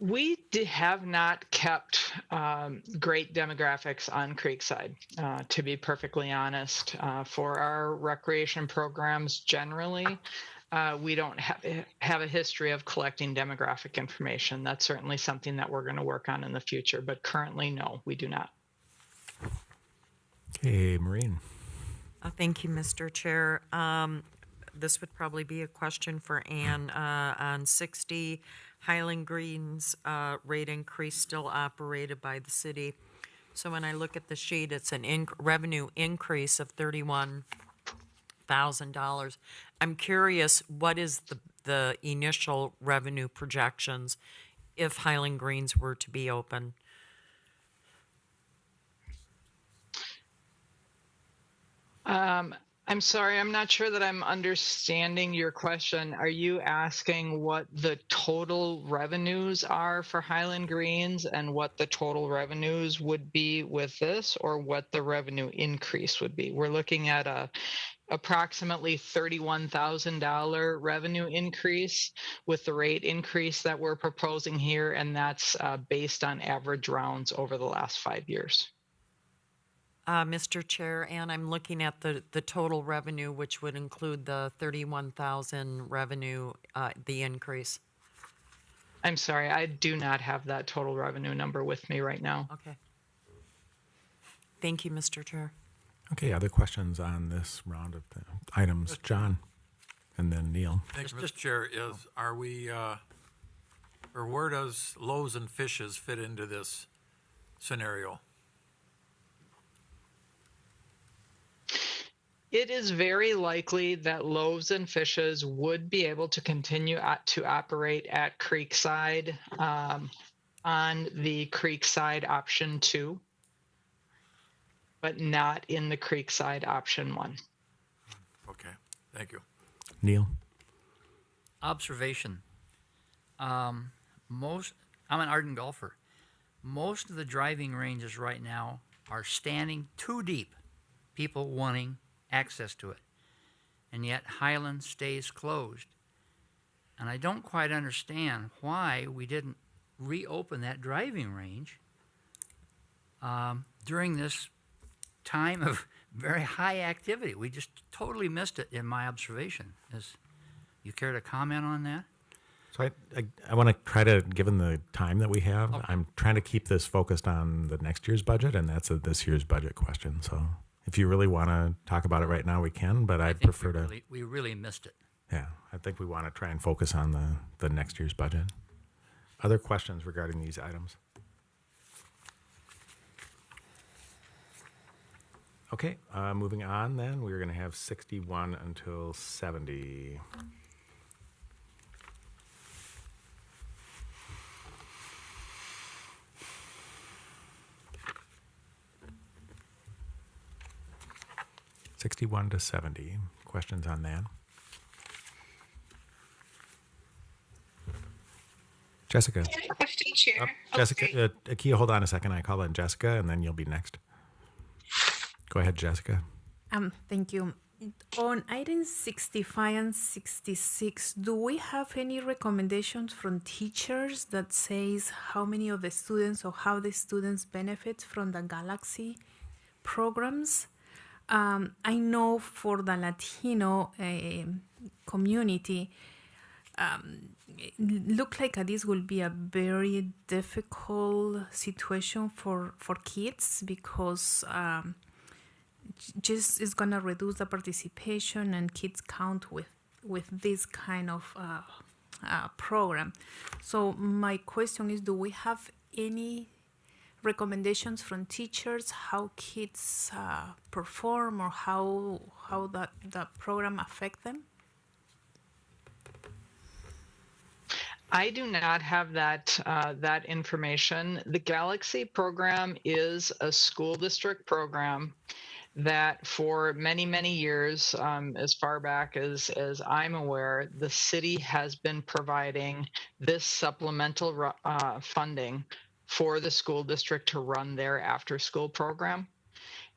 We have not kept great demographics on Creekside, to be perfectly honest. For our recreation programs generally, we don't have a history of collecting demographic information. That's certainly something that we're going to work on in the future, but currently, no, we do not.
Okay, Maureen.
Thank you, Mr. Chair. This would probably be a question for Ann on 60. Highland Green's rate increase still operated by the city. So when I look at the sheet, it's an revenue increase of $31,000. I'm curious, what is the initial revenue projections if Highland Greens were to be open?
I'm sorry, I'm not sure that I'm understanding your question. Are you asking what the total revenues are for Highland Greens and what the total revenues would be with this, or what the revenue increase would be? We're looking at a approximately $31,000 revenue increase with the rate increase that we're proposing here, and that's based on average rounds over the last 5 years.
Mr. Chair, and I'm looking at the total revenue, which would include the 31,000 revenue, the increase.
I'm sorry, I do not have that total revenue number with me right now.
Okay. Thank you, Mr. Chair.
Okay, other questions on this round of the items? John, and then Neil.
Thank you, Mr. Chair. Are we, or where does loaves and fishes fit into this scenario?
It is very likely that Loaves and Fishes would be able to continue to operate at Creekside on the Creekside option 2, but not in the Creekside option 1.
Okay, thank you.
Neil?
Observation. I'm an ardent golfer. Most of the driving ranges right now are standing too deep, people wanting access to it. And yet Highland stays closed. And I don't quite understand why we didn't reopen that driving range during this time of very high activity. We just totally missed it in my observation. You care to comment on that?
So I want to try to, given the time that we have,
Okay.
I'm trying to keep this focused on the next year's budget, and that's this year's budget question. So if you really want to talk about it right now, we can, but I'd prefer to.
We really missed it.
Yeah, I think we want to try and focus on the next year's budget. Other questions regarding these items? Okay, moving on then, we're going to have 61 until 70. '61 to 70. Questions on that? Jessica.
I have a question, Chair.
Jessica, Akia, hold on a second. I call on Jessica, and then you'll be next. Go ahead, Jessica.
Thank you. On items 65 and 66, do we have any recommendations from teachers that says how many of the students or how the students benefit from the Galaxy programs? I know for the Latino community, it looked like this will be a very difficult situation for kids because just is going to reduce the participation and kids count with this kind of program. So my question is, do we have any recommendations from teachers how kids perform or how that program affect them?
I do not have that information. The Galaxy program is a school district program that for many, many years, as far back as I'm aware, the city has been providing this supplemental funding for the school district to run their after-school program.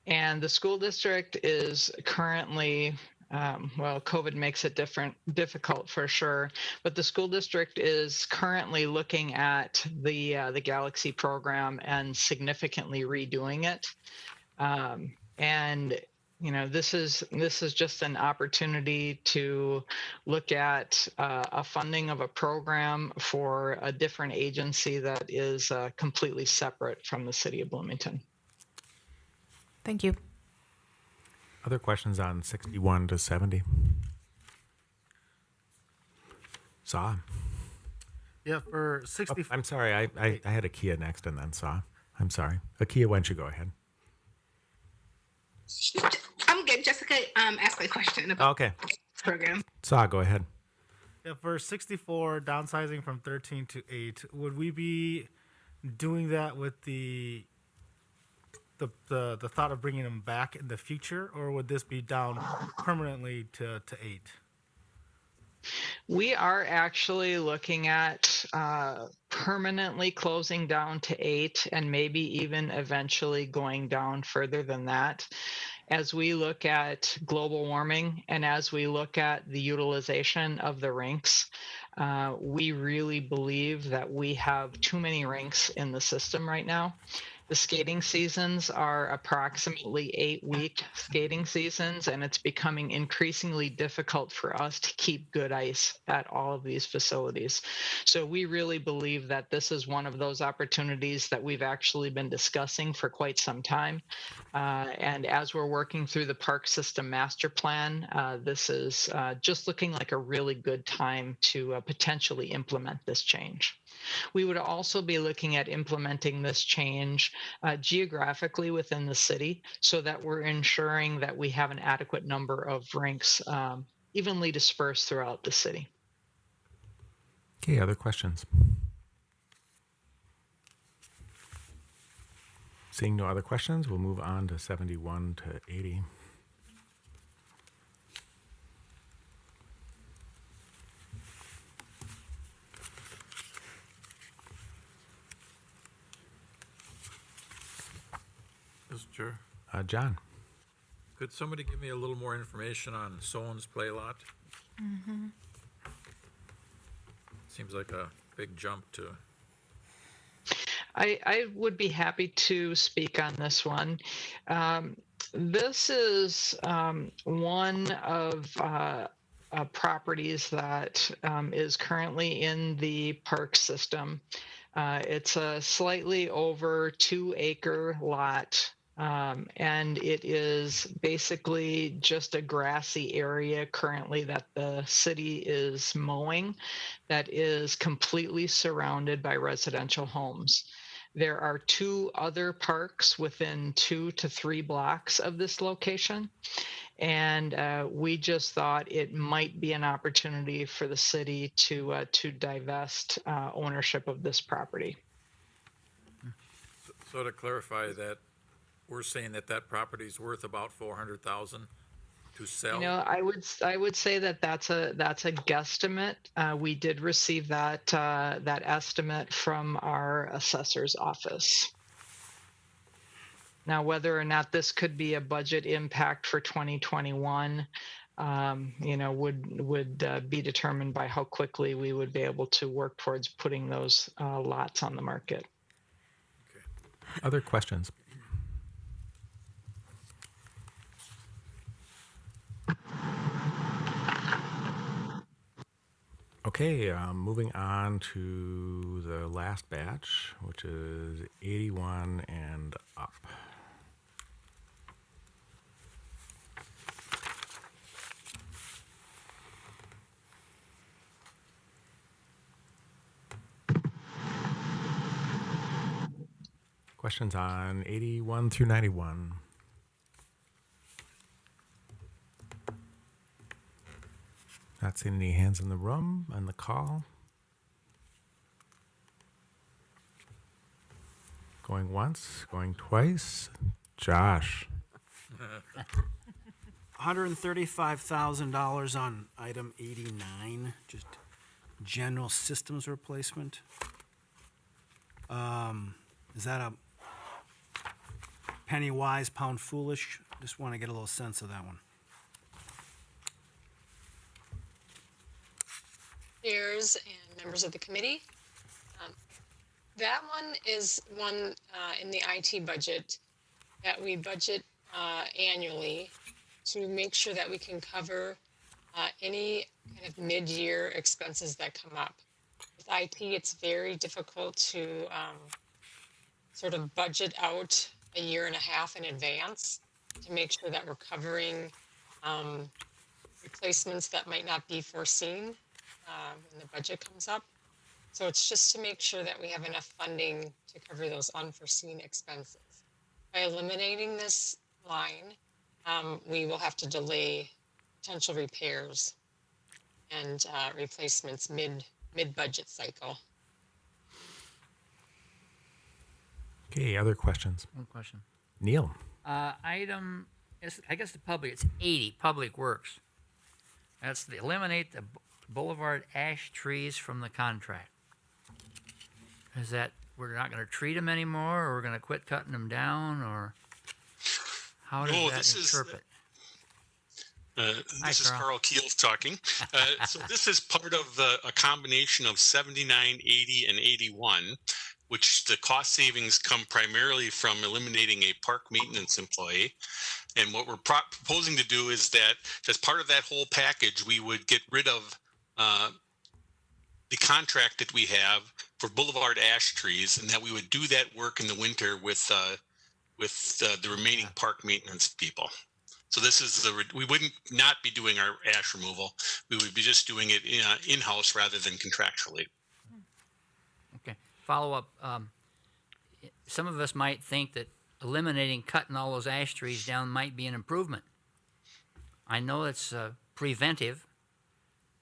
And the school district is currently, COVID makes it difficult for sure, but the school district is currently looking at the Galaxy program and significantly redoing it. And this is just an opportunity to look at a funding of a program for a different agency that is completely separate from the city of Bloomington.
Thank you.
Other questions on 61 to 70? Saw.
Yeah, for 60.
Oh, I'm sorry, I had Akia next and then Saw. I'm sorry. Akia, why don't you go ahead?
I'm good. Jessica asked my question about
this
program.
Saw, go ahead.
Yeah, for 64, downsizing from 13 to 8, would we be doing that with the the thought of bringing them back in the future, or would this be down permanently to 8?
We are actually looking at permanently closing down to 8 and maybe even eventually going down further than that. As we look at global warming and as we look at the utilization of the rinks, we really believe that we have too many rinks in the system right now. The skating seasons are approximately 8-week skating seasons, and it's becoming increasingly difficult for us to keep good ice at all of these facilities. So we really believe that this is one of those opportunities that we've actually been discussing for quite some time. And as we're working through the park system master plan, this is just looking like a really good time to potentially implement this change. We would also be looking at implementing this change geographically within the city so that we're ensuring that we have an adequate number of rinks evenly dispersed throughout the city.
Okay, other questions? Seeing no other questions, we'll move on to 71 to 80.
Mr. Chair,
John.
could somebody give me a little more information on Soane's Play Lot?
Mm-hmm.
Seems like a big jump to.
I would be happy to speak on this one. This is one of properties that is currently in the park system. It's a slightly over 2-acre lot, and it is basically just a grassy area currently that the city is mowing that is completely surrounded by residential homes. There are 2 other parks within 2 to 3 blocks of this location. And we just thought it might be an opportunity for the city to divest ownership of this property.
So to clarify that, we're saying that that property is worth about $400,000 to sell.
You know, I would say that that's a guesstimate. We did receive that estimate from our assessor's office. Now, whether or not this could be a budget impact for 2021, you know, would be determined by how quickly we would be able to work towards putting those lots on the market.
Okay.
Other questions? Okay, moving on to the last batch, which is 81 and up. Questions on 81 through 91? Not seeing any hands in the room on the call. Going once, going twice. Josh.
$135,000 on item 89, just general systems replacement. Is that a penny wise, pound foolish? Just want to get a little sense of that one.
Chairs and members of the committee. That one is one in the IT budget that we budget annually to make sure that we can cover any kind of mid-year expenses that come up. With IT, it's very difficult to sort of budget out a year and a half in advance to make sure that we're covering replacements that might not be foreseen when the budget comes up. So it's just to make sure that we have enough funding to cover those unforeseen expenses. By eliminating this line, we will have to delay potential repairs and replacements mid-budget cycle.
Okay, other questions?
One question.
Neil.
Item, I guess it's 80, Public Works. That's to eliminate the boulevard ash trees from the contract. Is that we're not going to treat them anymore, or we're going to quit cutting them down, or how does that interpret?
This is Carl Keel talking. So this is part of a combination of 79, 80, and 81, which the cost savings come primarily from eliminating a park maintenance employee. And what we're proposing to do is that as part of that whole package, we would get rid of the contract that we have for boulevard ash trees, and that we would do that work in the winter with the remaining park maintenance people. So this is we wouldn't not be doing our ash removal. We would be just doing it in-house rather than contractually.
Okay. Follow up. Some of us might think that cutting all those ash trees down might be an improvement. I know it's preventive,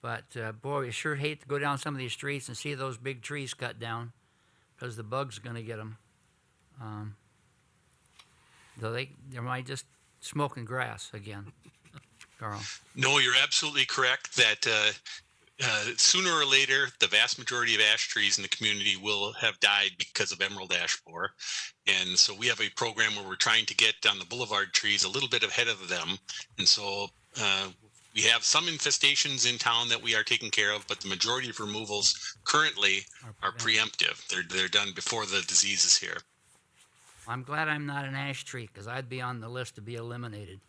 but boy, I sure hate to go down some of these streets and see those big trees cut down, because the bug's going to get them. Though they might just smoking grass again, Carl.
No, you're absolutely correct that sooner or later, the vast majority of ash trees in the community will have died because of emerald ash borer. And so we have a program where we're trying to get on the boulevard trees a little bit ahead of them. And so we have some infestations in town that we are taking care of, but the majority of removals currently are preemptive. They're done before the disease is here.
I'm glad I'm not an ash tree, because I'd be on the list to be eliminated.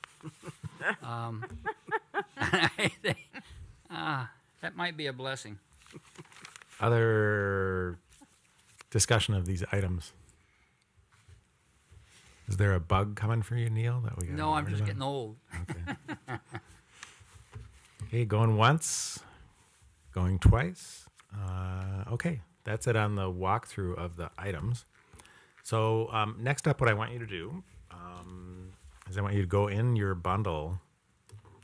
That might be a blessing.
Other discussion of these items. Is there a bug coming for you, Neil? That we
No, I'm just getting old.
Okay. Okay, going once, going twice. Okay, that's it on the walkthrough of the items. So next up, what I want you to do is I want you to go in your bundle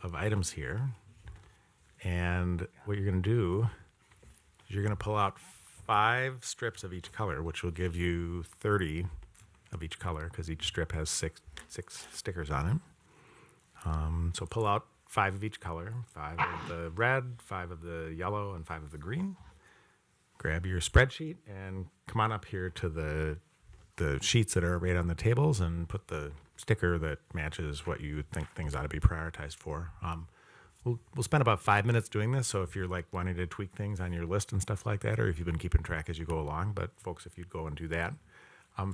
of items here, and what you're going to do is you're going to pull out 5 strips of each color, which will give you 30 of each color, because each strip has six stickers on it. So pull out 5 of each color, 5 of the red, 5 of the yellow, and 5 of the green. Grab your spreadsheet and come on up here to the sheets that are right on the tables and put the sticker that matches what you think things ought to be prioritized for. We'll spend about 5 minutes doing this, so if you're like wanting to tweak things on your list and stuff like that, or if you've been keeping track as you go along, but folks, if you'd go and do that.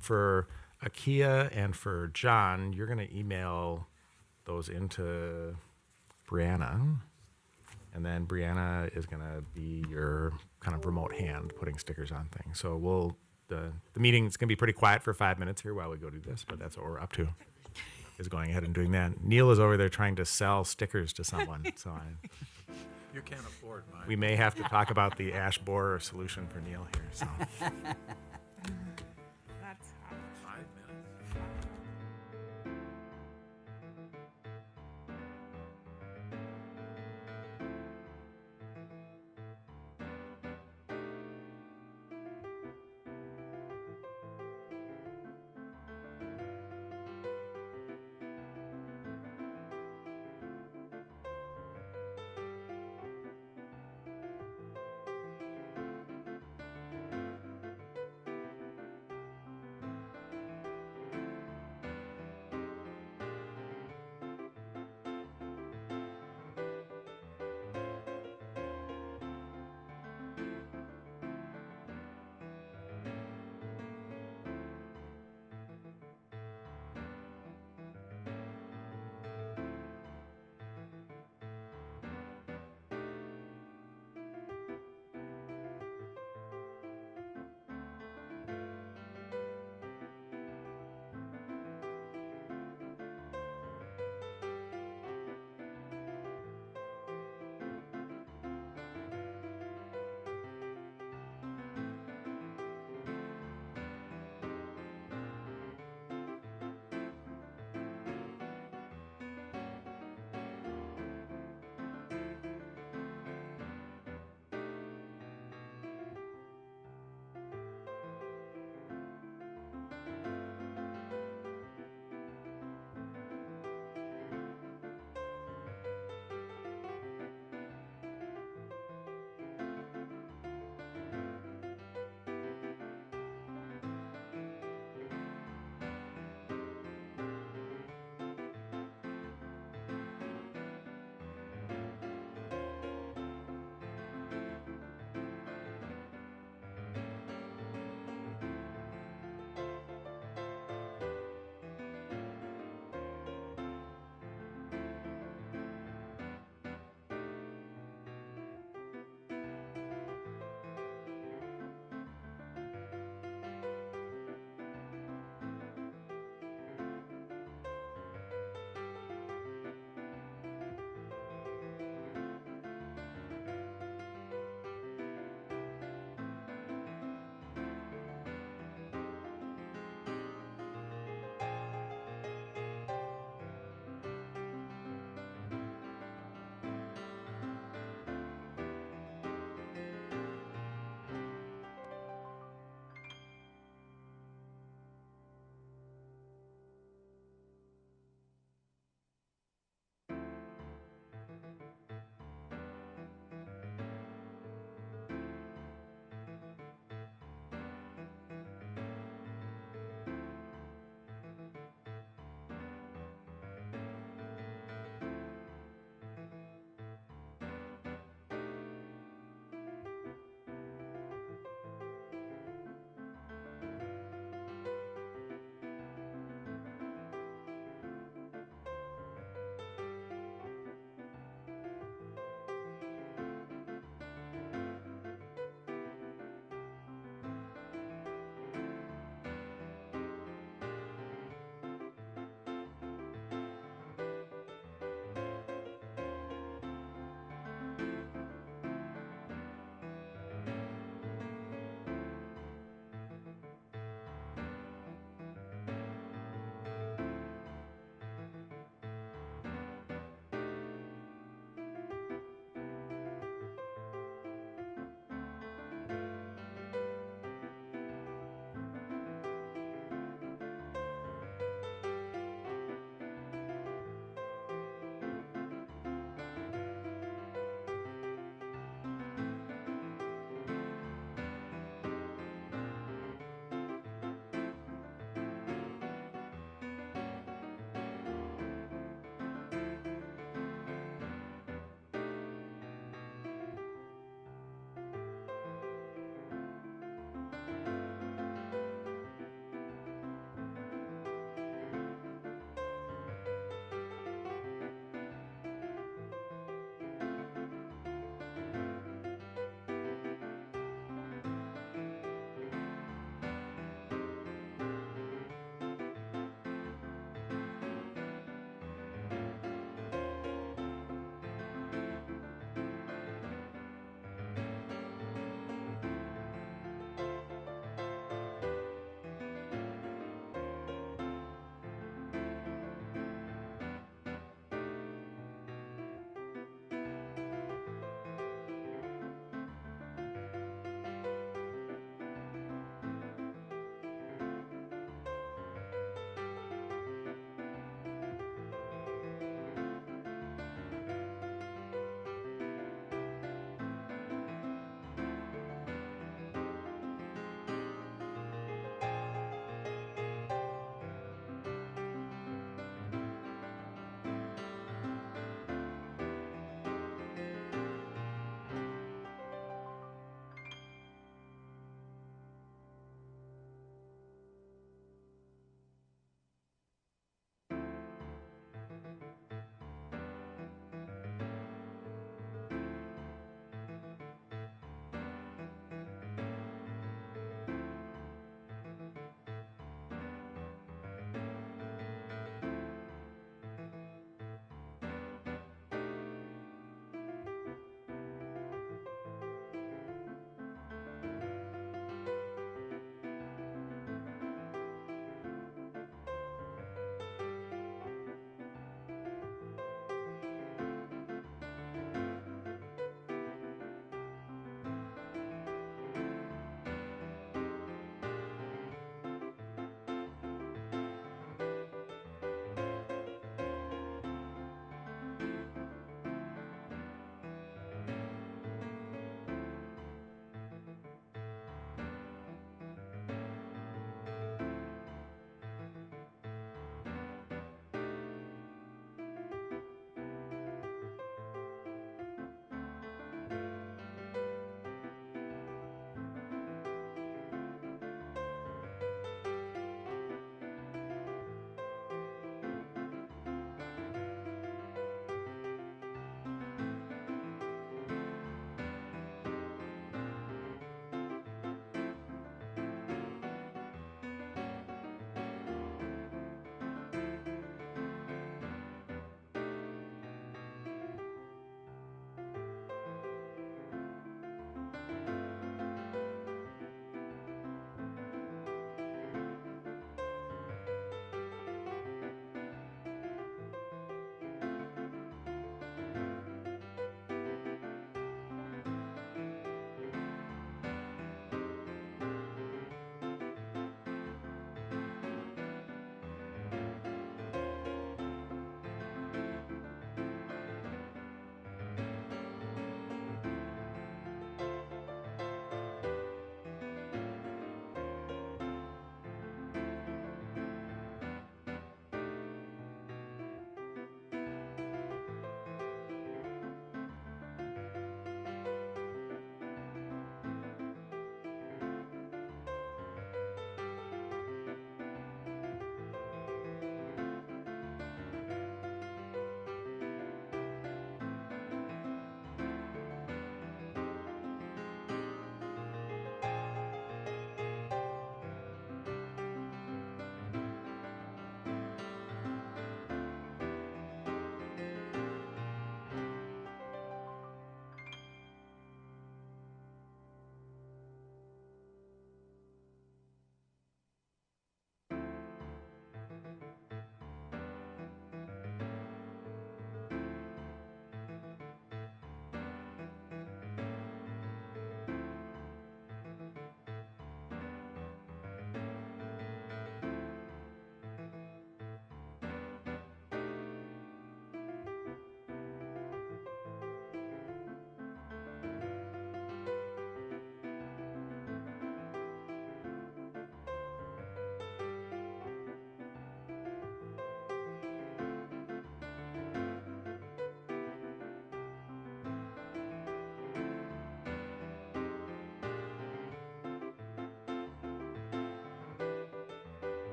For Akia and for John, you're going to email those into Brianna, and then Brianna is going to be your kind of remote hand putting stickers on things. So the meeting is going to be pretty quiet for 5 minutes here while we go do this, but that's what we're up to, is going ahead and doing that. Neil is over there trying to sell stickers to someone. So
you can't afford mine.
We may have to talk about the ash borer solution for Neil here. So.
That's hard.
5 minutes.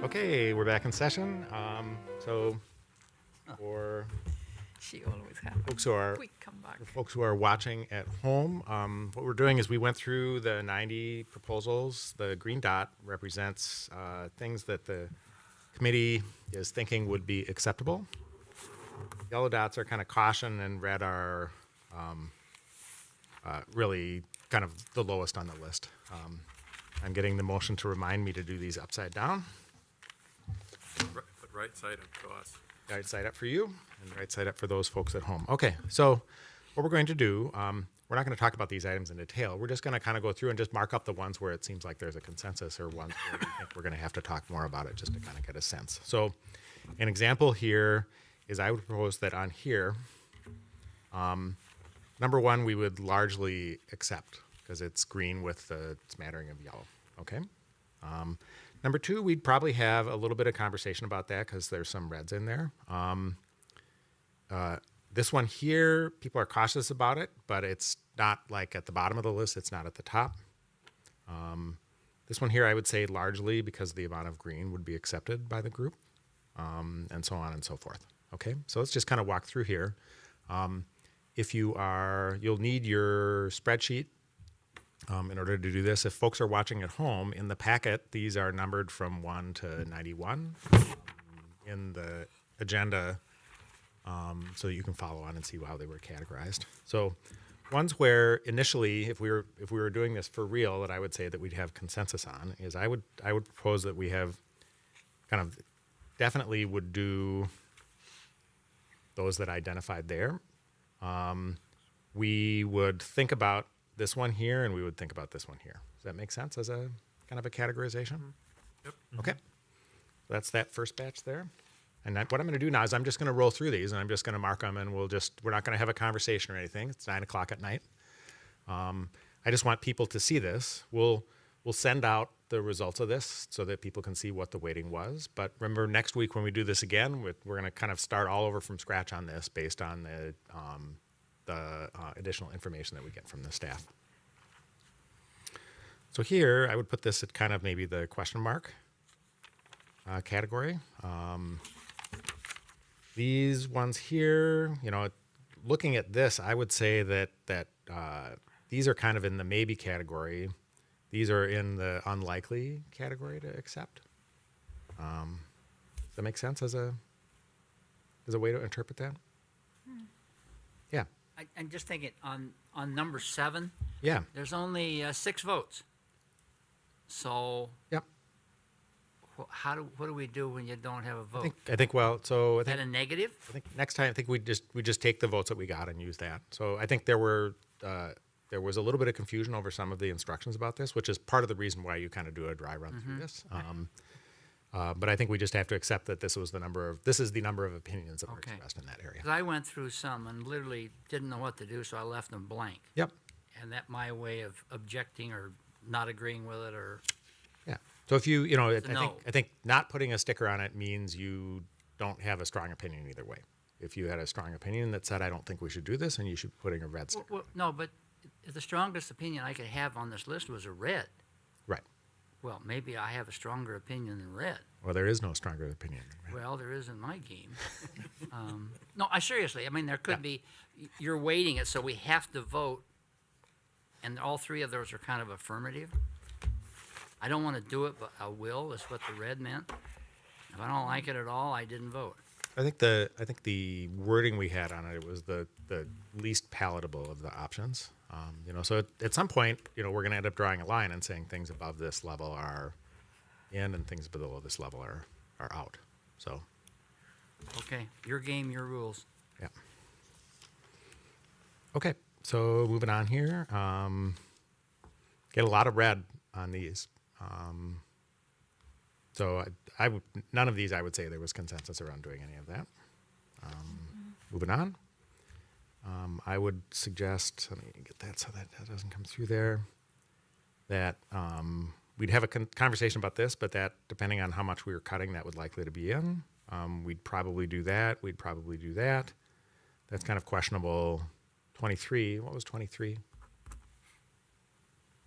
Okay, we're back in session. So for
She always has
folks who are
quick comeback.
for folks who are watching at home, what we're doing is we went through the 90 proposals. The green dot represents things that the committee is thinking would be acceptable. Yellow dots are kind of caution, and red are really kind of the lowest on the list. I'm getting the motion to remind me to do these upside down.
Put right side up to us.
Right side up for you, and right side up for those folks at home. Okay, so what we're going to do, we're not going to talk about these items in detail. We're just going to kind of go through and just mark up the ones where it seems like there's a consensus, or ones where we think we're going to have to talk more about it, just to kind of get a sense. So an example here is I would propose that on here, number one, we would largely accept, because it's green with the smattering of yellow, okay? Number two, we'd probably have a little bit of conversation about that, because there's some reds in there. This one here, people are cautious about it, but it's not like at the bottom of the list, it's not at the top. This one here, I would say largely because the amount of green would be accepted by the group, and so on and so forth. Okay, so let's just kind of walk through here. If you'll need your spreadsheet in order to do this. If folks are watching at home, in the packet, these are numbered from 1 to 91 in the agenda, so that you can follow on and see how they were categorized. So ones where initially, if we were doing this for real, that I would say that we'd have consensus on is I would propose that we have kind of definitely would do those that I identified there. We would think about this one here, and we would think about this one here. Does that make sense as a kind of a categorization?
Yep.
Okay. That's that first batch there. And what I'm going to do now is I'm just going to roll through these, and I'm just going to mark them, and we're not going to have a conversation or anything. It's 9 o'clock at night. I just want people to see this. We'll send out the results of this so that people can see what the weighting was. But remember, next week when we do this again, we're going to kind of start all over from scratch on this based on the additional information that we get from the staff. So here, I would put this at kind of maybe the question mark category. These ones here, looking at this, I would say that these are kind of in the maybe category. These are in the unlikely category to accept. Does that make sense as a way to interpret that? Yeah.
I'm just thinking on number 7.
Yeah.
There's only 6 votes. So.
Yep.
What do we do when you don't have a vote?
I think
is that a negative?
I think next time we just take the votes that we got and use that. So I think there was a little bit of confusion over some of the instructions about this, which is part of the reason why you kind of do a dry run through this. But I think we just have to accept that this is the number of opinions that were expressed in that area.
'Cause I went through some and literally didn't know what to do, so I left them blank.
Yep.
And that my way of objecting or not agreeing with it, or
yeah. So if
no.
I think not putting a sticker on it means you don't have a strong opinion either way. If you had a strong opinion that said I don't think we should do this, and you should put in a red sticker.
Well, no, but the strongest opinion I could have on this list was a red.
Right.
Well, maybe I have a stronger opinion than red.
Well, there is no stronger opinion than red.
Well, there is in my game. No, seriously. I mean, there could be. You're weighting it, so we have to vote, and all 3 of those are kind of affirmative. I don't want to do it, but I will. Is what the red meant. If I don't like it at all, I didn't vote.
I think the wording we had on it was the least palatable of the options. So at some point, we're going to end up drawing a line and saying things above this level are in and things below this level are out. So.
Okay, your game, your rules.
Yeah. Okay, so moving on here. Get a lot of red on these. So none of these I would say there was consensus around doing any of that. Moving on. I would suggest, let me get that so that doesn't come through there, that we'd have a conversation about this, but that depending on how much we were cutting, that would likely to be in. We'd probably do that. We'd probably do that. That's kind of questionable. 23, what was 23?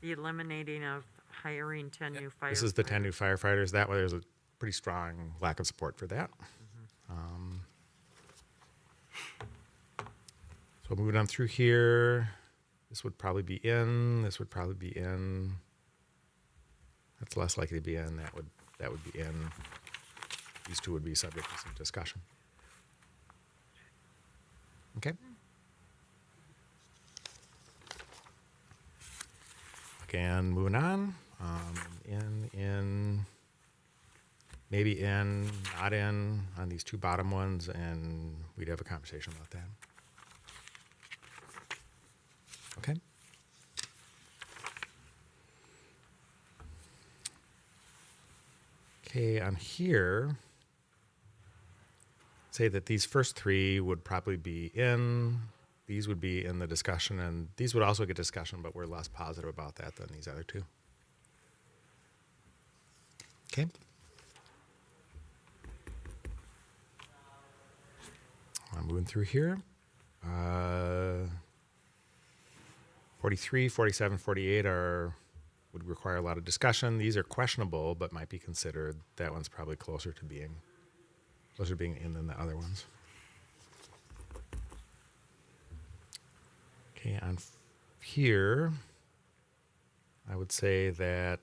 The eliminating of hiring 10 new firefighters.
This is the 10 new firefighters. That way pretty strong lack of support for that. So moving on through here, this would probably be in. This would probably be in. That's less likely to be in. That would be in. These two would be subject to some discussion. Okay. Again, moving on. In, maybe in, not in on these two bottom ones, and we'd have a conversation about that. Okay. Okay, on here, say that these first three would probably be in. These would be in the discussion, and these would also get discussion, but we're less positive about that than these other two. Okay. I'm moving through here. 43, 47, 48 would require a lot of discussion. These are questionable, but might be considered. That one's probably closer to being in than the other ones. Okay, on here, I would say that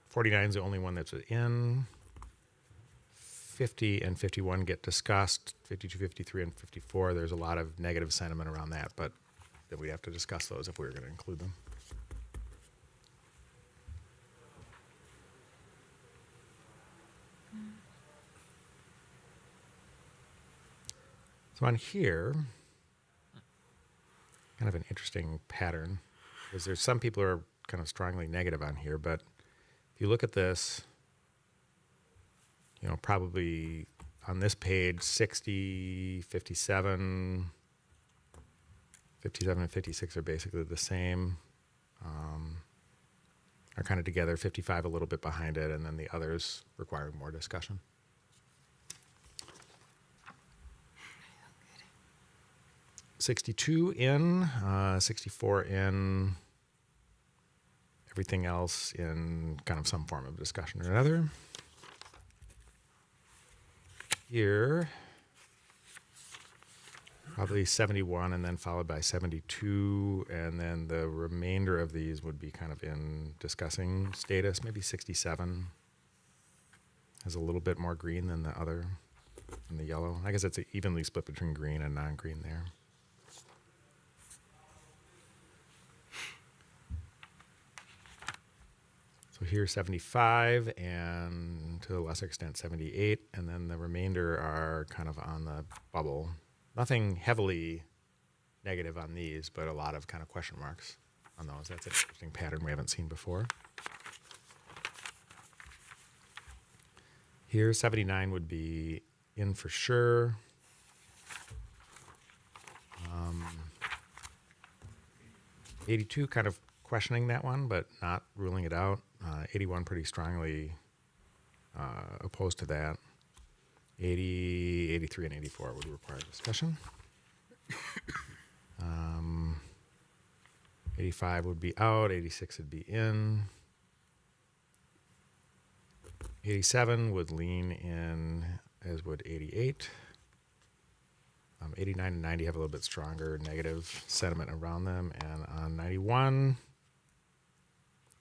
49 is the only one that's in. 50 and 51 get discussed. 52, 53, and 54, there's a lot of negative sentiment around that, but then we'd have to discuss those if we were going to include them. So on here, kind of an interesting pattern, because there's some people who are kind of strongly negative on here, but if you look at this, you know, probably on this page, 60, 57, 57 and 56 are basically the same, are kind of together, 55 a little bit behind it, and then the others requiring more discussion. $62 in, 64 in, everything else in kind of some form of discussion or another. Here, probably 71 and then followed by 72, and then the remainder of these would be kind of in discussing status, maybe 67 has a little bit more green than the other, than the yellow. I guess it's evenly split between green and non-green there. So here 75 and to a lesser extent 78, and then the remainder are kind of on the bubble. Nothing heavily negative on these, but a lot of kind of question marks on those. That's an interesting pattern we haven't seen before. Here 79 would be in for sure. 82 kind of questioning that one, but not ruling it out. 81 pretty strongly opposed to that. 80, 83, and 84 would require discussion. 85 would be out. 86 would be in. 87 would lean in, as would 88. 89 and 90 have a little bit stronger negative sentiment around them. And on 91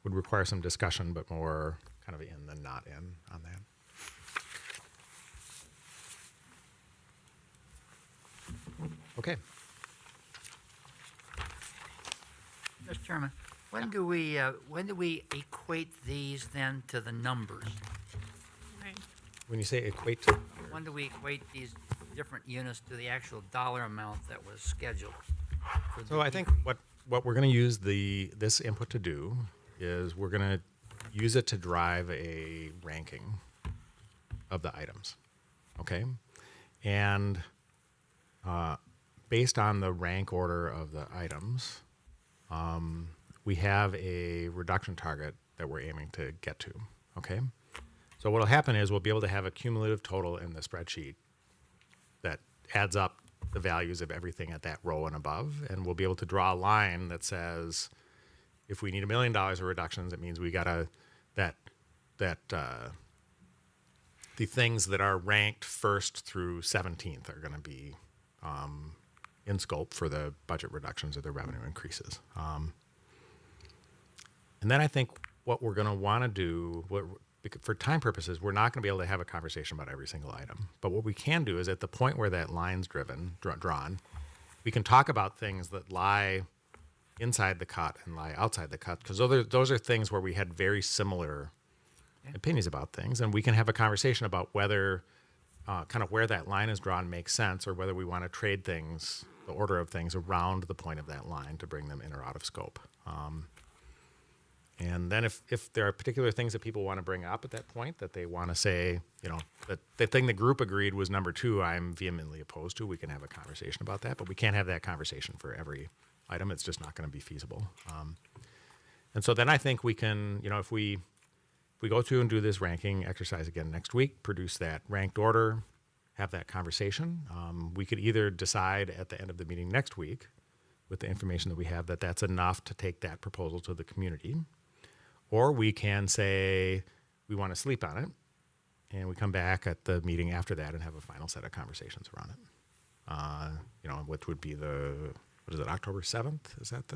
would require some discussion, but more kind of in than not in on that. Okay.
Mr. Chairman, when do we equate these then to the numbers?
When you say equate to,
When do we equate these different units to the actual dollar amount that was scheduled?
so I think what we're going to use this input to do is we're going to use it to drive a ranking of the items, okay? And based on the rank order of the items, we have a reduction target that we're aiming to get to, okay? So what will happen is we'll be able to have a cumulative total in the spreadsheet that adds up the values of everything at that row and above, and we'll be able to draw a line that says if we need $1 million of reductions, it means we got to that the things that are ranked 1st through 17th are going to be in scope for the budget reductions or the revenue increases. And then I think what we're going to want to do, for time purposes, we're not going to be able to have a conversation about every single item. But what we can do is at the point where that line's drawn, we can talk about things that lie inside the cut and lie outside the cut, because those are things where we had very similar opinions about things, and we can have a conversation about whether kind of where that line is drawn makes sense, or whether we want to trade things, the order of things around the point of that line to bring them in or out of scope. And then if there are particular things that people want to bring up at that point that they want to say, that the thing the group agreed was number 2, I'm vehemently opposed to, we can have a conversation about that, but we can't have that conversation for every item. It's just not going to be feasible. And so then I think we can, if we go through and do this ranking exercise again next week, produce that ranked order, have that conversation, we could either decide at the end of the meeting next week with the information that we have that that's enough to take that proposal to the community, or we can say we want to sleep on it and we come back at the meeting after that and have a final set of conversations around it. Which would be October 7th? Is that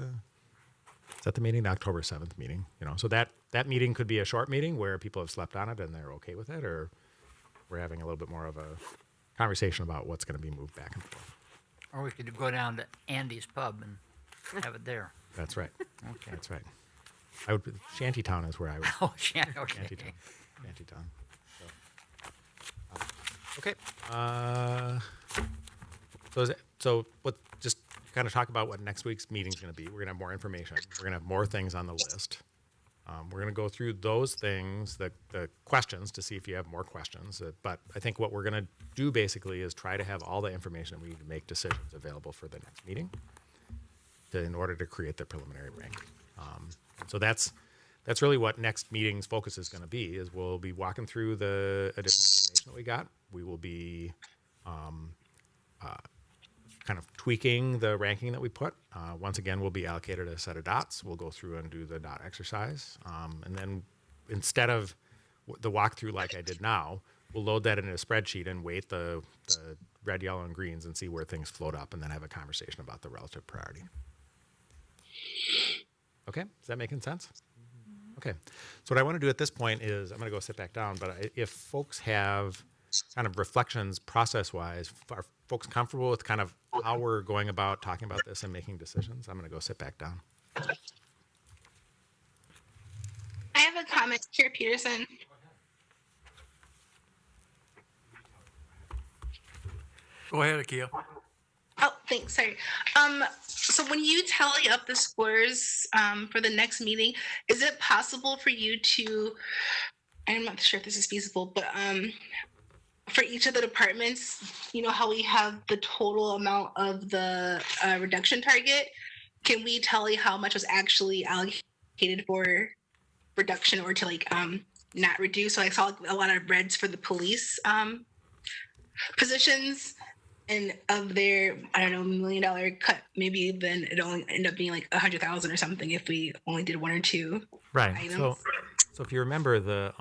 the meeting? The October 7th meeting. So that meeting could be a short meeting where people have slept on it and they're okay with it, or we're having a little bit more of a conversation about what's going to be moved back and forth.
Or we could go down to Andy's pub and have it there.
That's right.
Okay.
That's right. Shantytown is where I would.
Oh, okay.
Shantytown. Okay. So what? Just kind of talk about what next week's meeting is going to be. We're going to have more information. We're going to have more things on the list. We're going to go through those things, the questions, to see if you have more questions. But I think what we're going to do basically is try to have all the information that we need to make decisions available for the next meeting in order to create the preliminary rank. So that's really what next meeting's focus is going to be, is we'll be walking through the additional information that we got. We will be kind of tweaking the ranking that we put. Once again, we'll be allocated a set of dots. We'll go through and do the dot exercise. And then instead of the walkthrough like I did now, we'll load that in a spreadsheet and weight the red, yellow, and greens and see where things float up, and then have a conversation about the relative priority. Okay, is that making sense? Okay, so what I want to do at this point is I'm going to go sit back down, but if folks have kind of reflections process-wise, are folks comfortable with kind of how we're going about talking about this and making decisions? I'm going to go sit back down.
I have a comment here, Peterson.
Go ahead, Akia.
Oh, thanks. Sorry. So when you tally up the scores for the next meeting, is it possible for you to, I'm not sure if this is feasible, but for each of the departments, how we have the total amount of the reduction target, can we tally how much was actually allocated for reduction or to not reduce? So I saw a lot of reds for the police positions. And of their, $1 million cut, maybe then it only end up being like 100,000 or something if we only did 1 or 2 items.
So if you remember the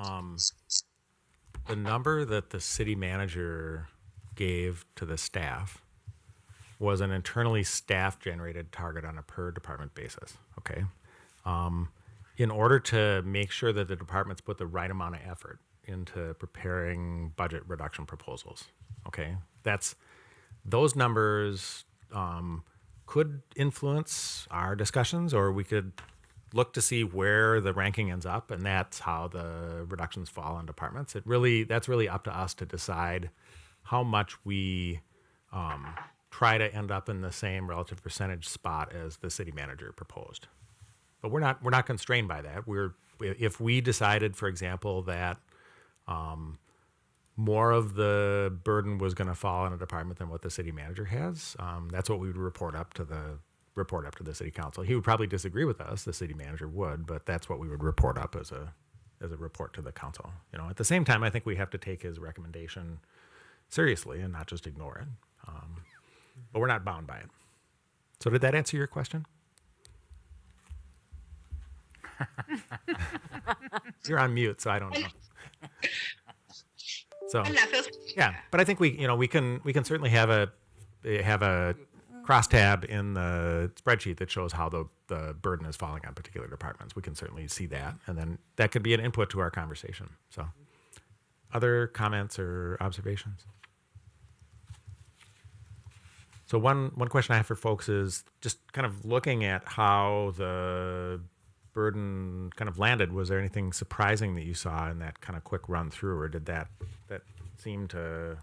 number that the city manager gave to the staff was an internally staff-generated target on a per department basis. Okay, in order to make sure that the departments put the right amount of effort into preparing budget reduction proposals. Okay, those numbers could influence our discussions, or we could look to see where the ranking ends up, and that's how the reductions fall on departments. That's really up to us to decide how much we try to end up in the same relative percentage spot as the city manager proposed. But we're not constrained by that. If we decided, for example, that more of the burden was going to fall on a department than what the city manager has, that's what we would report up to the city council. He would probably disagree with us, the city manager would, but that's what we would report up as a report to the council. At the same time, I think we have to take his recommendation seriously and not just ignore it. But we're not bound by it. So did that answer your question? You're on mute, so I don't know. So
And that feels
yeah, but I think we can certainly have a crosstab in the spreadsheet that shows how the burden is falling on particular departments. We can certainly see that, and then that could be an input to our conversation. So, other comments or observations? So one question I have for folks is just kind of looking at how the burden kind of landed. Was there anything surprising that you saw in that kind of quick run through, or did that seem to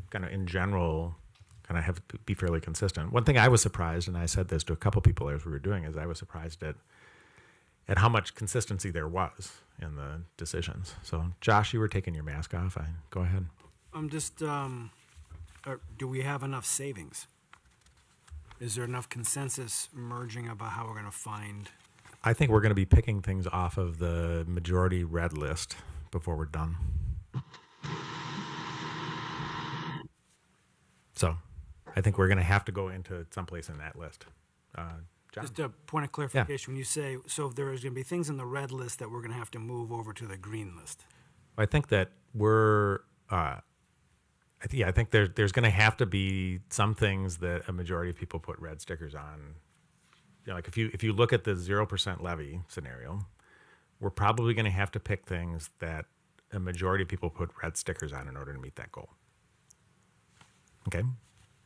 kind of in general kind of have to be fairly consistent? One thing I was surprised, and I said this to a couple people as we were doing, is I was surprised at how much consistency there was in the decisions. So Josh, you were taking your mask off. Go ahead.
I'm just, do we have enough savings? Is there enough consensus emerging about how we're going to find?
I think we're going to be picking things off of the majority red list before we're done. So I think we're going to have to go into someplace in that list. John?
Just a point of clarification. When you say, so if there is going to be things in the red list that we're going to have to move over to the green list.
I think that I think there's going to have to be some things that a majority of people put red stickers on. You know, like if you look at the 0% levy scenario, we're probably going to have to pick things that a majority of people put red stickers on in order to meet that goal. Okay,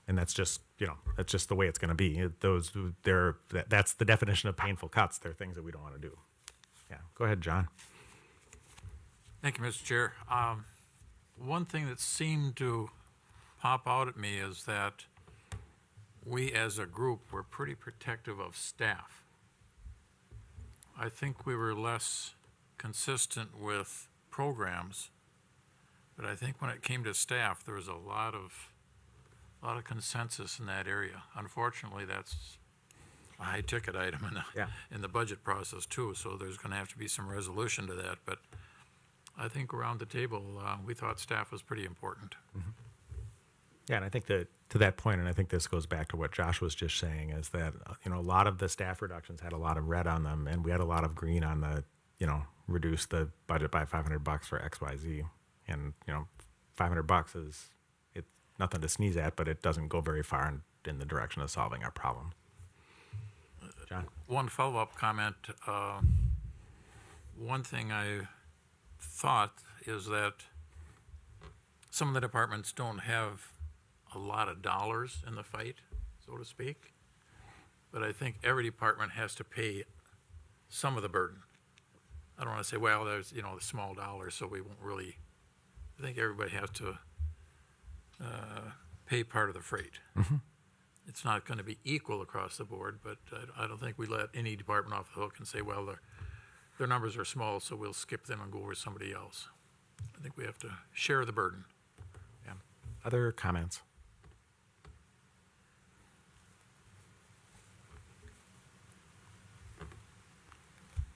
and that's just the way it's going to be. That's the definition of painful cuts. They're things that we don't want to do. Yeah, go ahead, John.
Thank you, Mr. Chair. One thing that seemed to pop out at me is that we as a group were pretty protective of staff. I think we were less consistent with programs, but I think when it came to staff, there was a lot of consensus in that area. Unfortunately, that's a high ticket item in the budget process too, so there's going to have to be some resolution to that, but I think around the table, we thought staff was pretty important.
Mm-hmm. Yeah, and I think that to that point, and I think this goes back to what Josh was just saying, is that a lot of the staff reductions had a lot of red on them, and we had a lot of green on the reduce the budget by $500 for XYZ, and $500 is it's nothing to sneeze at, but it doesn't go very far in the direction of solving our problem. John,
one follow-up comment. One thing I thought is that some of the departments don't have a lot of dollars in the fight, so to speak, but I think every department has to pay some of the burden. I don't want to say, well, there's the small dollars, so we won't really. I think everybody has to pay part of the freight.
Mm-hmm.
It's not going to be equal across the board, but I don't think we let any department off the hook and say, well, their numbers are small, so we'll skip them and go over somebody else. I think we have to share the burden.
Yeah. Other comments?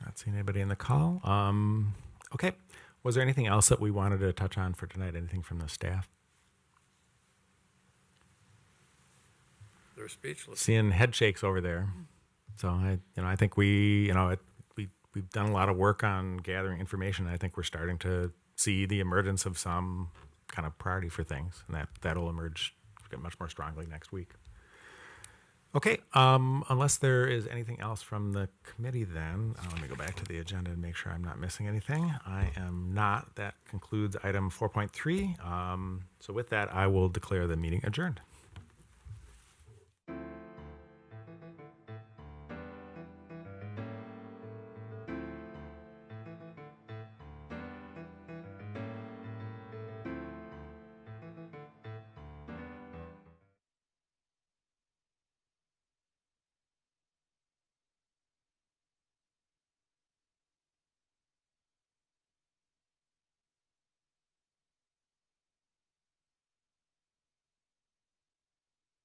Not seeing anybody in the call. Okay. Was there anything else that we wanted to touch on for tonight? Anything from the staff?
They're speechless.
Seeing head shakes over there. So I think we've done a lot of work on gathering information. I think we're starting to see the emergence of some kind of priority for things, and that'll emerge much more strongly next week. Okay, unless there is anything else from the committee, then let me go back to the agenda and make sure I'm not missing anything. I am not. That concludes item 4.3. So with that, I will declare the meeting adjourned.